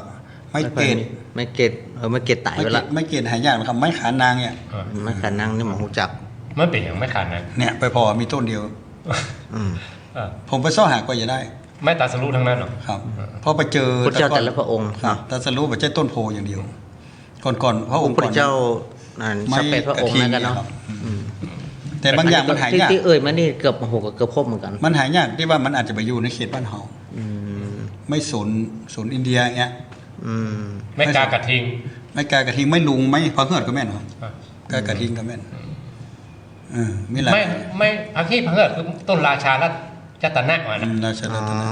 Speaker 2: ไม้เกศ
Speaker 4: ไม่เกตไม่เกตตายไปละ
Speaker 2: ไม้เกศหายากนะครับไม้ขานางเนี่ย
Speaker 4: ไม่ขานั่งนี่หมอหูจัก
Speaker 1: ไม่เป็นอย่างไม่ขาดนะ
Speaker 2: เนี่ยไปพอมีต้นเดียว ผมไปซ่อหาก็อย่าได้
Speaker 1: ไม่ตัดสรุปทั้งนั้นหรอก
Speaker 2: ครับเพราะไปเจอ
Speaker 4: พุทธเจ้าแต่ละพระองค์
Speaker 2: ครับแต่สรู้ว่าใช่ต้นโพอย่างเดียว ก่อนพระองค์
Speaker 4: พุทธเจ้าสักเป็ดพระองค์นั่นกันเนาะ
Speaker 2: แต่บางอย่างมันหายาก
Speaker 4: ที่เอ่ยมานี่เกือบโอ้โหเกือบครบเหมือนกัน
Speaker 2: มันหายากที่ว่ามันอาจจะไปอยู่ในเขตบ้านเฮาไม่สนอินเดียเงี้ย
Speaker 1: ไม่กากระทิง
Speaker 2: ไม่กากระทิงไม่ลุงไม่พังเหิดก็แม่นครับกากระทิงก็แม่นมีหลาย
Speaker 1: ไม่พักที่พังเอิดคือต้นราชาและจัตนะมานะ
Speaker 2: ราชาลัตนะ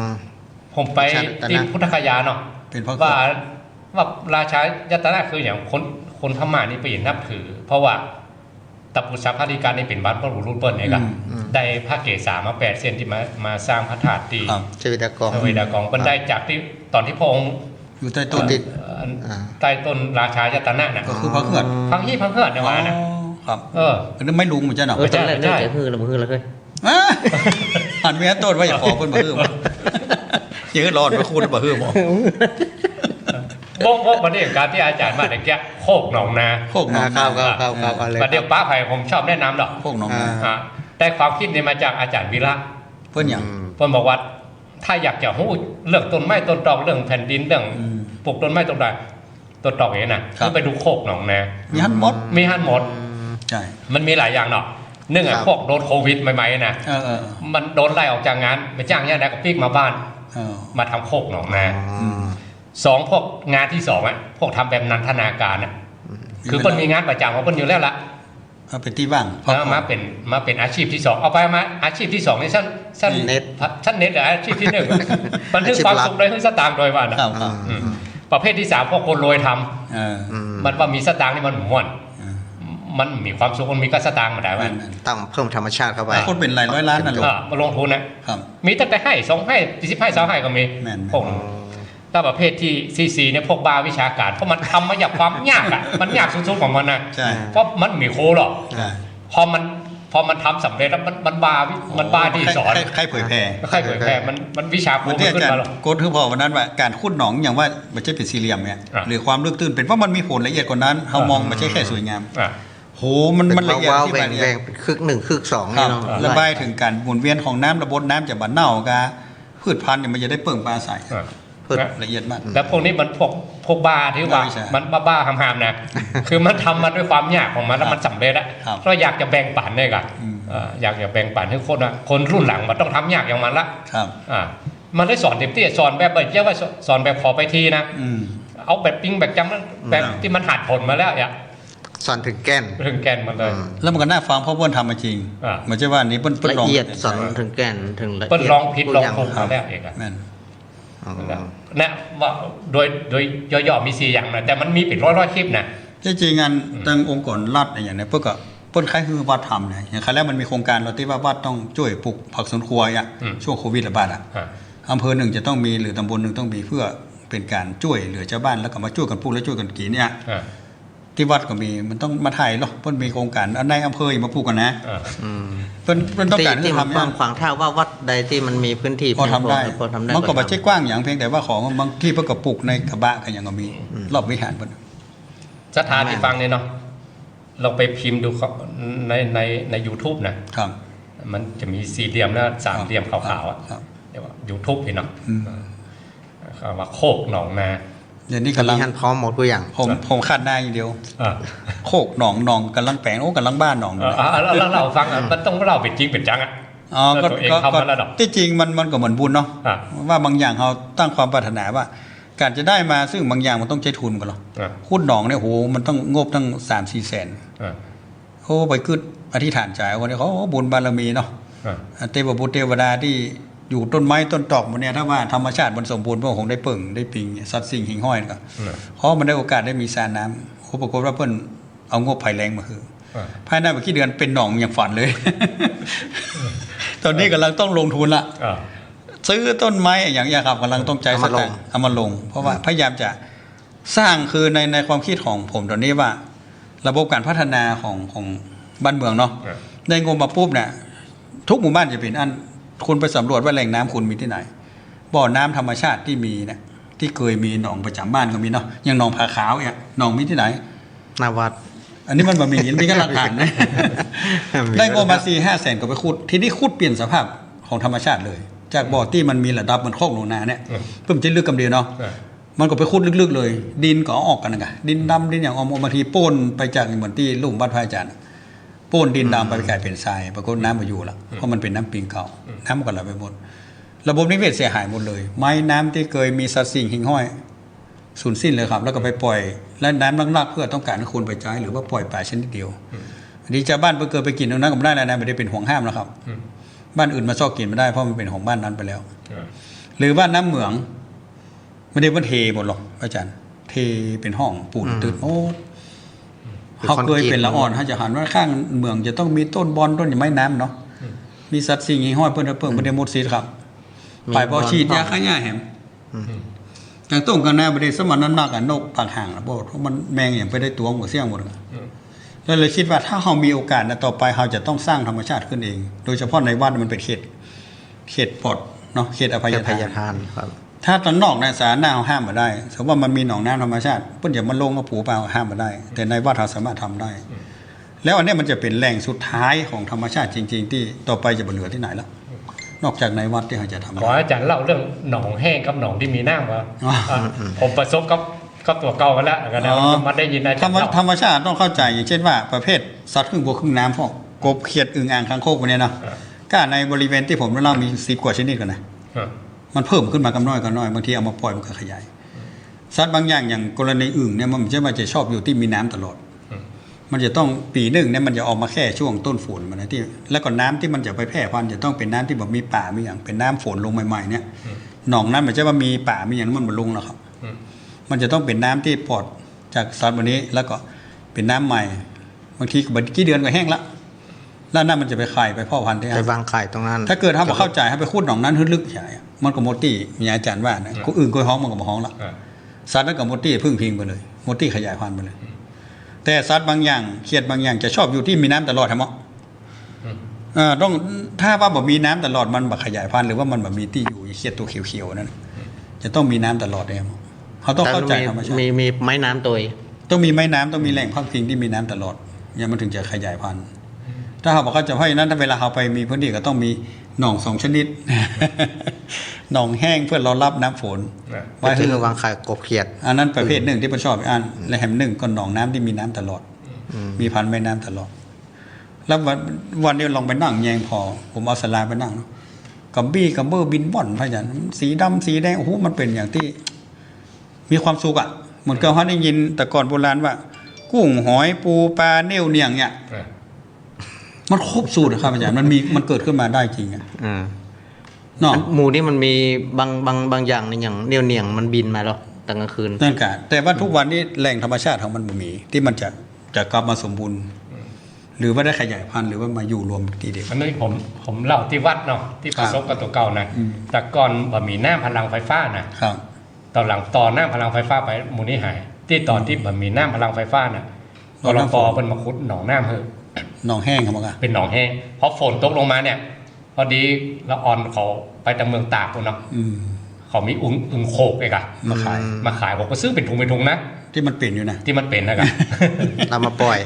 Speaker 1: ผมไปที่พุทธคยาเนาะ
Speaker 2: เป็นเพราะ
Speaker 1: ว่าราชาจัตนะคืออย่างคนพม่านี่ไปนับถือ เพราะว่าตะปุษาภริการนี่เป็นบ้านพระหลวงรุ่นเปิ้ลเนี่ยกันได้พระเกศามา8 เส้นที่มาสร้างพระธาตุตี
Speaker 4: เชวิดากอง
Speaker 1: เวดากองเป็นได้จากที่ตอนที่พระองค์
Speaker 2: อยู่ใต้ต้น
Speaker 1: ใต้ต้นราชาจัตนะน่ะ
Speaker 2: ก็คือพังเหิด
Speaker 1: พังที่พังเอิดเนี่ยว่านะ
Speaker 2: ครับอันนี้ไม่ลุงเหมือนกันเนาะ
Speaker 4: ตอนแรกเจะฮือแล้วมือแล้วเฮ้ย
Speaker 2: หันเมียต้นว่าอย่าขอเพิ่นบ่ฮื้อบ่ยังรอดบ่คูณบ่ฮื้อบ่
Speaker 1: บอกประเด็นการที่อาจารย์มาเนี่ยแกโคกหนองนา
Speaker 2: โคกหนองนา
Speaker 1: ประเดี๋ยวป้าไผ่ผมชอบแนะนำดอก
Speaker 2: โคกหนองนา
Speaker 1: แต่ความคิดเนี่ยมาจากอาจารย์วิระ
Speaker 2: เพิ่นหยัง
Speaker 1: เพิ่นบอกว่าถ้าอยากจะรู้เรื่องต้นไม้ต้นตอกเรื่องแผ่นดินเรื่องปลูกต้นไม้ต้นใดต้นตอกอย่างนี้นะคือไปดูโคกหนองนา
Speaker 2: มีหันหมด
Speaker 1: มีหันหมด
Speaker 2: ใช่
Speaker 1: มันมีหลายอย่างเนาะเนื่องจากพวกโดนโควิดใหม่ๆนะมันโดนไล่ออกจากงานไปจ้างเนี่ยนะก็ปีกมาบ้าน มาทำโคกหนองนาสองพวกงานที่สองอ่ะพวกทำแบบนันทนาการอ่ะคือเปิ้ลมีงานประจำของเปิ้ลอยู่แล้วละ
Speaker 2: เอาเป็นที่ว่าง
Speaker 1: มาเป็นอาชีพที่สองเอาไปมาอาชีพที่สองนี่สั้นเน็ตหรืออาชีพที่หนึ่งมันถึงความสุขเลยถึงสตางค์โดยว่านะประเภทที่สามพวกคนรวยทำมันว่ามีสตางค์นี่มันม่วนมันมีความสุขมันมีก็สตางค์มาได้ไหม
Speaker 4: ต้องเพิ่มธรรมชาติเข้าไป
Speaker 2: คนเป็นหลายร้อยล้านนั่นแหละ
Speaker 1: มาลงทุนนะมีตั้งแต่ให้2ให้10ให้20ให้ก็มีพวกถ้าประเภทที่4เนี่ยพวกบาวิชาการเพราะมันทำมาจากความยากอ่ะมันยากสุดๆของมันนะเพราะมันมีโคหรอกพอมันทำสำเร็จแล้วมันบาที่สอน
Speaker 2: ใครเผยแพร่
Speaker 1: มันวิชาโคขึ้นมาหรอก
Speaker 2: โค้ดคือพอวันนั้นว่าการขุดหนองอย่างว่ามันจะเป็นสี่เหลี่ยมเนี่ยหรือความลึกตื้นเป็นเพราะมันมีผลละเอียดกว่านั้นเขามองมันไม่ใช่แค่สวยงามโหมันละเอียดที่แบบนี้
Speaker 4: เป็นคึก1คึก2นี่เนาะ
Speaker 2: ระบายถึงการหมุนเวียนของน้ำระบบน้ำจากบ้านเน่ากาพืชพันธุ์เนี่ยมันจะได้เปิ่งปลาใสละเอียดมาก
Speaker 1: แล้วพวกนี้มันพวกบาที่ว่ามันบ้าหามๆนะคือมันทำมาด้วยความยากของมันแล้วมันสำเร็จแล้วเราอยากจะแบ่งปันเนี่ยกันอยากจะแบ่งปันให้คนรุ่นหลังมันต้องทำยากอย่างมันละมันได้สอนเต็มที่สอนแบบเยอะว่าสอนแบบขอไปทีนะเอาแบบปิ้งแบบจำแบบที่มันหัดผลมาแล้วอย่าง
Speaker 4: สอนถึงแก่น
Speaker 1: มันเลย
Speaker 2: แล้วมันก็น่าฟังเพราะเพื่อนทำมาจริงเหมือนจะว่านี้เพื่อน
Speaker 4: ละเอียดสอนถึงแก่นถึงละเอียด
Speaker 1: เพื่อนลองผิดลองถูกมาแล้วเองนะว่าโดยย่อๆมี4อย่างนะแต่มันมีเป็นร้อยคลิปนะ
Speaker 2: จริงๆงานตั้งองค์กรรัฐอย่างนี้เพื่อก็เพื่อนคล้ายคือวัดทำเนี่ยอย่างครั้งแรกมันมีโครงการเราที่ว่าวัดต้องช่วยปลูกผักสวนครัวช่วงโควิดระบาดอำเภอหนึ่งจะต้องมีหรือตำบลหนึ่งต้องมีเพื่อเป็นการช่วยเหลือชาวบ้านแล้วก็มาช่วยกันปลูกและช่วยกันกินเนี่ยที่วัดก็มีมันต้องมาถ่ายหรอเพิ่นมีโครงการอันในอำเภอมาปลูกกันนะเพิ่นต้องการ
Speaker 4: ที่มันขวางท่าว่าวัดใดที่มันมีพื้นที่
Speaker 2: พอทำได้มันก็บ่ใช่กว้างอย่างเพียงแต่ว่าของบางที่เพิ่นก็ปลูกในกระบะกันอย่างก็มีรอบวิหารเพิ่น
Speaker 1: สถานที่ฟังเนี่ยเนาะลองไปพิมพ์ดูใน YouTube นะครับมันจะมี4เหลี่ยมและ3เหลี่ยมขาวๆอ่ะเรียกว่า YouTube เนาะว่าโคกหนองนา
Speaker 2: เดี๋ยวนี้กำลัง
Speaker 4: พร้อมหมดทุกอย่าง
Speaker 2: ผมคาดได้อย่างเดียวโคกหนองกำลังแปลงกำลังบ้านหนอง
Speaker 1: แล้วเราฟังมันต้องเราเป็นจริงเป็นจังอ่ะ
Speaker 2: ก็ที่จริงมันก็เหมือนบุญเนาะว่าบางอย่างเขาตั้งความปรารถนาว่าการจะได้มาซึ่งบางอย่างมันต้องใช้ทุนกันหรอขุดหนองเนี่ยโหมันต้องงบตั้ง3-4 แสนโอ้ไปกึดอธิษฐานใจวันนี้เขาบุญบารมีเนาะเทพบุตรเทวดาที่อยู่ต้นไม้ต้นตอกมันเนี่ยถ้าว่าธรรมชาติมันสมบูรณ์พวกคงได้เปิ่งได้ปิงสัตว์สิ่งหิ่งห้อยก็เพราะมันได้โอกาสได้มีสระน้ำโอ้ปรากฏว่าเพิ่นเอางบภัยแรงมาคือภายในไม่กี่เดือนเป็นหนองอย่างฝันเลยตอนนี้กำลังต้องลงทุนละซื้อต้นไม้อย่างนี้ครับกำลังต้องใจสตางค์เอามาลงเพราะว่าพยายามจะสร้างคือในความคิดของผมตอนนี้ว่าระบบการพัฒนาของบ้านเมืองเนาะได้งบมาปุ๊บเนี่ยทุกหมู่บ้านจะเป็นอันคุณไปสำรวจว่าแหล่งน้ำคุณมีที่ไหนบ่อน้ำธรรมชาติที่มีเนี่ยที่เคยมีหนองประจำบ้านก็มีเนาะอย่างหนองผาขาวเนี่ยหนองมีที่ไหน
Speaker 4: นาวัด
Speaker 2: อันนี้มันมีมีกันหลักฐานนะได้งบมา4-5 แสนก็ไปขุดที่นี่ขุดเปลี่ยนสภาพของธรรมชาติเลยจากบ่อที่มันมีระดับมันโคกลงนาเนี่ยเพิ่มจะลึกกำเดียวเนาะมันก็ไปขุดลึกๆเลยดินก็ออกกันนะดินดำดินอย่างออกบางทีป้นไปจากเหมือนที่ลุ่มบ้านพระอาจารย์ป้นดินดำไปกลายเป็นทรายปรากฏน้ำมาอยู่ละเพราะมันเป็นน้ำปิงเก่าน้ำก็ไหลไปหมดระบบนิเวศเสียหายหมดเลยไม้น้ำที่เคยมีสัตว์สิ่งหิ่งห้อยสูญสิ้นเลยครับแล้วก็ไปปล่อยและน้ำลักๆเพื่อต้องการให้คนไปใช้หรือว่าปล่อยป่าชนิดเดียวดีชาวบ้านเพิ่งเกิดไปกินตรงนั้นก็ไม่ได้แล้วนะไม่ได้เป็นห่วงห้ามแล้วครับบ้านอื่นมาซอกกินไม่ได้เพราะมันเป็นของบ้านนั้นไปแล้วหรือบ้านน้ำเหมืองไม่ได้ว่าเทหมดหรอกอาจารย์เทเป็นห้องปูนตึกโอ้เขาเคยเป็นละอ่อนเขาจะหันว่าข้างเมืองจะต้องมีต้นบอนต้นไม้น้ำเนาะมีสัตว์สิ่งหิ่งห้อยเพิ่นไม่ได้หมดซีดครับฝ่ายบ่ฉีดยาฆ่าหญ้าแหมอย่างต้มกันนะไม่ได้สมานน้ำหนักนกปากห่างนะบ่เพราะมันแมงอย่างไปได้ตัวหมดเสี่ยงหมดแล้วเลยคิดว่าถ้าเรามีโอกาสนะต่อไปเราจะต้องสร้างธรรมชาติขึ้นเองโดยเฉพาะในวัดมันเป็นเขตปลอดเนาะเขตอภัยทานครับถ้าตอนนอกในสาธารณะห้ามมาได้สมมติว่ามันมีหนองน้ำธรรมชาติเพิ่นอย่ามาลงมาผูเปล่าห้ามมาได้แต่ในวัดเราสามารถทำได้แล้วอันนี้มันจะเป็นแหล่งสุดท้ายของธรรมชาติจริงๆที่ต่อไปจะเหลือที่ไหนแล้วนอกจากในวัดที่เราจะทำ
Speaker 1: ขออาจารย์เล่าเรื่องหนองแห้งกับหนองที่มีน้ำว่าผมประสบกับตัวเก่ากันแล้วกันมันได้ยิน
Speaker 2: ธรรมชาติต้องเข้าใจอย่างเช่นว่าประเภทสัตว์ครึ่งบกครึ่งน้ำพวกกบเขียดอึ่งอ่างคางคกพวกนี้เนาะก็ในบริเวณที่ผมเล่ามี10 กว่าชนิดกันนะ มันเพิ่มขึ้นมากำน้อยก็น้อยบางทีเอามาปล่อยมันก็ขยายสัตว์บางอย่างอย่างกรณีอึ่งเนี่ยมันไม่ใช่ว่าจะชอบอยู่ที่มีน้ำตลอดมันจะต้องปีหนึ่งเนี่ยมันจะออกมาแค่ช่วงต้นฝนมันนะที่แล้วก็น้ำที่มันจะไปแพร่พันธุ์จะต้องเป็นน้ำที่แบบมีป่ามีอย่างเป็นน้ำฝนลงใหม่ๆเนี่ยหนองนั้นไม่ใช่ว่ามีป่ามีอย่างนั้นมันลงแล้วครับมันจะต้องเป็นน้ำที่ปลอดจากสัตว์วันนี้แล้วก็เป็นน้ำใหม่บางทีก็กี่เดือนก็แห้งละแล้วน้ำมันจะไปไข่ไปพ่อพันธุ์ได้
Speaker 4: ไปวางไข่ตรงนั้น
Speaker 2: ถ้าเกิดถ้าบอกเข้าใจให้ไปขุดหนองนั้นลึกใหญ่มันก็โมตี้มีอาจารย์ว่านะกูอื่นกูฮ้องมันก็บ่ฮ้องละสัตว์นั้นก็โมตี้พึ่งพิงไปเลยโมตี้ขยายพันธุ์ไปเลยแต่สัตว์บางอย่างเขียดบางอย่างจะชอบอยู่ที่มีน้ำตลอดครับต้องถ้าว่าบ่มีน้ำตลอดมันบ่ขยายพันธุ์หรือว่ามันบ่มีที่อยู่เขียดตัวเขียวๆนั่นจะต้องมีน้ำตลอดเลยเขาต้องเข้าใจธรรมชาติ
Speaker 4: มีไม้น้ำตัว
Speaker 2: ต้องมีไม้น้ำต้องมีแหล่งพักพิงที่มีน้ำตลอดเนี่ยมันถึงจะขยายพันธุ์ถ้าเขาบอกเขาจะให้นั้นถ้าเวลาเขาไปมีพื้นที่ก็ต้องมีหนอง2ชนิด หนองแห้งเพื่อรอรับน้ำฝน
Speaker 4: ไว้ที่วางไข่กบเขียด
Speaker 2: อันนั้นประเภทหนึ่งที่ผมชอบอันและแหมหนึ่งก็หนองน้ำที่มีน้ำตลอดมีพันธุ์แม่น้ำตลอดแล้ววันนี้ลองไปนั่งแยงพอผมเอาสลาไปนั่งกับบี้กับเบอร์บินบ่อนพะยันสีดำสีแดงโอ้โหมันเป็นอย่างที่มีความสุขอ่ะเหมือนกับเขาได้ยินแต่ก่อนโบราณว่ากุ้งหอยปูปลาเน่วเนียงเนี่ยมันครบสูตรครับอาจารย์มันเกิดขึ้นมาได้จริงอ่ะเนาะ
Speaker 4: หมูนี่มันมีบางอย่างในอย่างเนียวเนียงมันบินมาแล้วตอนกลางคืน
Speaker 2: นั่นกะแต่ว่าทุกวันนี้แหล่งธรรมชาติของมันบ่มีที่มันจะกลับมาสมบูรณ์หรือว่าได้ขยายพันธุ์หรือว่ามาอยู่รวมทีเดียว
Speaker 1: อันนี้ผมเล่าที่วัดเนาะที่ประสบกับตัวเก่านะแต่ก่อนบ่มีน้ำพลังไฟฟ้านะครับตอนหลังต่อน้ำพลังไฟฟ้าไปหมู่นี้หายที่ตอนที่บ่มีน้ำพลังไฟฟ้าน่ะกรปเป็นมาขุดหนองน้ำเฮอ
Speaker 2: หนองแห้งครับมั้ง
Speaker 1: เป็นหนองแห้งพอฝนตกลงมาเนี่ยพอดีละออนเขาไปทางเมืองตากพุ่นเนาะเขามีอึ่งโขกเองอะมาขายผมก็ซื้อเป็นถุงนะ
Speaker 2: ที่มันเป็นอยู่นะ
Speaker 1: ที่มันเป็นนะครับ
Speaker 4: เรามาปล่อย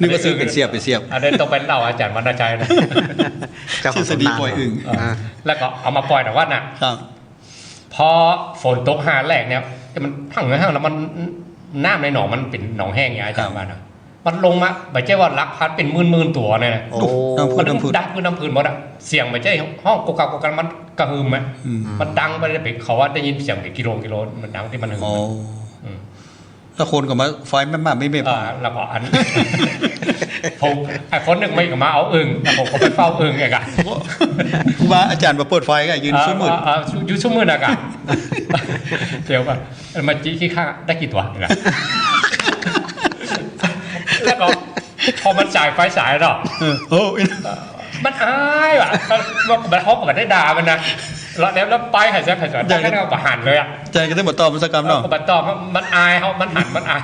Speaker 2: นึกว่าซื้อเป็นเสียบ
Speaker 1: อันนี้ต้องเป็นเล่าอาจารย์วรรณชัยนะ
Speaker 2: ชื่อสดีปล่อยอึ่ง
Speaker 1: แล้วก็เอามาปล่อยแต่ว่าน่ะพอฝนตกหาแรกเนี่ยมันพังเลยแล้วมันน้ำในหนองมันเป็นหนองแห้งอย่างอาจารย์ว่านะมันลงมาไม่ใช่ว่าลักพัดเป็นหมื่นตัวเนี่ยนะมันดังพื้นน้ำพื้นหมดอะเสียงไม่ใช่ห้องกกกันมันกระหึ่มไหมมันดังไปเลยเขาว่าได้ยินเสียงเป็นกิโลมันดังที่มันหึ่ม
Speaker 2: แล้วคนก็มาไฟไม่มากไม่
Speaker 1: แล้วก็อันผมไอ้คนนึงไม่ก็มาเอาอึ่งผมก็ไปเฝ้าอึ่งไงกัน
Speaker 2: ครูบาอาจารย์มาเปิดไฟก็ยืนชุ่มมืด
Speaker 1: ยืนชุ่มมืดอะกันเดี๋ยวว่ามาจี้ขี้ข้าได้กี่ตัวกันแล้วก็พอมันจ่ายไฟสายเนาะมันอายว่ะมันเขาก็ได้ด่ามันนะแล้วไปหายใจได้แค่นั้นก็หันเลยอ่ะ
Speaker 2: ใจก็ได้บทตอบมันสักคำเนาะ
Speaker 1: บทตอบมันอายเขามันหันมันอาย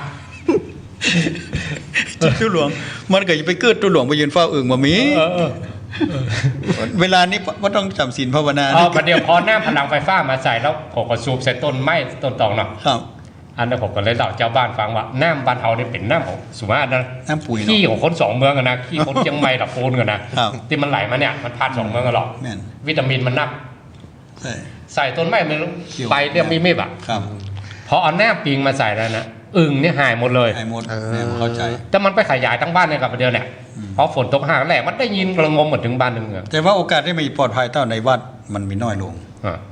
Speaker 2: ตู้หลวงมันเกิดจะไปเกิดตู้หลวงไปยืนเฝ้าอึ่งมามีเวลานี้ว่าต้องจำศีลภาวนา
Speaker 1: ประเดี๋ยวพอหน้าพลังไฟฟ้ามาใส่แล้วผมก็สูบใส่ต้นไม้ต้นตองเนาะอันนั้นผมก็เลยเล่าเจ้าบ้านฟังว่าน้ำบ้านเฮาเนี่ยเป็นน้ำของสุมาณนะ
Speaker 2: น้ำปุ๋ย
Speaker 1: ขี้ของคน2เมืองกันนะขี้คนเชียงใหม่กับโพนกันนะที่มันไหลมาเนี่ยมันผ่าน2เมืองกันหรอกวิตามินมันนักใส่ต้นไม้มันใบเนี่ยมีไม่แบบพอเอาแนบปิงมาใส่แล้วนะอึ่งเนี่ยหายหมดเลย
Speaker 2: หายหมดเข้าใจ
Speaker 1: แต่มันไปขยายทั้งบ้านเนี่ยกับเดียวเนี่ยพอฝนตกหาแหละมันได้ยินระงมหมดถึงบ้านถึงเมือง
Speaker 2: แต่ว่าโอกาสที่มีปลอดภัยเท่าในวัดมันมีน้อยลง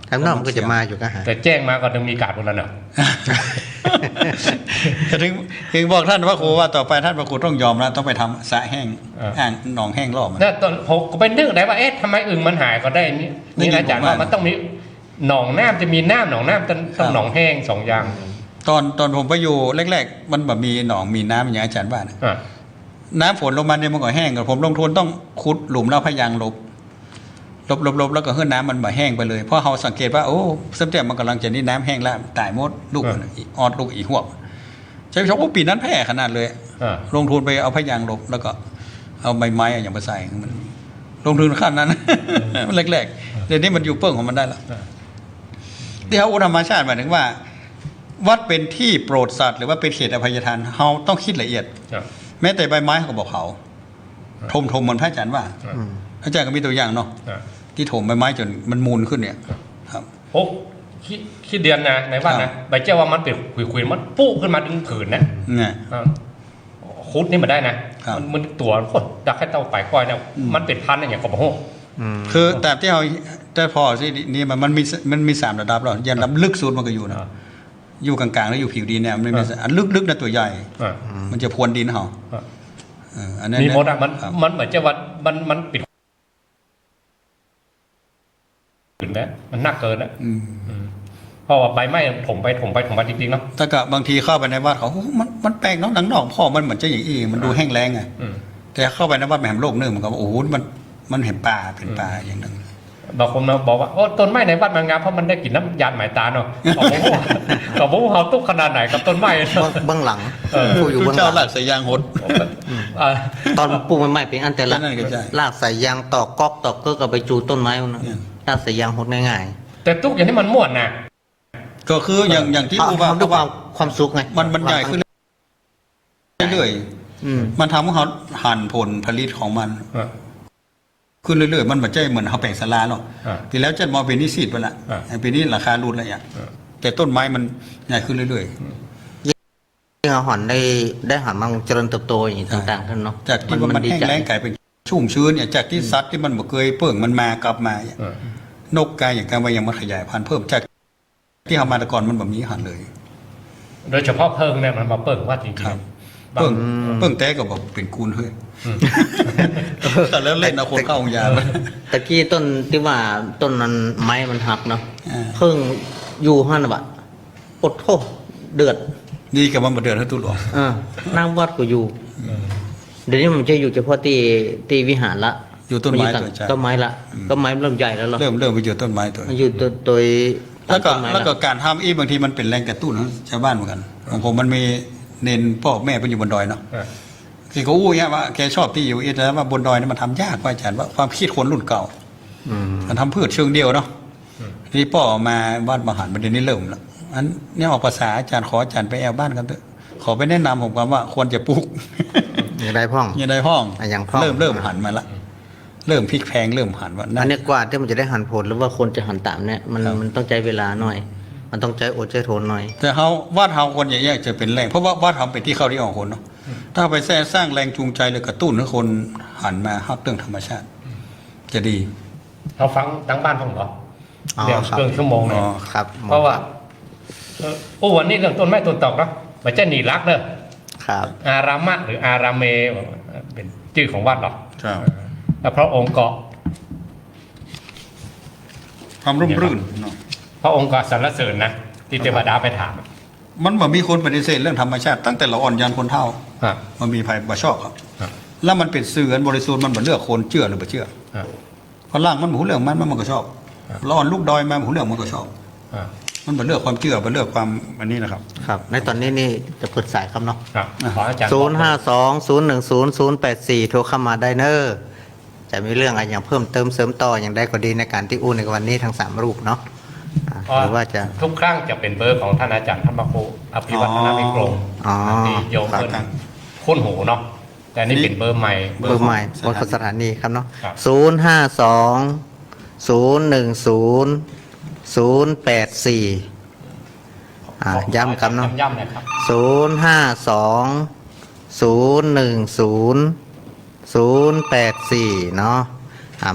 Speaker 4: ข้างนอกมันก็จะมาอยู่ก็หา
Speaker 1: แต่แจ้งมาก็ต้องมีการพวกนั้นเนาะ
Speaker 2: ถึงบอกท่านว่าครูว่าต่อไปท่านพระครูต้องยอมแล้วต้องไปทำสระแห้งหนองแห้งรอบมัน
Speaker 1: นั่นตอนผมก็ไปนึกได้ว่าเอ๊ะทำไมอึ่งมันหายก็ได้นี่อาจารย์ว่ามันต้องมีหนองน้ำจะมีน้ำหนองน้ำต้องหนองแห้ง2อย่าง
Speaker 2: ตอนผมไปอยู่แรกๆมันแบบมีหนองมีน้ำอย่างอาจารย์ว่านะน้ำฝนลงมาเนี่ยมันก็แห้งกับผมลงทุนต้องขุดหลุมแล้วพยางลบแล้วก็เฮือน้ำมันบ่แห้งไปเลยเพราะเราสังเกตว่าโอ้เส้นเตียมันกำลังจะนี่น้ำแห้งแล้วตายหมดลูกออดลูกอีหัวใช่ไหมครับว่าปีนั้นแพ้ขนาดเลยลงทุนไปเอาพยางลบแล้วก็เอาใบไม้อย่างมาใส่มันลงทุนขั้นนั้นมันแรกๆเดี๋ยวนี้มันอยู่เปิ้งของมันได้แล้วที่เขาอุธรรมชาติหมายถึงว่าวัดเป็นที่โปรดสัตว์หรือว่าเป็นเขตอภัยทานเขาต้องคิดละเอียดแม้แต่ใบไม้เขาก็บอกเขาทมเหมือนพระอาจารย์ว่าอาจารย์ก็มีตัวอย่างเนาะที่ถมใบไม้จนมันมูลขึ้นเนี่ยครับ
Speaker 1: โอ้ขี้เดือนนะในวัดนะใบเจ้าว่ามันเป็นขุยๆมันปุ๊ขึ้นมาดึงผืนนะคุดนี่มาได้นะมันตัวโคตรดักให้เต้าฝ่ายก้อยเนี่ยมันเป็นพันธุ์อย่างกบโห
Speaker 2: คือแต่ที่เรา แต่พอสินี่มันมี3ระดับแล้วยันระดับลึกสุดมันก็อยู่นะอยู่กลางๆแล้วอยู่ผิวดินเนี่ยมันมีอันลึกๆนะตัวใหญ่มันจะพรวนดินเฮาอันนั้น
Speaker 1: มีหมดอ่ะมันเหมือนจะว่ามันปิดนะมันหนักเกินอ่ะเพราะว่าใบไม้ถมไปจริงๆเนาะ
Speaker 2: ถ้าก็บางทีเข้าไปในวัดเขามันแปลกเนาะหนังนอกพ่อมันเหมือนจะอย่างอีมันดูแห้งแล้งไงแต่เข้าไปในวัดแหมโลกนึงมันก็โอ้โหมันเห็นป่าเป็นป่าอย่างนึง
Speaker 1: บางคนมาบอกว่าโอ้ต้นไม้ในวัดมันงามเพราะมันได้กลิ่นน้ำยาหมายตาเนาะก็บอกว่าเขาตุ๊กขนาดไหนกับต้นไม้
Speaker 4: เบื้องหลังผู้อยู่เบื้องห
Speaker 2: เจ้า
Speaker 4: ลัง
Speaker 2: หลักสายยางหด
Speaker 4: ตอนปลูกใหม่ๆเป็นอันแต่ละลากสายยางตอกก๊อกตอกเก็เอาไปจูต้นไม้นะลากสายยางหดง่าย
Speaker 1: แต่ตุ๊กอย่างนี้มันม่วนนะ
Speaker 2: ก็คืออย่างที่
Speaker 4: ๆ
Speaker 2: อูว่า
Speaker 4: ทำด้วยความสุขไง
Speaker 2: มันใหญ่ขึ้นเรื่อยๆมันทำให้เขาหั่นผลผลิตของมันขึ้นเรื่อยๆมันเหมือนใจเหมือนเขาแปลงสลาหรอกปีแล้วจะมาเป็นนิสิตไปละปีนี้ราคารูดอะไรอย่างแต่ต้นไม้มันใหญ่ขึ้นเรื่อยๆ
Speaker 4: อาหารได้หันมาเจริญเติบโตอย่างนี้ต่างๆท่านเนาะ
Speaker 2: จากที่ว่ามันแห้งแล้งกลายเป็นชุ่มชื้นเนี่ยจากที่ซัดที่มันบ่เคยเปิ่งมันมากลับมานกกายอย่างการว่ายังมันขยายพันธุ์เพิ่มจากที่ทำมาแต่ก่อนมันแบบนี้หันเลย
Speaker 1: โดยเฉพาะเพิงเนี่ยมันมาเปิ่งว่าจริงๆ
Speaker 2: เปิ่งแต่ก็บอกเป็นกูนเฮ้ยแต่แล้วเล่นเอาคนเข้าองยา
Speaker 4: ตะกี้ต้นที่ว่าต้นนั้นไม้มันหักเนาะเพิ่งอยู่ห้านะบะอดโทษเดือด
Speaker 2: นี่กับมันมาเดือดให้ตุลอ
Speaker 4: นั่งวัดก็อยู่เดี๋ยวนี้มันจะอยู่เฉพาะตีวิหารละ
Speaker 2: อยู่ต้นไม้ตัว
Speaker 4: ต้นไม้ละต้นไม้เริ่มใหญ่แล้วหรอ
Speaker 2: เริ่มไปอยู่ต้นไม้ตัว
Speaker 4: อยู่ตัว
Speaker 2: แล้วก็การทำบางทีมันเป็นแรงกระตุ้นของชาวบ้านเหมือนกันของผมมันมีเน้นพ่อแม่ไปอยู่บนดอยเนาะที่เขาอู้เนี่ยว่าแกชอบที่อยู่แต่ว่าบนดอยนี่มันทำยากว่าอาจารย์ว่าความคิดคนรุ่นเก่ามันทำพืชเชิงเดียวเนาะที่พ่อมาบ้านมหันต์ประเด็นนี้เริ่มแล้วอันนี้ออกภาษาอาจารย์ขออาจารย์ไปแอวบ้านกันเถอะขอไปแนะนำผมกันว่าควรจะปลูก
Speaker 4: อย่างไรพ่อง
Speaker 2: อย่างไรพ่อง
Speaker 4: อย่างพ่อง
Speaker 2: เริ่มหันมาละเริ่มพลิกแพงเริ่มหันว่า
Speaker 4: อันนี้กว่าที่มันจะได้หันผลหรือว่าคนจะหันตามเนี่ยมันต้องใช้เวลาหน่อยมันต้องใจอดใจทนหน่อย
Speaker 2: แต่เขาวาดเขาคนอย่างเงี้ยจะเป็นแรงเพราะว่าวาดเขาเป็นที่เข้าที่ออกคนเนาะถ้าไปสร้างแรงจูงใจหรือกระตุ้นให้คนหันมาฮักเรื่องธรรมชาติจะดี
Speaker 1: เราฟังตั้งบ้านผมเหรอเดี๋ยวเกินชั่วโมงเลย
Speaker 4: ครับ
Speaker 1: เพราะว่าวันนี้เรื่องต้นไม้ต้นตอกเนาะมันจะหนีรักเนอะ
Speaker 4: ครับ
Speaker 1: อารามะหรืออารามเมเป็นชื่อของวัดหรอ
Speaker 2: ครับ
Speaker 1: แล้วพระองค์เกาะ
Speaker 2: ความร่มรื่น
Speaker 1: พระองค์ก็สรรเสริญนะที่เทวดาไปถาม
Speaker 2: มันแบบมีคนปฏิเสธเรื่องธรรมชาติตั้งแต่เราอ่อนยันคนเท่ามันมีภัยบ่ชอบครับแล้วมันเป็นสื่อบริสุทธิ์มันเหมือนเลือกคนเชื่อหรือไม่เชื่อพลังมันหูเรื่องมันก็ชอบร้อนลูกดอยมาหูเรื่องมันก็ชอบมันเป็นเลือกความเชื่อเป็นเลือกความอันนี้นะครับ
Speaker 4: ครับในตอนนี้นี่จะเปิดสายครับเนาะ052-010-084โทรเข้ามาได้เนอจะมีเรื่องอะไรอย่างเพิ่มเติมเสริมต่ออย่างใดก็ดีในการที่อู้ในวันนี้ทั้ง3รูปเนาะหรือว่าจะ
Speaker 1: ทุกครั้งจะเป็นเบอร์ของท่านอาจารย์ธรรมโคอภิวัฒนาภิกรมที่โยมเพิ่นคุ้นหูเนาะแต่นี่เป็นเบอร์ใหม่
Speaker 4: บนสถานีครับเนาะ052-010-084ย้ำครับเนาะ
Speaker 1: ย้ำนะครับ
Speaker 4: 052-010-084เนาะ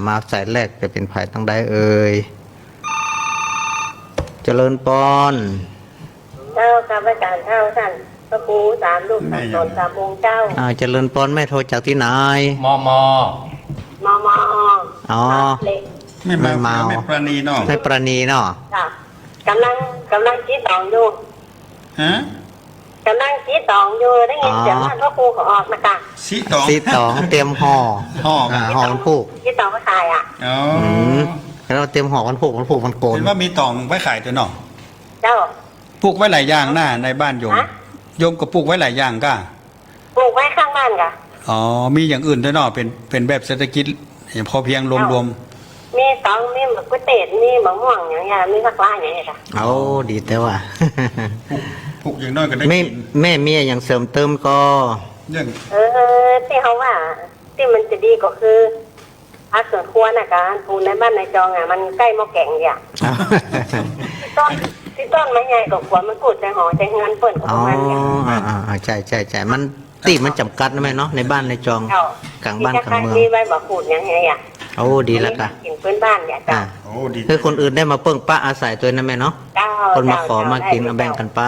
Speaker 4: มาสายแรกจะเป็นภายตั้งได้เอ่ยเจริญปอน
Speaker 5: เจ้าครับอาจารย์เจ้าท่านพระครู3 รูปตน3 องค์เจ้า
Speaker 4: เจริญปอนแม่โทรจากที่ไหน
Speaker 1: ม
Speaker 4: อ๋อ
Speaker 2: ไม่มาไม่ประณีเนาะ
Speaker 4: ไม่ประณีเนาะ
Speaker 5: ค่ะกำลังคิดตองอยู่กำลังคิดตองอยู่ได้ยินเสียงท่านพระครูเขาออกมาค่ะ
Speaker 4: ซีตองเตรียมห่อมันผูก
Speaker 5: คิดตองก็ขาย
Speaker 4: แล้วเตรียมห่อมันผูกมันโกน
Speaker 2: เห็นว่ามีตองไว้ขายตัวเนาะ
Speaker 5: เจ้า
Speaker 2: ปลูกไว้หลายอย่างหน้าในบ้านโยมก็ปลูกไว้หลายอย่างก็
Speaker 5: ปลูกไว้ข้างบ้านค่ะ
Speaker 2: มีอย่างอื่นด้วยเนาะเป็นแบบเศรษฐกิจพอเพียงรวม
Speaker 5: มีตองมีมะกุเตดมีมะม่วงอย่างเงี้ยมีผักหวานอย่างเงี้ยค่ะ
Speaker 4: ดีแต่ว่า
Speaker 2: ปลูกอย่างน้อยก็ได้
Speaker 4: แม่เมียอย่างเสริมเติมก็
Speaker 2: ยัง
Speaker 5: ที่เขาว่าที่มันจะดีก็คือพักส่วนครัวนะการปลูกในบ้านในจองมันใกล้หม้อแกงอย่างต้นไม้ใหญ่กว่ามันกูดใจหอใจเงินเปิดของมัน
Speaker 4: ใช่มันตีมันจำกัดนะแม่เนาะในบ้านในจองกลางบ้านกลางเมือง
Speaker 5: มีใบบอกกูดอย่างเงี้ย
Speaker 4: โอ้ดีแล้วค่ะ
Speaker 5: กินพื้นบ้านเนี่ยเจ้า
Speaker 2: โอ้ดี
Speaker 4: คือคนอื่นได้มาเปิ้งป้าอาศัยตัวนั่นแม่เนาะ
Speaker 5: เจ้า
Speaker 4: คนมาขอมากินเอาแบ่งกันไป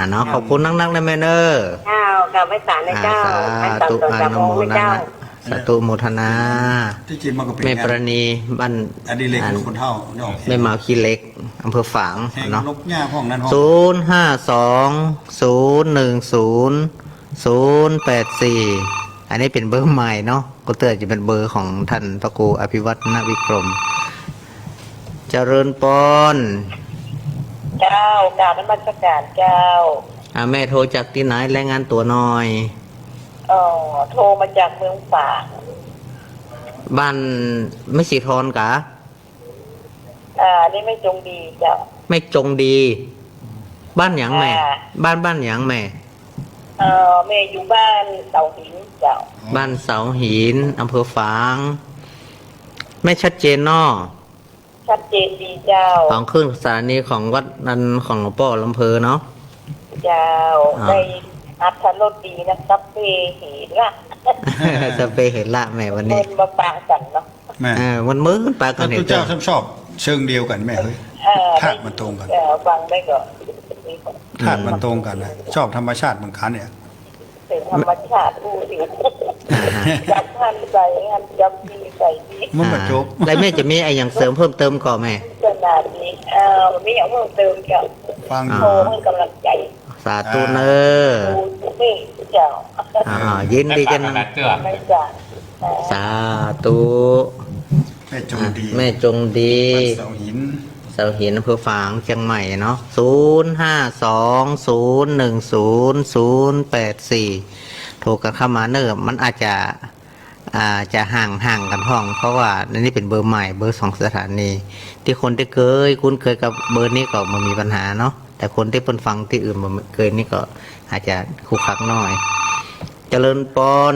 Speaker 4: เนาะขอบคุณนักๆนะแม่เนอ
Speaker 5: เจ้ากับไม่สารนะเจ้า
Speaker 4: สาธุอนุโมทนาสาธุโมทนา
Speaker 2: ที่จริงมันก็เป็น
Speaker 4: แม่ปรณีบ้าน
Speaker 2: อดีเล็กคนเท่าดอก
Speaker 4: แม่หมาขี้เล็กอำเภอฝาง
Speaker 2: แห่ง
Speaker 4: เนาะ
Speaker 2: ลกหญ้าห้องนั้นห้อง
Speaker 4: 052-010-084อันนี้เป็นเบอร์ใหม่เนาะก็เตือนจะเป็นเบอร์ของท่านพระครูอภิวัฒนวิกรมเจริญปอน
Speaker 5: เจ้ากราบนมัสการเจ้า
Speaker 4: แม่โทรจากที่ไหนรายงานตัวหน่อย
Speaker 5: โทรมาจากเมืองฝาง
Speaker 4: บ้านไม่สีทรกะ
Speaker 5: นี่ไม่จงดีเจ้า
Speaker 4: ไม่จงดี บ้านหยังแม่ บ้านหยังแม่
Speaker 5: แม่อยู่บ้านเสาหินเจ้า
Speaker 4: บ้านเสาหินอำเภอฝาง ไม่ชัดเจนเนาะ
Speaker 5: ชัดเจนดีเจ้า
Speaker 4: ของขึ้นสถานีของวัดนันของหลวงพ่อลำเพอเนาะ
Speaker 5: เจ้าได้อัธรสดีนะครับเปเห็นละ
Speaker 4: จะไปเห็นละแม่วันนี้
Speaker 5: เงินมาปางกันเนาะ
Speaker 2: แม่
Speaker 4: วันมื้อปลากั
Speaker 2: ท่าน น
Speaker 4: เห็น
Speaker 2: ตุเจ้าชอบเชิงเดียวกันแม่เฮ้ย ธาตุมันตรงกัน
Speaker 5: ฟังได้ก็
Speaker 2: ธาตุมันตรงกันนะชอบธรรมชาติเหมือนกันเนี่ย
Speaker 5: เป็นธรรมชาติอู้สิจับท่านใส่งานจับดีใส่ดี
Speaker 2: มันมาจบ
Speaker 4: แล้วแม่จะมีอะไรอย่างเสริมเพิ่มเติมก่อนแม่
Speaker 5: ขนาดนี้ไม่อยากเพิ่มเติมเจ้า
Speaker 2: ฟังอ
Speaker 5: โทร
Speaker 2: ยู่
Speaker 5: ให้กำลังใจ
Speaker 4: สาธุเนอ
Speaker 5: ดูนี่เจ้า
Speaker 4: ยินดีกัน
Speaker 1: แบบเตือ
Speaker 5: ไม่จ่า
Speaker 4: สาธุ
Speaker 2: แม่จงดี
Speaker 4: แม่จงดี
Speaker 2: วัดเสาหิน
Speaker 4: เสาหินอำเภอฝางเชียงใหม่เนาะ052-010-084โทรกันเข้ามาเนอะมันอาจจะห่างกันห้อง เพราะว่านี่เป็นเบอร์ใหม่เบอร์2สถานี ที่คนที่คุ้นเคยกับเบอร์นี้ก็มันมีปัญหาเนาะแต่คนที่เพิ่นฟังที่อื่นมันเคยนี่ก็อาจจะคุกคักหน่อย เจริญปอน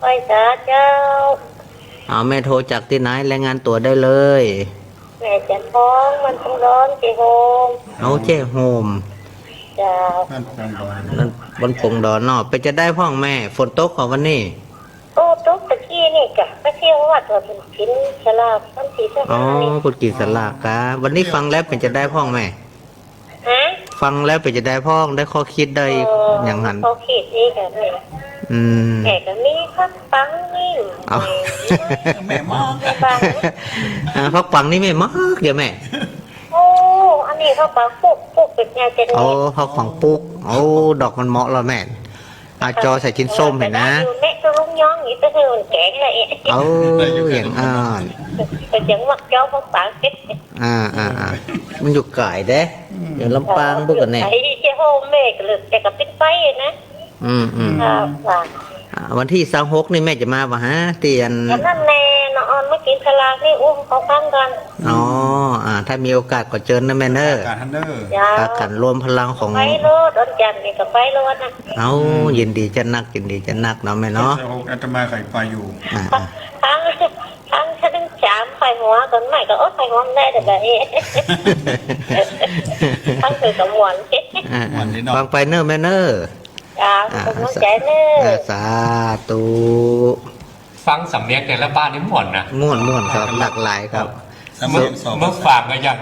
Speaker 5: ไปจ้าเจ้า
Speaker 4: แม่โทรจากที่ไหนรายงานตัวได้เลย
Speaker 5: แม่จะท้องมันต้องร้อนกี่โมง
Speaker 4: เอาเจ้โฮม
Speaker 5: เจ้า
Speaker 2: บ้านปงดอย
Speaker 4: นั่นบนปงดอนเนาะไปจะได้พ่องแม่ฝนตกของวันนี้
Speaker 5: โอ้ตุ๊กตะกี้นี่กะไปเที่ยววัดว่าเป็นกินฉลากตั้งสีเสื้อ
Speaker 4: อ๋อ
Speaker 5: ผ้านี่
Speaker 4: กุดกีสลากกะวันนี้ฟังแล้วเป็นจะได้พ่องแม่
Speaker 5: ฮะ
Speaker 4: ฟังแล้วเป็นจะได้พ่องได้ข้อคิดได้อย่างหัน
Speaker 5: เขาขีดนี่กันเลย
Speaker 4: อืม
Speaker 5: แก่กันนี่พักปังนี่
Speaker 4: เอา
Speaker 2: แม่มาก
Speaker 5: ปัง
Speaker 4: พักปังนี่ไม่มากเดี๋ยวแม่
Speaker 5: โอ้อันนี้เขาปังปุ๊กเป็นไงจะ
Speaker 4: โอ้พักปังปุ๊กโอ้ดอกมันเหมาะแล้วแม่จอใส่ชิ้นส้มเห็นนะ
Speaker 5: แม่ก็ลุงย้องอย่างนี้ก็คือมันแก่เลย
Speaker 4: เอาอย่างน
Speaker 5: เป็นอย่างวักเจ้าพักปัง
Speaker 4: มันอยู่ไก่เด้อยู่ลำปางบุกกันแน่
Speaker 5: ไอ้เจ้าโฮมแม่ก็เลยแกกับติ๊กไฟนะ ค่ะ
Speaker 4: วันที่26นี่แม่จะมาป่ะฮะเตียน
Speaker 5: อย่างนั้นแน่นอนเมื่อกินฉลากนี่อุ้มเขาฟังกัน
Speaker 4: อ๋อถ้ามีโอกาสก็เจอนะแม่เนอร์
Speaker 2: การทันเดอร์
Speaker 5: ยา
Speaker 4: ปากันรวมพลังของ
Speaker 5: ไฟโลดอนจันนี่กับไฟโลดนะ
Speaker 4: เอายินดีจะนักยินดีจะนักเนาะแม่เนาะ
Speaker 2: เจ้าอาตมาไข่ไปอยู่
Speaker 5: ทั้งฉันจามไฟหัวก่อนใหม่ก็อดไฟหัวได้แต่แบบนี้ทั้งคือกับหวาน
Speaker 4: ฟังไปเนอร์แม่เนอร์
Speaker 5: จ้าเป็นน้องใจเน้อ
Speaker 4: สาธุ
Speaker 1: ฟังสำเนียงแต่ละบ้านนี่หมดนะ
Speaker 4: ม่วนครับหลากหลายครับ
Speaker 1: เมื่อฝากก็ยัง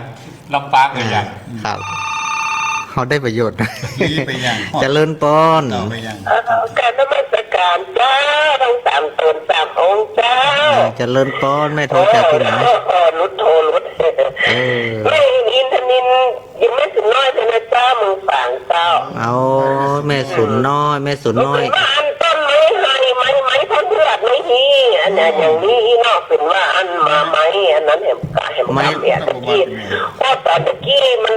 Speaker 1: ลำปางก็ยัง
Speaker 4: ครับเขาได้ประโยชน์
Speaker 2: รีไปอย่าง
Speaker 4: เจริญปอน
Speaker 2: ต่อไปอย่าง
Speaker 5: การนมัสการจ้าทั้งสามตนสามองค์จ้า
Speaker 4: เจริญปอนแม่โทรจากที่ไหน
Speaker 5: รุดโทรุด
Speaker 4: เออ
Speaker 5: ไม่อินทนินยังไม่ถึงน้อยเลยนะจ้ามึงฝังเจ้า
Speaker 4: เอาแม่สุนน้อยแม่สุนน้อย
Speaker 5: ว่าอันต้นไม้ไม้พ้นเลือดไม่ฮีอันนั้นอย่างนี้นอกเป็นว่าอันมาไม้อันนั้นเห็นกะเห็นกะเนี่ยตะกี้เพราะตอนตะกี้มัน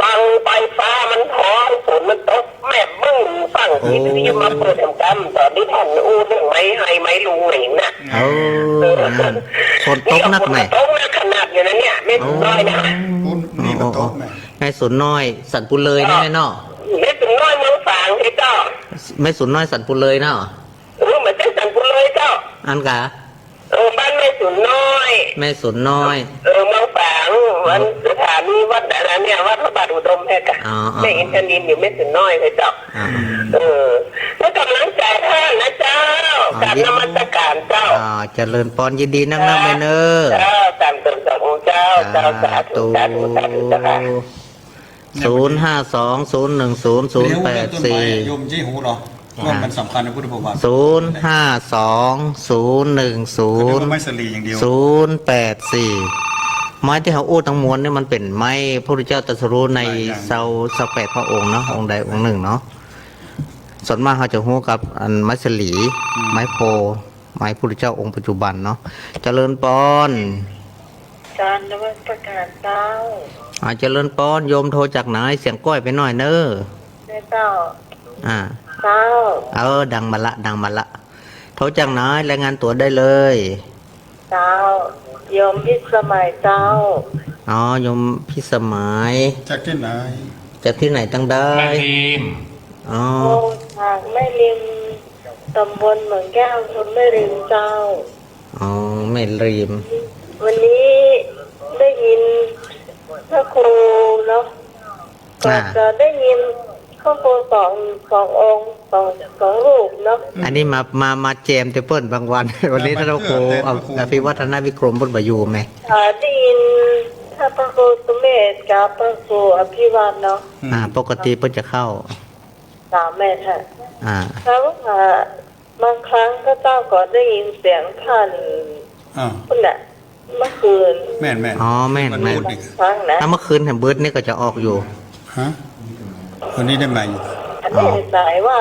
Speaker 5: ฟังไปฟ้ามันท้องฝนมันตกแม่บึ้งฟังที่นี่มาเปิดทำกรรมตอนนี้ท่านอู้เรื่องไม้ให้ไม้ลุงอะไรนะ
Speaker 4: เอาฝนตกนักไหม
Speaker 5: ตกนักขนาดอยู่นะเนี่ยไม่น้อยนะ
Speaker 2: พูดนี่มาโต๊ะแม่
Speaker 4: แม่สุนน้อย สันปุเลยนะแม่เนาะ
Speaker 5: ไม่ถึงน้อยเมืองฝางให้เจ้า
Speaker 4: แม่สุนน้อยสันปุเลยเนาะ
Speaker 5: เหมือนจะสั่งกูเลยเจ้า
Speaker 4: อันกะ
Speaker 5: บ้านแม่สุนน้อย
Speaker 4: แม่สุนน้อย
Speaker 5: เมืองฝางวันสถานีวัดอะไรเนี่ยวัดพระบาทอุดมแม่กะแม่อินทนินอยู่แม่สุนน้อยเลยเจ้าแล้วกำลังใจท่านนะเจ้า การนมัสการเจ้า
Speaker 4: เจริญพรยินดีนักแม่เนอ
Speaker 5: เจ้าตามตนสองเจ้าเจ้าสาธุสาธุสาธุเจ้าค่ะ
Speaker 4: 052010008
Speaker 2: โยมจี้หูเหรอว่ามันสำคัญในพุทธประวัติ
Speaker 4: 052010008
Speaker 2: ไม่สลีอย่างเดียว
Speaker 4: ไม้ที่เขาอู้ทั้งมวลนี่มันเป็นไม้พระพุทธเจ้าตรัสรู้ในเสาแปดพระองค์เนาะองค์ใดองค์หนึ่งเนาะส่วนมากเขาจะหู้กับอันไม้สลีไม้โพไม้พระพุทธเจ้าองค์ปัจจุบันเนาะเจริญปอน
Speaker 5: การนมัสการเจ้า
Speaker 4: เจริญปอนโยมโทรจากไหนเสียงก้อยไปหน่อยเนอะ
Speaker 5: เจ้า เจ้า
Speaker 4: ดังมาละโทรจากไหนรายงานตัวได้เลย
Speaker 5: เจ้าโยมพิสมัยเจ้า
Speaker 4: โยมพี่สมัย
Speaker 2: จากที่ไหน
Speaker 4: จากที่ไหนตั้งได้
Speaker 1: แม่ทีม
Speaker 5: โอ้ทางแม่ริมตำบลเหมืองแก้วคนแม่ริมเจ้า
Speaker 4: แม่ริม
Speaker 5: วันนี้ได้ยินพระครูเนาะก็จะได้ยินข้อมูลสององค์สองรูปเนาะ
Speaker 4: อันนี้มาเจมแต่เปิ้นบางวัน วันนี้ท่านครูเอาอภิวัฒนวิกรมเปิ้นบ่อยู่ไหม
Speaker 5: ได้ยินถ้าพระครูสุเมธกับพระครูอภิวัตเนาะ
Speaker 4: ปกติเปิ้นจะเข้า
Speaker 5: สามแม่ท่าน
Speaker 4: ครับ
Speaker 5: บางครั้งก็เจ้าก็ได้ยินเสียงท่าน คุณน่ะเมื่อคืน
Speaker 2: แม่น
Speaker 4: แม่น
Speaker 5: ครั้งนะ
Speaker 4: ถ้าเมื่อคืนแฮมเบิร์ดนี่ก็จะออกอยู่
Speaker 2: ฮะวันนี้ได้มาอยู่
Speaker 5: อันนี้สายว่า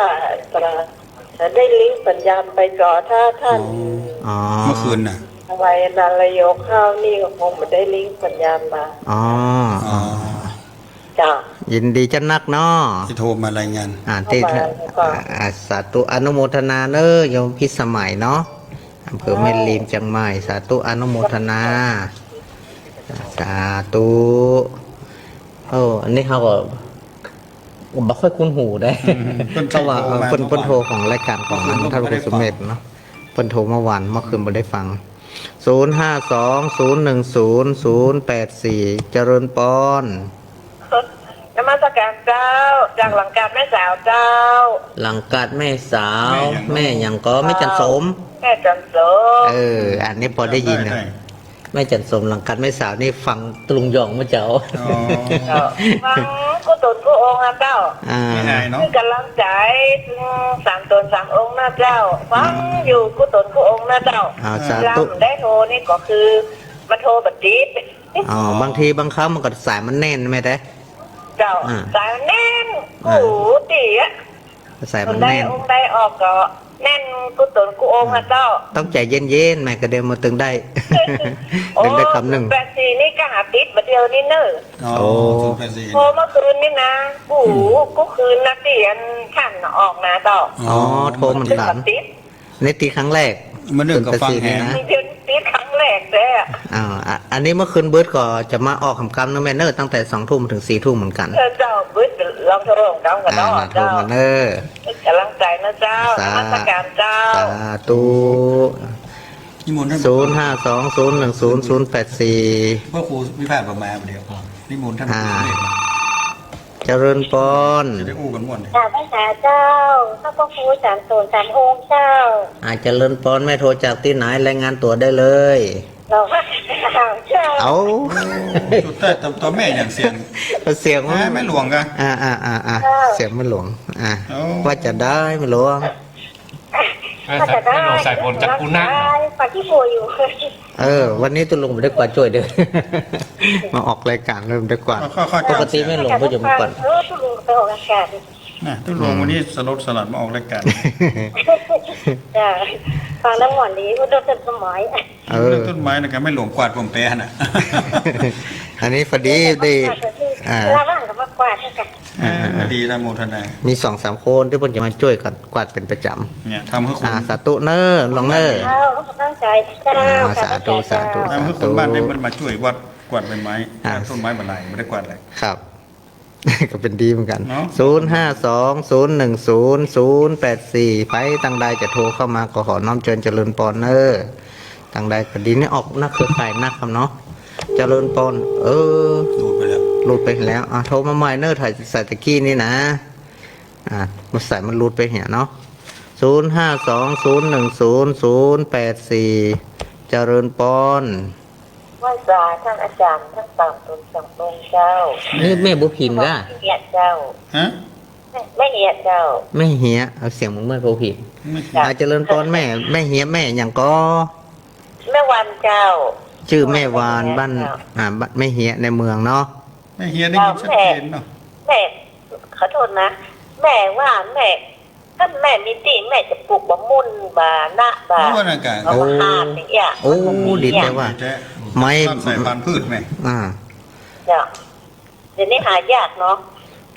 Speaker 5: จะได้ลิงก์สัญญาณไปก่อนถ้าท่าน
Speaker 2: เมื่อคืนน่ะ
Speaker 5: อะไรนันระยกข้าวนี่ก็คงไม่ได้ลิงก์สัญญาณมาจ้ะ
Speaker 4: ยินดีจะนักเนาะ
Speaker 2: ที่โทรมารายงาน
Speaker 4: ที่สาธุอนุโมทนาเนอะโยมพิสมัยเนาะอำเภอแม่ริมจังใหม่สาธุอนุโมทนาสาธุอันนี้เขาก็บ่ค่อยคุ้นหูได้เพราะว่าเปิ้นโทรของรายการของท่านครูสุเมธเนาะเปิ้นโทรเมื่อวานเมื่อคืนบ่ได้ฟัง 052010084 เจริญปอน
Speaker 5: นมัสการเจ้าจากหลังการแม่สาวเจ้า
Speaker 4: หลังกัดแม่สาวแม่ยังก็ไม่จันสม
Speaker 5: แม่จันโส
Speaker 4: อันนี้พอได้ยินนะแม่จันสมหลังกัดแม่สาวนี่ฟังตรุงยองมาเจ้า
Speaker 5: ฟังก็ตนก็องค์นะเจ้า
Speaker 2: ไม่ได้เนาะ
Speaker 5: คือกำลังใจสามตนสามองค์นะเจ้าฟังอยู่ก็ตนก็องค์นะเจ้า
Speaker 4: สา
Speaker 5: เรา
Speaker 4: ธุ
Speaker 5: ได้โทรนี่ก็คือมาโทรบัดจีบบ
Speaker 4: างทีบางครั้งมันก็สายมันแน่นไหมได้
Speaker 5: เจ้าสายแน่นโอ้โหตีอ่ะ
Speaker 4: สาย
Speaker 5: ค
Speaker 4: มัน น
Speaker 5: ได้
Speaker 4: แน่น
Speaker 5: องค์ได้ออกก็แน่นกูตนกูองค์นะเจ้า
Speaker 4: ต้องใจเย็นๆแม่กระเด็นมาตึงได้ ตึงได้คำหนึ่ง
Speaker 5: 84นี่ก็หาติดมาเดียวนี่เนอะ โทรเมื่อคืนนี่นะกูก็คืนนะที่อันท่านออกนะเจ้า
Speaker 4: โทรมันกัน
Speaker 5: ติด
Speaker 4: ในตีครั้งแรก
Speaker 2: มันเรื่องกับฟังแหง
Speaker 5: มีเดือนติดครั้งแรกเลยอ่ะ
Speaker 4: อันนี้เมื่อคืนเบิร์ดก็จะมาออกคำกำนะแม่เนอร์ตั้งแต่2 ทุ่มถึง4 ทุ่มเหมือนกัน
Speaker 5: เจ้าบึ้ดลองโทรของเจ้ากันเนาะ
Speaker 4: โทร
Speaker 5: เจ้า
Speaker 4: มาเนอร์
Speaker 5: กำลังใจนะเจ้ามาตรการเจ้า
Speaker 4: สาธุ
Speaker 2: นิมนต์ท่าน
Speaker 4: 052010084
Speaker 2: พ่อครูวิพากษ์ประมาณเดียวนิมนต์ท่าน
Speaker 4: เจริญปอน
Speaker 2: จะได้อู้กันม่วน
Speaker 5: จากภาษาเจ้าข้าพครูสามโซนสามองค์เจ้า
Speaker 4: เจริญปอนแม่โทรจากที่ไหนรายงานตัวได้เลย
Speaker 5: เราว่าเจ้า
Speaker 4: เอา
Speaker 2: จุดแต่ตัวแม่อย่างเสียง
Speaker 4: เสียงว่า
Speaker 2: ไม่หลวงกัน
Speaker 4: เสียงมันหลวงว่าจะได้ไม่หลวง
Speaker 1: ไม่ลงสายฝนจากกูนั่ง
Speaker 5: ฝากที่ครูอยู่
Speaker 4: วันนี้ตุลุงไม่ได้กวาดช่วยเด้อ มาออกรายการเริ่มได้กวาดปกติไม่หลวงก็จะมาก่อน
Speaker 5: ตุลุงไปออกอากาศ
Speaker 2: ทุกหลวงวันนี้สลัดมาออกรายการ
Speaker 5: จ้ะฟังแล้วหมอนนี้ก็ต้องเป็นสมัย
Speaker 2: ต้นไม้นะครับไม่หลวงกวาดผมแปรน่ะ
Speaker 4: อันนี้พอดีได้
Speaker 5: ลาบ้านกับมากวาดกัน
Speaker 2: ดีนะโมทนา
Speaker 4: มี2-3 คนที่เพิ่นจะมาช่วยกันกวาดเป็นประจำ
Speaker 2: เนี่ยทำให้คุณ
Speaker 4: สาธุเนอร์ลองเนอร์
Speaker 5: ตั้งใจเจ้า
Speaker 4: สาธุสาธุ
Speaker 2: ทำให้คนบ้านได้มันมาช่วยวัดกวาดใบไม้ต้นไม้บานไหนไม่ได้กวาดอะไร
Speaker 4: ครับ ก็เป็นดีเหมือนกัน
Speaker 2: เนาะ
Speaker 4: 052010084ไปตั้งใดจะโทรเข้ามาก็ขอน้อมเชิญเจริญปอนเนอร์ตั้งใดก็ดีนี่ออกนักเครือข่ายนักครับเนาะเจริญปอน
Speaker 2: ดูดไปแล้ว
Speaker 4: หลุดไปแล้วโทรมาใหม่เนอร์ถ่ายใส่ตะกี้นี่นะมาใส่มันหลุดไปเหี่ยเนาะ 052010084เจริญปอน
Speaker 5: ว่าสาท่านอาจารย์ท่านตามตนสั่งตนเจ้า
Speaker 4: นี่แม่บุพินก็
Speaker 5: เหียเจ้า
Speaker 2: ฮะ
Speaker 5: ไม่เหียเจ้า
Speaker 4: แม่เหียเอาเสียงมึงไม่บุพิน
Speaker 5: จ้ะ
Speaker 4: เจริญปอนแม่เหียแม่อย่างก็
Speaker 5: แม่วันเจ้า
Speaker 4: ชื่อแม่วานบ้านบ้านแม่เหียในเมืองเนาะ
Speaker 2: แม่เฮียได้ยินชัดเจนเนาะ
Speaker 5: แม่ขอโทษนะ แม่ว่าแม่ถ้าแม่มีตีแม่จะปลูกบะมุนบาหน้าบา
Speaker 2: รู้ว่าอากาศ
Speaker 5: เอามาหาดอย่างเงี้ย
Speaker 4: โอ้ดีแต่ว่า
Speaker 2: แจ๊ะ
Speaker 4: ไม้
Speaker 2: ใส่พันธุ์พืชไหม
Speaker 5: เจ้าเดี๋ยวนี้หายากเนาะ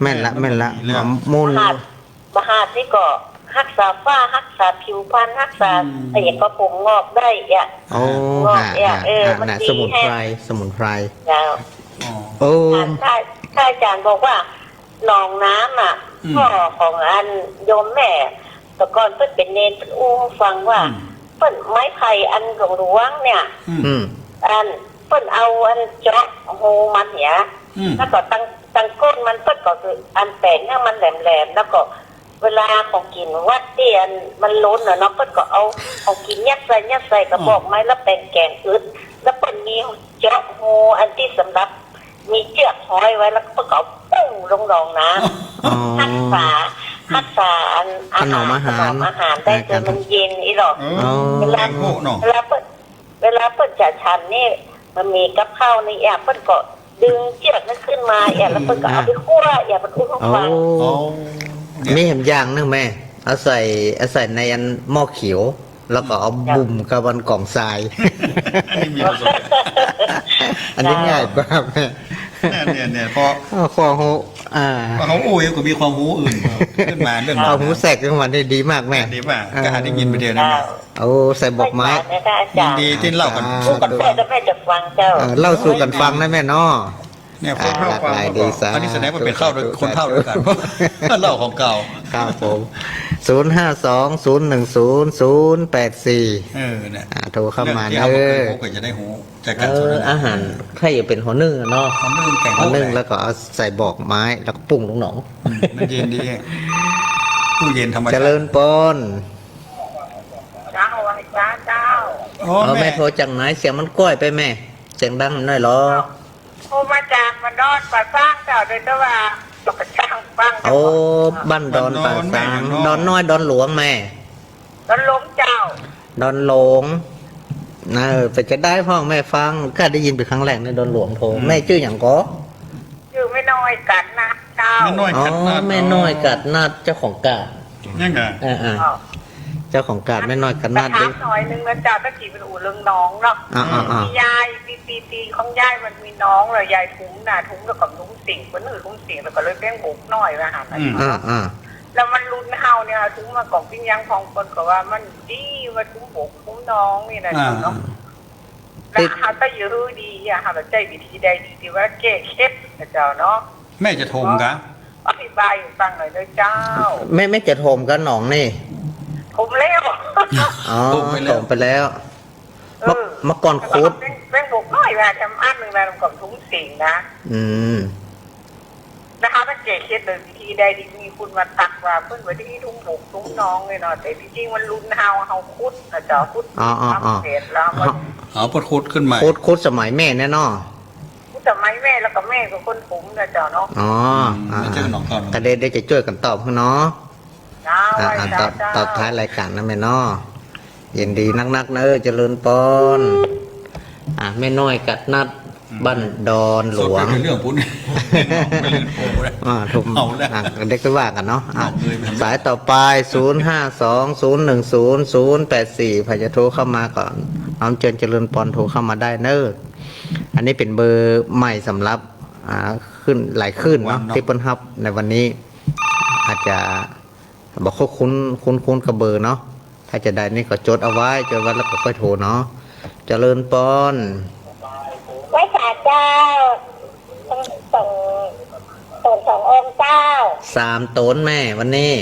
Speaker 4: แม่นละมูล
Speaker 5: มหาดนี่ก็รักษาฝ้ารักษาผิวพรรณรักษาอะไรอย่างก็ผมงอกได้อ่ะ
Speaker 4: โอ้น่ะสมุนไพร
Speaker 5: เจ้า
Speaker 2: อ๋อ
Speaker 4: โอ้
Speaker 5: ถ้าอาจารย์บอกว่าหนองน้ำอ่ะพ่อของอันโยมแม่แต่ก่อนเพิ่นเป็นเนรเพิ่นอู้ให้ฟังว่าเพิ่นไม้ไผ่อันหลวงๆเนี่ย อันเพิ่นเอาอันเจาะโฮมันเนี่ยแล้วก็ตั้งก้นมันเพิ่นก็คืออันแตกให้มันแหลมๆแล้วก็เวลาของกินวัดเตียนมันล้นเนาะเพิ่นก็เอาของกินยัดใส่กระบอกไม้แล้วแปลงแกงอึดแล้วเพิ่นมีเจาะโฮอันที่สำหรับมีเชือกห้อยไว้แล้วก็เอาปุ้งลงรองน้ำรักษาอันอาหารได้จนมันเย็นอีหรอกเวลาเปิดจะชันนี่มันมีกับข้าวในแอบเปิดก็ดึงเชือกนั้นขึ้นมาแอบแล้วเปิดก็เอาไปคั่วแอบมันอุ้มฟัง
Speaker 4: มีเห็นอย่างนึงแม่เอาใส่ในอันหม้อเขียวแล้วก็เอาบุ่มกับวันกล่องทราย อันนี้ง่ายกว่าแม่
Speaker 2: เนี่ยพอ
Speaker 4: หู
Speaker 2: พอเขาอู้ยังก็มีความหูอื่นขึ้นมาเรื่อง
Speaker 4: เอาหูแสกจังหวะนี้ดีมากแม่
Speaker 2: ดีมากก็ได้ยินไปเดียวนะ
Speaker 4: เอาใส่บอกไม้
Speaker 2: ยินดีที่เล่ากัน
Speaker 5: สู้กันแม่จะฟังเจ้า
Speaker 4: เล่าสู่กันฟังนะแม่เนาะ
Speaker 2: เนี่ยคนเล่าความอันนี้แสดงว่าเป็นคนเท่าด้วยกันเล่าของเก่า
Speaker 4: ครับผม052010084
Speaker 2: เนี่ย
Speaker 4: โทรเข้ามา
Speaker 2: ก็จะได้หูจากการ
Speaker 4: อาหารใครจะเป็นหัวนึ่งเนาะหัวนึ่งแล้วก็เอาใส่บอกไม้แล้วก็ปรุงลงหนอง
Speaker 2: มันเย็นดีตู้เย็นธรรมชาติ
Speaker 4: เจริญปน
Speaker 5: เจ้าเจ้า
Speaker 4: แม่โทรจากไหนเสียงมันก้อยไปแม่เสียงดังหน่อยหรอ
Speaker 5: โทรมาจากมันดอนป่าสร้างเจ้าโดยว่าตกช่างฟัง
Speaker 4: โอ้บ้านดอนป่าสางดอนน้อยดอนหลวงแม่
Speaker 5: ดอนหลวงเจ้า
Speaker 4: ดอนหลวงไปจะได้พ่อแม่ฟังก็ได้ยินเป็นครั้งแรกในดอนหลวงโทรแม่ชื่ออย่างก็
Speaker 5: ชื่อไม่น้อยกัดนะเจ้า
Speaker 4: แม่น้อยกัดนาดเจ้าของกาด
Speaker 2: นั่นไง
Speaker 4: เจ้าของกาดแม่น้อยกัดนาด
Speaker 5: ด้วยหน่อยนึงนะเจ้าตะกี้เป็นอู่เรื่องน้องเนาะมียายตีของยายมันมีน้องเลยยายทุ้มแล้วก็ทุ้มสิ่งคนอื่นทุ้มสิ่งแล้วก็เลยแป้งบุกน้อยอาหารอะไรแล้วมันรุนเฮาเนี่ยทุ้มมากล่องปิ้งย่างพองคนก็ว่ามันดีว่าทุ้มบุกทุ้มน้องนี่นะเนาะแล้วหาตะยื้อดีหาใจวิธีใดดีที่ว่าแก้เคล็ดเจ้าเนาะ
Speaker 2: แม่จะโทมกัน
Speaker 5: อธิบายฟังหน่อยด้วยเจ้า
Speaker 4: ไม่จะโทมกันหนองนี่
Speaker 5: ผมแล้ว
Speaker 4: โทมไปแล้วเมื่อก่อนคุด
Speaker 5: เป็นบุกน้อยว่าทำอันหนึ่งนะมันกับทุ้มสิ่งนะนะคะถ้าเจ๊เคล็ดเลยวิธีใดดีมีคุณมาตักว่าเพื่อนไว้ที่ทุ้มบุกทุ้มน้องเลยเนาะแต่จริงๆมันรุนเฮาคุดนะเจ้าคุดเสร็จแล้ว
Speaker 2: ปดคุดขึ้นมา
Speaker 4: คุดสมัยแม่แน่นอน
Speaker 5: สมัยแม่แล้วก็แม่กับคนผมนะเจ้าเนาะ
Speaker 4: กระเด็นได้จะช่วยกันตอบคุณเนาะตอบท้ายรายการนะแม่เนาะยินดีนักๆเนอะเจริญปอนแม่น้อยกัดนัดบ้านดอนหลวง
Speaker 2: เรื่องพุ้น
Speaker 4: ถูกเด็กก็ว่ากันเนาะสายต่อไป052010084พยาโทรเข้ามาก่อนน้องเจริญปอนโทรเข้ามาได้เนอะอันนี้เป็นเบอร์ใหม่สำหรับขึ้นหลายขึ้นเนาะที่เปิ้ลฮับในวันนี้อาจจะบอกเขาคุ้นกับเบอร์เนาะถ้าจะได้นี่ก็จดเอาไว้แล้วก็ค่อยโทรเนาะเจริญปอน
Speaker 5: ไว้จ่าเจ้าส่งองค์เจ้า
Speaker 4: 3 ตนแม่วันนี้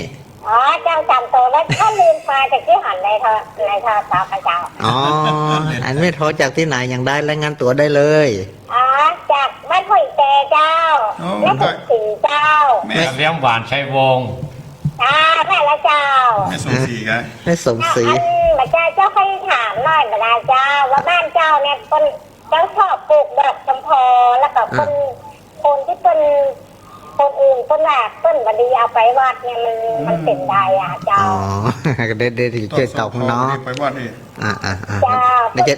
Speaker 5: เจ้า3 ตนแล้วถ้าลืมมาจากที่หันในโทรศัพท์เจ้า
Speaker 4: อันไม่โทรจากที่ไหนยังได้รายงานตัวได้เลย
Speaker 5: จากบ้านห้วยแกเจ้าและถึงเจ้า
Speaker 1: แม่เลี้ยงหวานชัยวงศ์
Speaker 5: เจ้
Speaker 6: แม่ละเจ้า
Speaker 2: แม่สมศรีครับ
Speaker 4: ได้สมศรี
Speaker 6: อันเจ้าเคยถามหน่อยเวลาเจ้าว่าบ้านเจ้าเนี่ยคนเจ้าชอบปลูกดอกชมพอแล้วก็คนที่เป็นคนอื่นต้นแรกต้นบดีเอาไปวัดเนี่ยมันเป็นได้อ่ะเจ้า
Speaker 4: อ๋อก็ได้ช่วยตอบเนาะ
Speaker 2: ไปวัดนี่
Speaker 6: เจ้า
Speaker 4: ไม่จะ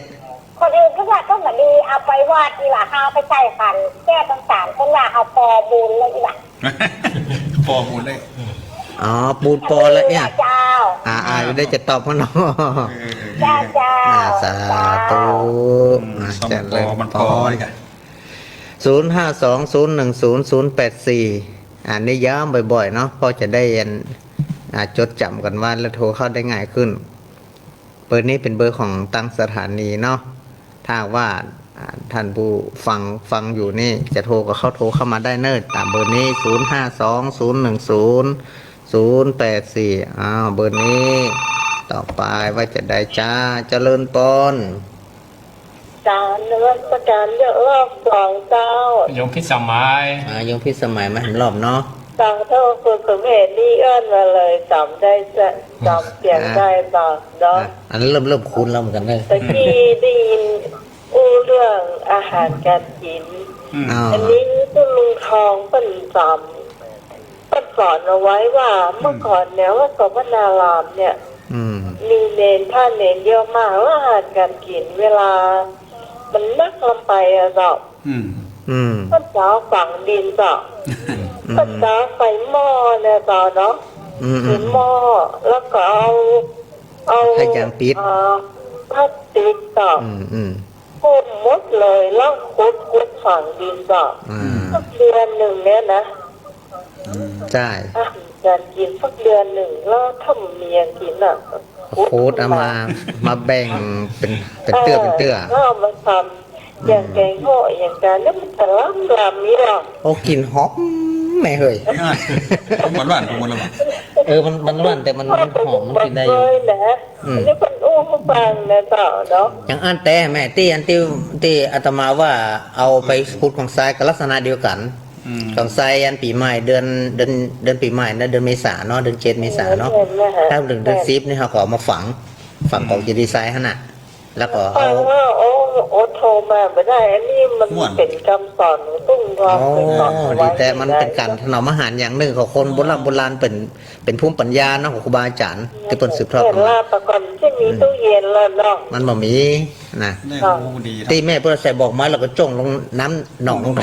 Speaker 6: คนอื่นก็ว่าต้นบดีเอาไปวัดดีกว่าเอาไปใส่ขันแก้ต้นสารต้นว่าเอาปอบูนเลยดีกว่า
Speaker 2: ปอมูลเลย
Speaker 4: อ๋อปูนปอแล้วเนี่ย
Speaker 6: เจ้า
Speaker 4: ได้จะตอบเขาเนาะ
Speaker 6: เจ้าเจ้า
Speaker 4: สาธุ
Speaker 2: สมปอมันปอนี่กัน
Speaker 4: 052010084อันนี้ย้ำบ่อยๆเนาะพอจะได้จดจำกันว่าแล้วโทรเข้าได้ง่ายขึ้น เบอร์นี้เป็นเบอร์ของตั้งสถานีเนาะถ้าว่าท่านผู้ฟังอยู่นี่จะโทรก็โทรเข้ามาได้เนิ่นตามเบอร์นี้ 052010084เบอร์นี้ต่อไปว่าจะได้จ้าเจริญปอน
Speaker 5: การเนื้อประการเยอะรอบสองเจ้า
Speaker 1: โยมพิสมัย
Speaker 4: ยังพิสมัยมาเห็นรอบเนาะ
Speaker 5: สั่งเท่าคุณสมเหตุนี่เอื้อนมาเลยจำได้จำเสียงได้ต่อเนาะ
Speaker 4: อันนี้เริ่มคุ้นแล้วเหมือนกันเลย
Speaker 5: ตะกี้ได้ยินเรื่องอาหารการกิน อันนี้คุณลุงทองเป็นจำเป็นสอนเอาไว้ว่าเมื่อก่อนเนี่ยว่าสมณารามเนี่ย มีเนนท่านเนนเยอะมากว่าอาหารการกินเวลา มันนักลงไปอะเจ้าพระเจ้าฝังดินเจ้าพระเจ้าไฟหม้อเนี่ยเจ้าเนาะถือหม้อแล้วก็เอา
Speaker 4: ให้ยางปิด
Speaker 5: พลาสติกเจ้าคุมหมดเลยแล้วคุดฝังดินเจ้าสักเดือนหนึ่งเนี่ยนะ
Speaker 4: ใช่
Speaker 5: การกินสักเดือนหนึ่งแล้วถ้าเมียกินอ่ะ
Speaker 4: โค้ดเอามาแบ่งเป็นเตื้อ
Speaker 5: แล้วเอามาทำอย่างแกงโห่อย่างการนี่มันจะล้ำนี่หรอ
Speaker 4: โอ้กลิ่นหอมแม่เฮ้ย
Speaker 2: มันหวานของมันหรอ
Speaker 4: มันหวานแต่มันหอมมันกินได้อยู่
Speaker 5: นะนี่เป็นอู้มาฟังนะต่อเนาะ
Speaker 4: อย่างอันแต่แม่ที่อาตมาว่าเอาไปพูดของทรายกับลักษณะเดียวกันของทรายอันปีใหม่เดือนปีใหม่นะเดือนเมษาเนาะเดือน7 เมษาเนาะถ้าเดือน10นี่เขาก็เอามาฝังของจะดีไซน์ขนาดแล้วก็เอา
Speaker 5: ว่าโอ้โทรมาไม่ได้อันนี้มันเป็นคำสอนของตุ้งรอเป็นสอนไว้
Speaker 4: แต่มันเป็นการถนอมอาหารอย่างหนึ่งของคนโบราณเป็นภูมิปัญญาเนาะของครูบาอาจารย์ที่เปิดสืบทอด
Speaker 5: เห็น
Speaker 4: มา
Speaker 5: ว่าประกอบที่มีตู้เย็นแล้วเนาะ
Speaker 4: มันบ่มีนะ
Speaker 2: นี่ดี
Speaker 4: ตีแม่เพื่อใส่บอกไม้แล้วก็จ้งลงน้ำหนองลงไป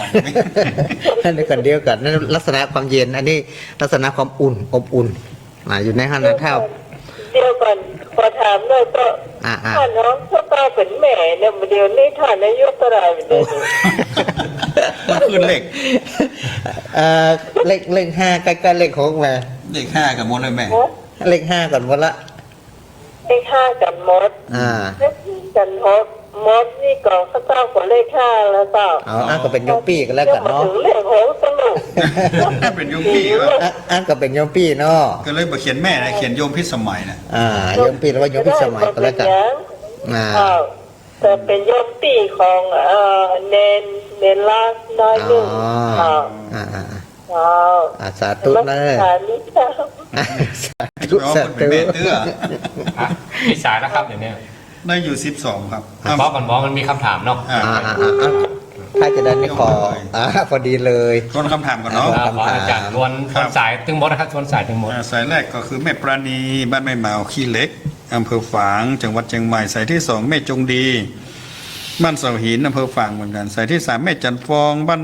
Speaker 4: นั่นเดียวกันนั่นลักษณะความเย็นอันนี้ลักษณะความอุ่นอบอุ่นอยู่ในห้างนะเท่า
Speaker 5: เดียวกันพอถามเลยก็ถ้าน้องถ้าตาเป็นแม่เนี่ยเดี๋ยวนี้ท่านอายุเท่าไหร่เดี๋ยว
Speaker 2: มันขึ้นเลข
Speaker 4: เลข5ใกล้ๆเลข6มา
Speaker 2: เลข5กับมดเลยแม่
Speaker 4: เลข5ก่อนวันละ
Speaker 5: เลข5กันมดเลขกันมดนี่ก็เขาเจ้ากว่าเลข5แล้วเจ้า
Speaker 4: ก็เป็นยมปี้กันแล้วกันเนาะ
Speaker 5: ถึงเลข6สนุก
Speaker 2: เป็นโยมพี่วะ
Speaker 4: ก็เป็นยมปี้เนาะ
Speaker 2: ก็เลยมาเขียนแม่นะเขียนโยมพิสมัยนะ
Speaker 4: ยมปี้แล้วว่ายมปี้สมัยก็แล้วกัน
Speaker 5: แต่เป็นยมปีของเนนลากน้อยหนึ่ง
Speaker 4: สาธุนะสาธุสาธุ
Speaker 2: แม่เตื้อ
Speaker 1: มีสายแล้วครับเดี๋ยวนี้
Speaker 2: ได้อยู่12ครับ
Speaker 1: บอกกันบอกมันมีคำถามเนาะ
Speaker 4: ถ้าจะได้ไม่ขอพอดีเลย
Speaker 2: ต้นคำถามก่อนเนาะ
Speaker 1: ขออาจารย์ทวนสายถึงหมดนะครับทวนสายถึงหมด
Speaker 2: สายแรกก็คือแม่ปราณีบ้านแม่เมาขี้เหล็กอำเภอฝางจังหวัดเชียงใหม่สายที่2แม่จงดีบ้านเสาหินอำเภอฝางเหมือนกันสายที่3แม่จันฟองบ้าน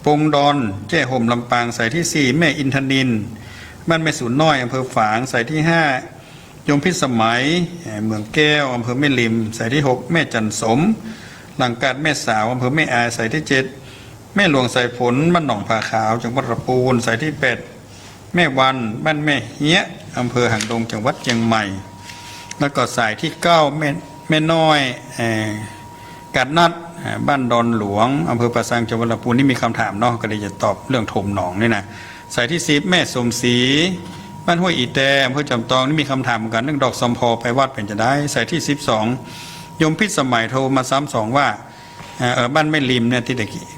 Speaker 2: ปงดอนแจ้ห่มลำปางสายที่4แม่อินทนินบ้านแม่สูนน้อยอำเภอฝางสายที่5ยมพิสมัยเมืองแก้วอำเภอแม่ริมสายที่6แม่จันสมหลังกาดแม่สาวอำเภอแม่อายสายที่7แม่หลวงสายฝนบ้านหนองผาขาวจังหวัดระปูนสายที่8แม่วันบ้านแม่เฮียอำเภอหางดงจังหวัดเชียงใหม่แล้วก็สายที่9แม่น้อยกาดนัดบ้านดอนหลวงอำเภอปราซังจังหวัดลำพูนนี่มีคำถามเนาะก็เลยจะตอบเรื่องถมหนองนี่นะสายที่10แม่สมศรีบ้านห้วยอีแตอำเภอจำตองนี่มีคำถามกันเรื่องดอกสมพอไปวัดเป็นจะได้สายที่12ยมพิษสมัยโทรมาซ้ำ2ว่าบ้านแม่ริมเนี่ยที่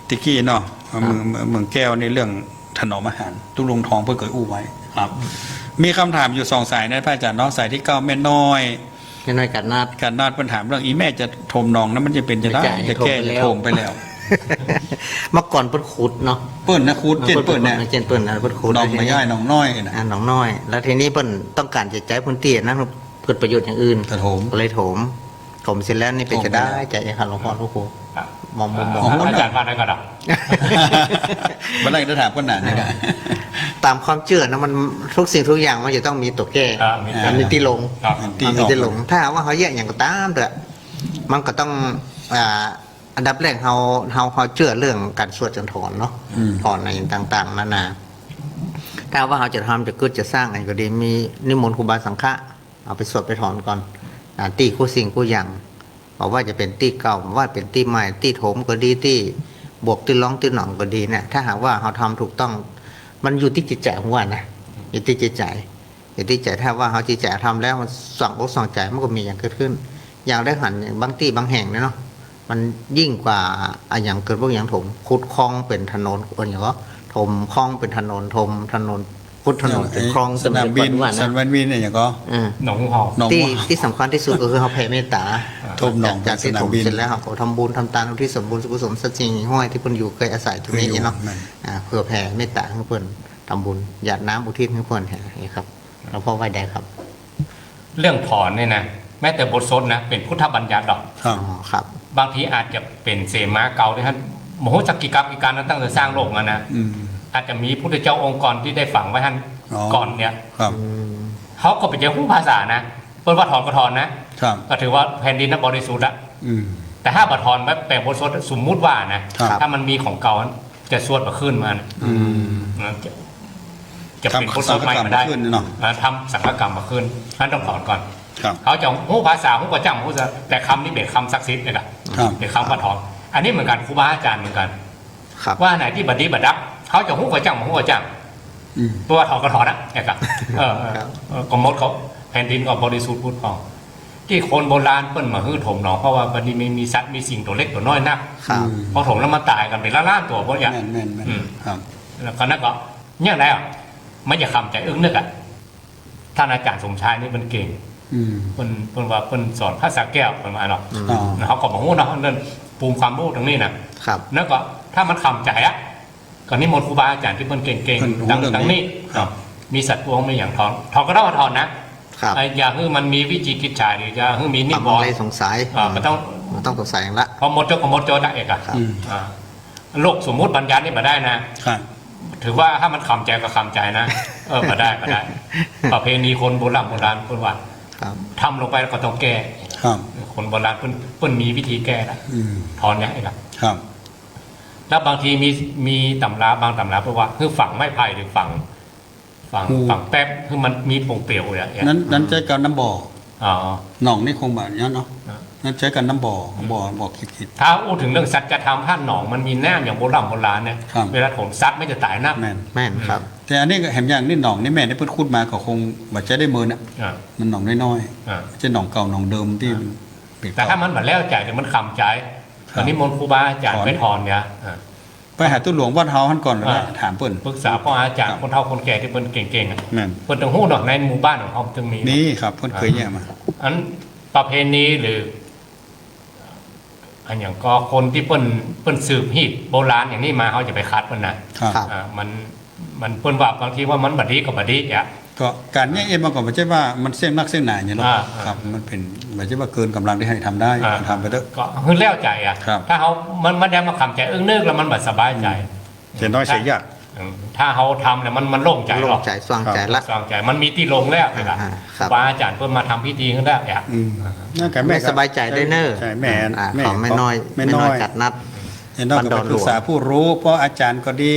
Speaker 2: ตะกี้เนาะเมืองแก้วในเรื่อง ถนอมอาหารตุลงทองเพื่อเกิดอู้ไว้ครับ มีคำถามอยู่2 สายนะพระอาจารย์เนาะสายที่9แม่น้อย
Speaker 4: ไม่น้อยกัดนาด
Speaker 2: การนาดปัญหามเรื่องอีแม่จะโทมนองนั้นมันจะเป็นจะได้
Speaker 4: ไม่ใช่
Speaker 2: จะแก้
Speaker 4: โทมไปแล้ว
Speaker 2: จะโทมไปแล้ว
Speaker 4: เมื่อก่อนเปิ้นขุดเนาะ
Speaker 2: เปิ้นนะคูดเจนเปิ้นเนี่ย
Speaker 4: เจนเปิ้นนะเปิ้นขุด
Speaker 2: น้องไม่ย่ายน้องน้อยนะ
Speaker 4: หนองน้อย แล้วทีนี้เปิ้นต้องการจะใช้พื้นที่นั้นเพื่อประโยชน์อย่างอื่น
Speaker 2: กระโถม
Speaker 4: ก็เลยโถมเสร็จแล้วนี่เป็น
Speaker 2: โถม
Speaker 4: จะได้
Speaker 2: ไปแล้ว
Speaker 4: ใจครับหลวงพ่อทุกคนมองมุมมอง
Speaker 1: อาจารย์ว่าได้ก็ได้
Speaker 2: บันไดจะถามคนหนาเนี่ย
Speaker 4: ตามความเชื่อนะมันทุกสิ่งทุกอย่างมันจะต้องมีตัวแก้
Speaker 1: มี
Speaker 4: อันนี้ที่ลง
Speaker 1: ครับ
Speaker 2: ที่
Speaker 4: มันมีที่ลง ถ้าหากว่าเขาแยกอย่างก็ตามเถอะมันก็ต้องอันดับแรกเขาเชื่อเรื่องการสวดจนถอนเนาะถอนในต่างๆนานาถ้าว่าเขาจะทำจะเกิดจะสร้างอะไรก็ดีมีนิมนต์ครูบาสังฆะเอาไปสวดไปถอนก่อนตีคู่สิ่งคู่อย่างบอกว่าจะเป็นตีเก่าว่าเป็นตีใหม่ตีโถมก็ดีตีบวกตีร้องตีหนองก็ดีเนี่ยถ้าหากว่าเขาทำถูกต้องมันอยู่ที่จิตใจของว่านะอยู่ที่จิตใจอยู่ที่ใจถ้าว่าเขาจิตใจทำแล้วมันส่องอกส่องใจมันก็มีอย่างเกิดขึ้น อย่างได้หันบางที่บางแห่งเนาะมันยิ่งกว่าอย่างเกิดพวกอย่างถมขุดคลองเป็นถนนอย่างก็ถมคลองเป็นถนนถมถนนขุดถนนเป็นคลอง
Speaker 2: สนามบิน
Speaker 4: ว่า
Speaker 2: ส
Speaker 4: นะ
Speaker 2: นามบินเนี่ยอย่างก็
Speaker 1: หนองหอ
Speaker 2: หนอง
Speaker 4: ที่
Speaker 2: ว่า
Speaker 4: ที่สำคัญที่สุดก็คือเขาแผ่เมตตา
Speaker 2: ถมหนอง
Speaker 4: จากที่
Speaker 2: เป็นสนาม
Speaker 4: ถม
Speaker 2: บิน
Speaker 4: เสร็จแล้วเขาทำบุญทำทานที่สมบูรณ์สุขสมสัจจริงห้อยที่เพิ่นอยู่เคยอาศัยตรงนี้เนาะ
Speaker 2: นั่น
Speaker 4: เพื่อแผ่เมตตาให้เพิ่นทำบุญหยาดน้ำอุทิศให้เพิ่นนี่ครับหลวงพ่อไว้ได้ครับ
Speaker 1: เรื่องถอนเนี่ยนะแม้แต่บทสนนะเป็นพุทธบัญญัติดอก
Speaker 2: ครับ
Speaker 4: อ๋อครับ
Speaker 1: บางทีอาจจะเป็นเสมาเก่าที่ท่านโมโหจักกิกับกิการนั้นตั้งแต่สร้างโลกมานะ
Speaker 2: อืม
Speaker 1: อาจจะมีพุทธเจ้าองค์กรที่ได้ฝังไว้ท่าน
Speaker 2: อ๋อ
Speaker 1: ก่อนเนี่ย
Speaker 2: ครับ
Speaker 1: เขาก็ไปเจอผู้ภาษานะเปิ้ลว่าถอนก็ถอนนะครับ ก็ถือว่าแผ่นดินนั้นบริสุทธิ์ละ
Speaker 2: อืม
Speaker 1: แต่ถ้าบัถอนแบบแปลงบทสนสมมุติว่านะครับ ถ้ามันมีของเก่าจะสวดมาขึ้นมานะ
Speaker 2: อืม
Speaker 1: จะเป็นบทสนใหม่มาได้
Speaker 2: ทำสังฆกรรมมาขึ้นเนาะ
Speaker 1: ทำสังฆกรรมมาขึ้นท่านต้องถอนก่อน
Speaker 2: ครับ
Speaker 1: เขาจะหูภาษาหูประจำหูจะแต่คำนี้เป็นคำศักดิ์สิทธิ์เลยนะครับ เป็นคำบัถอน อันนี้เหมือนกันครูบาอาจารย์เหมือนกัน
Speaker 4: ครับ
Speaker 1: ว่าไหนที่บัดนี้บัดดับเขาจะหูประจำหูประจ
Speaker 2: อืม
Speaker 1: ำตัวถอนก็ถอนนะนะครับก็มดเขาแผ่นดินก็บริสุทธิ์พุทธพองที่คนโบราณเปิ้นมาฮื้อถมหนองเพราะว่าบัดนี้มีสัตว์มีสิ่งตัวเล็กตัวน้อยนัก
Speaker 4: ครับ
Speaker 1: พอถมแล้วมันตายกันเป็นล้านๆตัวเพราะอย่าง
Speaker 2: แม่นแม่นแม่น
Speaker 1: อืม
Speaker 2: ครับ
Speaker 1: แล้วก็นั่นก็เนี่ยแล้วไม่จะคำใจอึ้งนึกอ่ะท่านอาจารย์สมชายนี่มันเก่ง
Speaker 2: อืม
Speaker 1: เปิ้นว่าเปิ้นสอนภาษาแก้วเปิ้นมาเนาะ
Speaker 2: อ๋อ
Speaker 1: แล้วเขาก็บอกว่าเนาะนั่นภูมิความรู้ตรงนี้นะครับ นั่นก็ถ้ามันคำใจอ่ะก็นิมนต์ครูบาอาจารย์ที่เปิ้นเก่ง
Speaker 2: เพิ่นรู้
Speaker 1: ๆดัง
Speaker 2: เรื่อง
Speaker 1: ดัง
Speaker 2: นี้
Speaker 1: นี้
Speaker 2: ครับ
Speaker 1: เนาะมีสัตว์พวงไม่อย่างถอนก็ต้องถอนนะครับ อย่าให้มันมีวิจิกิจฉาหรืออย่าให้มีนิ
Speaker 4: ทำ
Speaker 1: ว
Speaker 4: อะ
Speaker 1: ร
Speaker 4: ไร
Speaker 1: ณ์
Speaker 4: สงสัย
Speaker 1: มันต้อง
Speaker 4: ต้องสงสัยอย่างละ
Speaker 1: พอหมดโจก็หมดโจได้เอกอะ
Speaker 2: อืม
Speaker 1: โลกสมมุติบัญญัตินี่มาได้นะ
Speaker 2: ครับ
Speaker 1: ถือว่าถ้ามันคำใจก็คำใจนะ มาได้มาได้ ประเพณีคนโบราณคนว่า
Speaker 4: ครับ
Speaker 1: ทำลงไปแล้วก็ต้องแก้
Speaker 2: ครับ
Speaker 1: คนโบราณเพิ่นมีวิธีแก้ละ
Speaker 2: อืม
Speaker 1: ถอนเนี่ยไอ้ละ
Speaker 2: ครับ
Speaker 1: แล้วบางทีมีตำราบางตำราเพราะว่าคือฝังไม้ไผ่หรือฝังแป๊บคือมันมีผงเปลวอย่างเงี้ย
Speaker 2: นั้นใช้กันน้ำบ่อ
Speaker 1: อ๋อ
Speaker 2: หนองนี่คงแบบนี้เนาะ
Speaker 1: อ่า
Speaker 2: นั้นใช้กันน้ำบ่อคิด
Speaker 1: ถ้าพูดถึงเรื่องสัตว์จะทำท่านหนองมันมีแน่อย่างโบราณเนี่ย
Speaker 2: ครับ
Speaker 1: เวลาถมซัดไม่จะตายนัก
Speaker 2: แม่น
Speaker 4: แม่นครับ
Speaker 2: แต่อันนี้ก็แหมอย่างนี่หนองนี่แม่ได้เพิ่นขุดมาก็คงบ่จะได้เมินอ่ะ
Speaker 1: อ่า
Speaker 2: มันหนองน้อย
Speaker 1: อ่า
Speaker 2: ๆไม่ใช่หนองเก่าหนองเดิมที่เป็น
Speaker 1: แต่ถ้ามันแบบแล้วใจเดี๋ยวมันคำใจ
Speaker 2: ครับ
Speaker 1: ตอนนี้มนต์ครูบาอาจารย์
Speaker 2: ถอน
Speaker 1: ไปถอนเนี่ยอ่า
Speaker 2: ไปหาตู้หลวงวัดเฮาหันก่อนแล้ว
Speaker 1: อ่า
Speaker 2: ถามเพิ่น
Speaker 1: ปรึกษาพ่ออาจารย์
Speaker 2: ครับ
Speaker 1: คนเฒ่าคนแก่ที่เพิ่นเก่งๆอ่ะ
Speaker 2: แม่น
Speaker 1: เพิ่นต้องหู้ดอกในหมู่บ้านของเขาจึงมี
Speaker 2: นี่ครับเพิ่นเคยแย่มา
Speaker 1: อันประเพณีหรืออันอย่างก็คนที่เปิ้นสืบฮีดโบราณอย่างนี้มาเขาจะไปคัดมันนะครับ
Speaker 4: ครับ
Speaker 1: มันเปิ้นว่าบางทีว่ามันบัดดีกับบดดีอ่ะ
Speaker 2: ก็การแย่เอ็นมาก่อนไม่ใช่ว่ามันเส้นนักเส้นหนาอย่างเนาะ
Speaker 1: อ่า
Speaker 2: ครับมันเป็นไม่ใช่ว่าเกินกำลังที่ให้ทำได้
Speaker 1: อ่า
Speaker 2: ทำไปเถอะ
Speaker 1: ก็คือแล้วใจอ่ะ
Speaker 2: ครับ
Speaker 1: ถ้าเขามันได้มาคำใจอึ้งนึกแล้วมันบัดสบายใจ
Speaker 2: เสียน้อยเสียยาก
Speaker 1: ถ้าเขาทำเนี่ยมันโล่งใจ
Speaker 4: โล่
Speaker 1: หรง อก
Speaker 4: ใจสว่างใจละ
Speaker 1: สว่างใจมันมีที่ลงแล้วนะครับ
Speaker 4: ครับ
Speaker 1: ครูบาอาจารย์เพิ่นมาทำพิธีขึ้นได้อ่ะ
Speaker 2: นั่นก็
Speaker 4: ไม่สบายใจได้เนอะ
Speaker 2: ใช่แม่
Speaker 4: ของไม่น้อย
Speaker 2: ไม่
Speaker 4: ไม่
Speaker 2: น้
Speaker 4: น้
Speaker 2: อ
Speaker 4: อย ยกัดนัด
Speaker 2: เห็นนอก
Speaker 4: บ้าน
Speaker 2: จาก
Speaker 4: ดอน
Speaker 2: ไปปรึกษาผู้รู้เพราะอาจารย์ก็ดี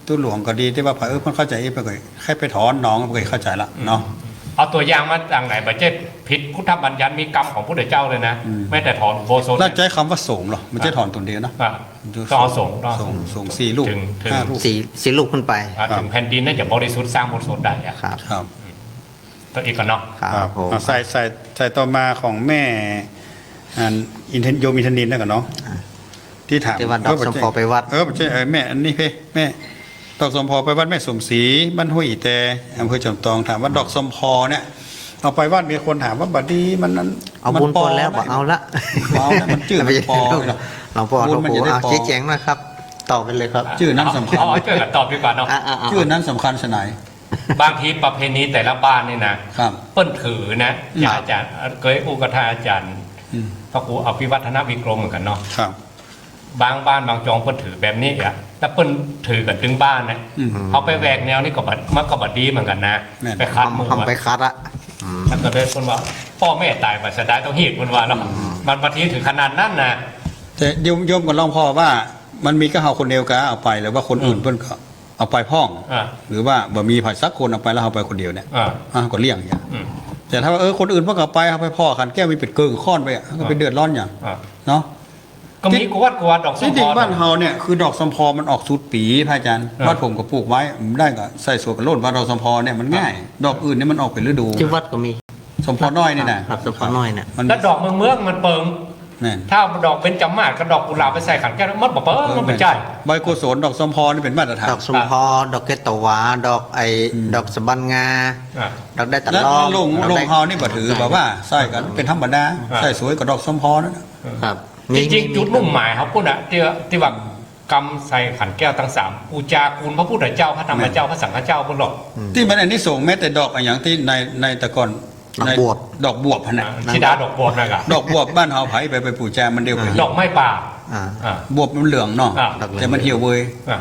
Speaker 2: ตู้หลวงก็ดีที่ว่าเพิ่นเข้าใจไปก็ให้ไปถอนน้องก็เข้าใจละเนาะ
Speaker 1: เอาตัวอย่างมาจากไหนบัจเจผิดพุทธบัญญัติมีกรรมของพระพุทธเจ้าเลยนะแม้แต่ถอนอุโบสถ
Speaker 2: แล้วใช้คำว่าสงฆ์เหรอมันจะถอนตนเดียวนะ
Speaker 1: อ่ะต้องเอาสงฆ์ต้องเอาสงฆ์
Speaker 2: ส่งสี่ลูก
Speaker 1: ถึง
Speaker 2: 5ลูก
Speaker 4: สี่ลูกขึ้นไป
Speaker 1: ถึงแผ่นดินน่าจะบริสุทธิ์สร้างบทสวดได้อะ
Speaker 4: ครับ
Speaker 2: ครับ
Speaker 1: ตัวอีกก่อนเนาะ
Speaker 4: ครับผม
Speaker 2: ใส่ต่อมาของแม่อันโยมอินทนินนะกันเนาะที่ถาม
Speaker 4: ที่ว่าดอกสมพอไปวัด
Speaker 2: ไม่ใช่แม่อันนี้เพ่แม่ ดอกสมพอไปวัดแม่สมศรีบ้านห้วยอีแต่อำเภอจอมทองถามว่าดอกสมพอเนี่ยเอาไปวัดมีคนถามว่าบัดดีมันนั้น
Speaker 4: เอาบุญปนแล้วบอกเอาละ
Speaker 2: เอาละมันจืดมันปอเลยเหรอ
Speaker 4: หลวงพ่อหลวง
Speaker 2: บุญมัน
Speaker 4: ปู่
Speaker 2: จะได้
Speaker 4: เอา
Speaker 2: ปอ
Speaker 4: ชี้แจงหนะครับตอบไปเลยครับ
Speaker 2: ชื่อนั้นสำคัญ
Speaker 1: เอาเจอกันตอบดีกว่าเนาะ
Speaker 2: ชื่อนั้นสำคัญสนาย
Speaker 1: บางทีประเพณีแต่ละบ้านนี่นะครับ เปิ้นถือนะอย่างอาจารย์เคยอุกทาอาจารย์พระครูอภิวัฒนวิกรมเหมือนกันเนาะ
Speaker 2: ครับ
Speaker 1: บางบ้านบางจองเปิ้นถือแบบนี้อ่ะแต่เปิ้นถือกันถึงบ้านนะเอาไปแหวกแนวนี่ก็บัดมันก็บัดดีเหมือนกันนะไปคัดมือ
Speaker 4: ทำไปคัดอะ
Speaker 1: แล้วก็เลยคนว่าพ่อแม่ตายมาเสียดายต้องหีดคนว่าเนาะมันบางทีถึงขนาดนั้นนะ
Speaker 2: แต่โยมกับหลวงพ่อว่ามันมีก็เฮาคนเดียวกะเอาไปหรือว่าคนอื่นเพิ่นก็เอาไปพ่อง หรือว่าบ่มีไผสักคนเอาไปแล้วเอาไปคนเดียวเนี่ยก็เลี่ยงอย่าง แต่ถ้าว่าคนอื่นเพิ่นก็เอาไปเอาไปพ่อคันแก้วมีเป็ดเกิงค้อนไปอ่ะก็ไปเดือดร้อนอย่างเนาะ
Speaker 1: ก็มีกวาดดอกสม
Speaker 2: ที่
Speaker 1: พ
Speaker 2: จริง
Speaker 1: ร
Speaker 2: บ้านเฮาเนี่ยคือดอกสมพอมันออกสุดปีพระอาจารย์บ้านผมก็ปลูกไว้ได้ก็ใส่สวนกับโลดบ้านดอกสมพอเนี่ยมันง่าย ดอกอื่นเนี่ยมันออกเป็นฤดู
Speaker 4: ที่วัดก็มี
Speaker 2: สมพอน้อยนี่นะครับ
Speaker 4: สมพอน้อยเนี่ย
Speaker 2: มัน
Speaker 1: แล้วดอกเมืองมันเปิง
Speaker 2: นั่น
Speaker 1: ถ้าดอกเป็นจำมาดกับดอกกุหลาบไปใส่ขันแก้วมันบ่เปิงมันไม่ใช่
Speaker 2: ใบโกศลดอกสมพอนี่เป็นมาตรฐาน
Speaker 4: ดอกสมพอดอกเกตตวาดอกดอกสะบันงา ดอกได้ตะ
Speaker 2: แล้ว
Speaker 4: ลอง
Speaker 2: ลงเฮานี่บ่ถือแบบว่าใส่กันเป็นธรรมดาใส่สวยกว่าดอกสมพอนั่นน่ะ
Speaker 4: ครับ
Speaker 1: จริงๆจุดมุ่งหมายเขาพูดอะที่ว่ากำใส่ขันแก้วทั้งสามปูจาคุณพระพุทธเจ้าพระธรรมเจ้าพระสังฆเจ้าพวกหรอก
Speaker 2: ที่มันอันนี้ส่งส์แม้แต่ดอกอะไรอย่างที่ในแต่ก่อนในดอกบวบหั่นน่ะ
Speaker 1: ชิดาดอกบวบนะกะ
Speaker 2: ดอกบวบบ้านเฮาไผไปปลูกแจมันเดียวกัน
Speaker 1: ดอกไม้ป่า
Speaker 2: บวบมันเหลืองเนาะ
Speaker 1: ดอกเหลือง
Speaker 2: แต่มันเหี่ยวเว้ย
Speaker 1: อ่ะ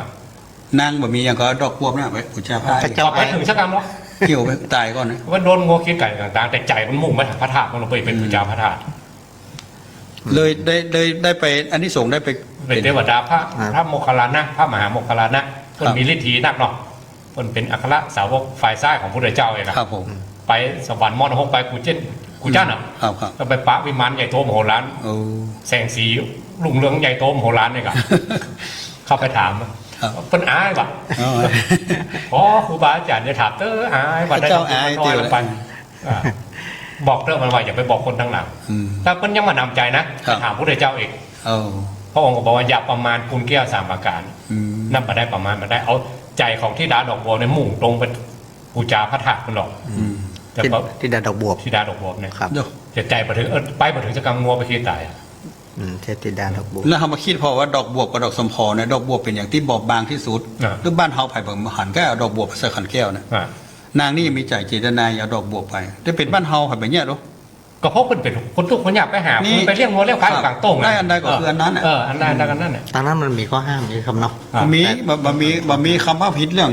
Speaker 2: นางบ่มีอย่างก็ดอกบวบน่ะไปปลูกแจพาย
Speaker 1: ต่อไปถึงสักคำหรอ
Speaker 2: เหี่ยวไปตายก่อนนะ
Speaker 1: ว่าโดนงัวคิดไก่ต่างๆแต่ใจมันมุ่งไปหาพระธาตุมันลงไปเป็นปูจาพระธาตุ
Speaker 2: เลยได้ไปอันนี้ส่งส์ได้ไป
Speaker 1: เป็นเทวดาพระโมคคัลลานะพระมหาโมคคัลลานะเพิ่นมีฤทธิ์นักเนาะเพิ่นเป็นอัครสาวกฝ่ายซ้ายของพระพุทธเจ้าเองนะครับ
Speaker 2: ผม
Speaker 1: ไปสวรรค์มอดหกไปกูจ้าน่ะ
Speaker 2: ครับ
Speaker 1: ก็ไปปะวิมานใหญ่โตมโหฬาร
Speaker 2: โอ้
Speaker 1: แสงสีรุ่งเรืองใหญ่โตมโหฬารเนี่ยครับ เข้าไปถามเพิ่นอายว่ะ
Speaker 2: อ๋อ
Speaker 1: อ๋อครูบาอาจารย์จะถามเตออายว่าได้
Speaker 2: เจ้าอาย
Speaker 1: น้อยลงไป
Speaker 2: เตี้ย
Speaker 1: บอกเรื่องมันว่าอย่าไปบอกคนทั้งหลัง แต่เพิ่นยังมานำใจนะไปถามพระพุทธเจ้าเอง
Speaker 2: โอ้
Speaker 1: พระองค์ก็บอกว่าอย่าประมาณคุณแก้วสามประการ นั่นมาได้ประมาณมาได้เอาใจของที่ดาดอกบัวในมุ่งตรงไปปูจาพระธาตุมันหรอกแต่
Speaker 4: ที่ดาดอกบวบ
Speaker 1: ที่ดาดอกบัวเนี่ย
Speaker 4: ครับ
Speaker 2: เดี๋ยว
Speaker 1: จะใจไปถึงไปมาถึงจะกำงัวไปที่ตายอะ
Speaker 4: เทติดาดอกบวบ
Speaker 2: แล้วเฮามาคิดพอว่าดอกบวบกับดอกสมพอเนี่ยดอกบวบเป็นอย่างที่บอบบางที่สุดหรือบ้านเฮาไผบ่หันก็เอาดอกบวบไปใส่ขันแก้วนะ
Speaker 1: อ่ะ
Speaker 2: นางนี่มีใจเจตนาเอาดอกบวบไปแต่เป็นบ้านเฮาไผแบบเนี้ยเนาะ
Speaker 1: ก็เพราะคนเป็นคนทุกคนอยากไปหา
Speaker 2: นี่
Speaker 1: คุณไปเลี้ยงงัวเลี้ยงควายกลางโต้ง
Speaker 2: ได้อันใดก็คืออันนั้นน่ะ
Speaker 1: อันใดอันนั้นน่ะ
Speaker 4: ตอนนั้นมันมีข้อห้ามอยู่ครับเนาะ
Speaker 2: บ่มีคำว่าผิดเรื่อ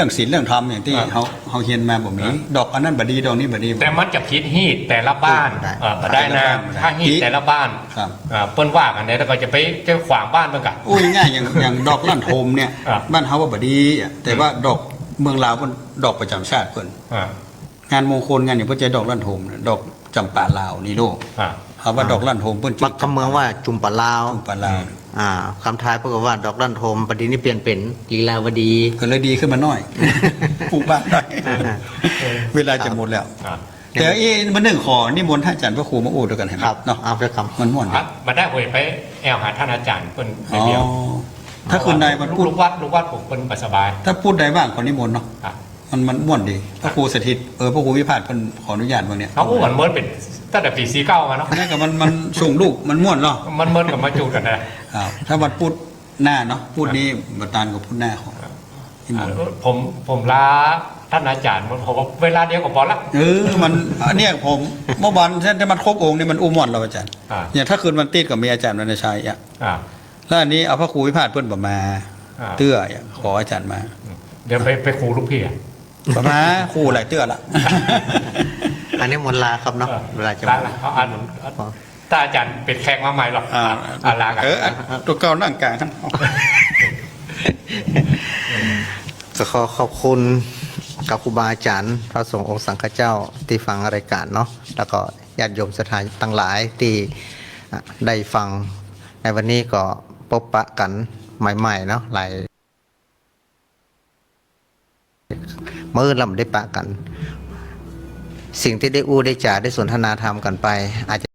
Speaker 2: งศีลเรื่องธรรมอย่างที่เฮาเรียนมาบ่มีดอกอันนั้นบ่ดีดอกนี้บ่ดี
Speaker 1: แต่มันจะพิษฮีดแต่ละบ้านมาได้นะถ้าฮีดแต่ละบ้าน
Speaker 2: ครับ
Speaker 1: เปิ้นว่ากันเนี่ยแล้วก็จะไปขวางบ้านมันกัน
Speaker 2: อุ้ยง่ายอย่างดอกลั่นโทมเนี่ย บ้านเฮาว่าบ่ดีแต่ว่าดอกเมืองลาวเพิ่นดอกประจำชาติเพิ่นงานมงคลงานอย่างเพิ่นใจดอกลั่นโทมดอกจำปาลาวนี่โลเขาว่าดอกลั่นโทมเพิ่น
Speaker 4: มักคำเมืองว่าจุมปะลาว
Speaker 2: จำปาลาว
Speaker 4: คำทายพวกว่าดอกลั่นโทมปฏินี้เปลี่ยนเป็นลีลาวดี
Speaker 2: ก็เลยดีขึ้นมาหน่อยปลูกบ้านได้เวลาจะหมดแล้ว แต่มันหนึ่งขอนิมนต์ท่านอาจารย์พระครูมาอูดด้วยกันเห็นไหม
Speaker 4: ครับ
Speaker 2: เนาะ
Speaker 4: เอาไปคำ
Speaker 2: มันม่วนดี
Speaker 1: มาได้หวยไปแอลหาท่านอาจารย์เปิ้นไป
Speaker 2: อ๋อ
Speaker 1: เดียว
Speaker 2: ถ้าคืนใดมันพูด
Speaker 1: ลูกวัดผมเปิ้นไปสบาย
Speaker 2: ถ้าพูดใดบ้างขอนิมนต์เนาะ
Speaker 1: ครับ
Speaker 2: มันม่วนดีพระครูสถิตพระครูวิพาทเพิ่นขออนุญาตบางเนี่ย
Speaker 1: เขาพูดเหมือนเป็นตั้งแต่ปี49มาเนาะ
Speaker 2: นี่ก็มันส่งลูกมันม่วนเนาะ
Speaker 1: มันเหมือนกับมาจูดกันนะ
Speaker 2: ถ้าวันพูดหน้าเนาะพูดนี้บัตานกับพูดหน้าของนิมนต์
Speaker 1: ผมลาท่านอาจารย์ผมว่าเวลาเดียวก็พอละ
Speaker 2: มันอันเนี้ยผมเมื่อวานที่มันครบองค์นี่มันอุ้มม่วนเราอาจารย์ อย่างถ้าคืนวันติดกับมีอาจารย์วรรณชัยอ่ะ แล้วอันนี้เอาพระครูวิพาทเพิ่นบ่มาเตื้อขออาจารย์มา
Speaker 1: เดี๋ยวไปครูลูกพี่อ่ะ
Speaker 2: บ่มาครูหลายเตื้อละ
Speaker 4: อันนี้มนลาครับเนาะเวลาจะ
Speaker 1: ลาละเขาอ่านถ้าอาจารย์เป็นแขกมาใหม่หรอกลากัน
Speaker 2: ตัวเก่านั่งกลางท่าน
Speaker 4: ก็ขอขอบคุณกับครูบาอาจารย์พระสงฆ์องค์สังฆเจ้าที่ฟังรายการเนาะแล้วก็ญาติโยมสถานต่างหลายที่ได้ฟังในวันนี้ก็พบปะกันใหม่ๆเนาะหลายมื้อลำได้ปะกัน สิ่งที่ได้อู้ได้จ่าได้สนทนาธรรมกันไปอาจจะ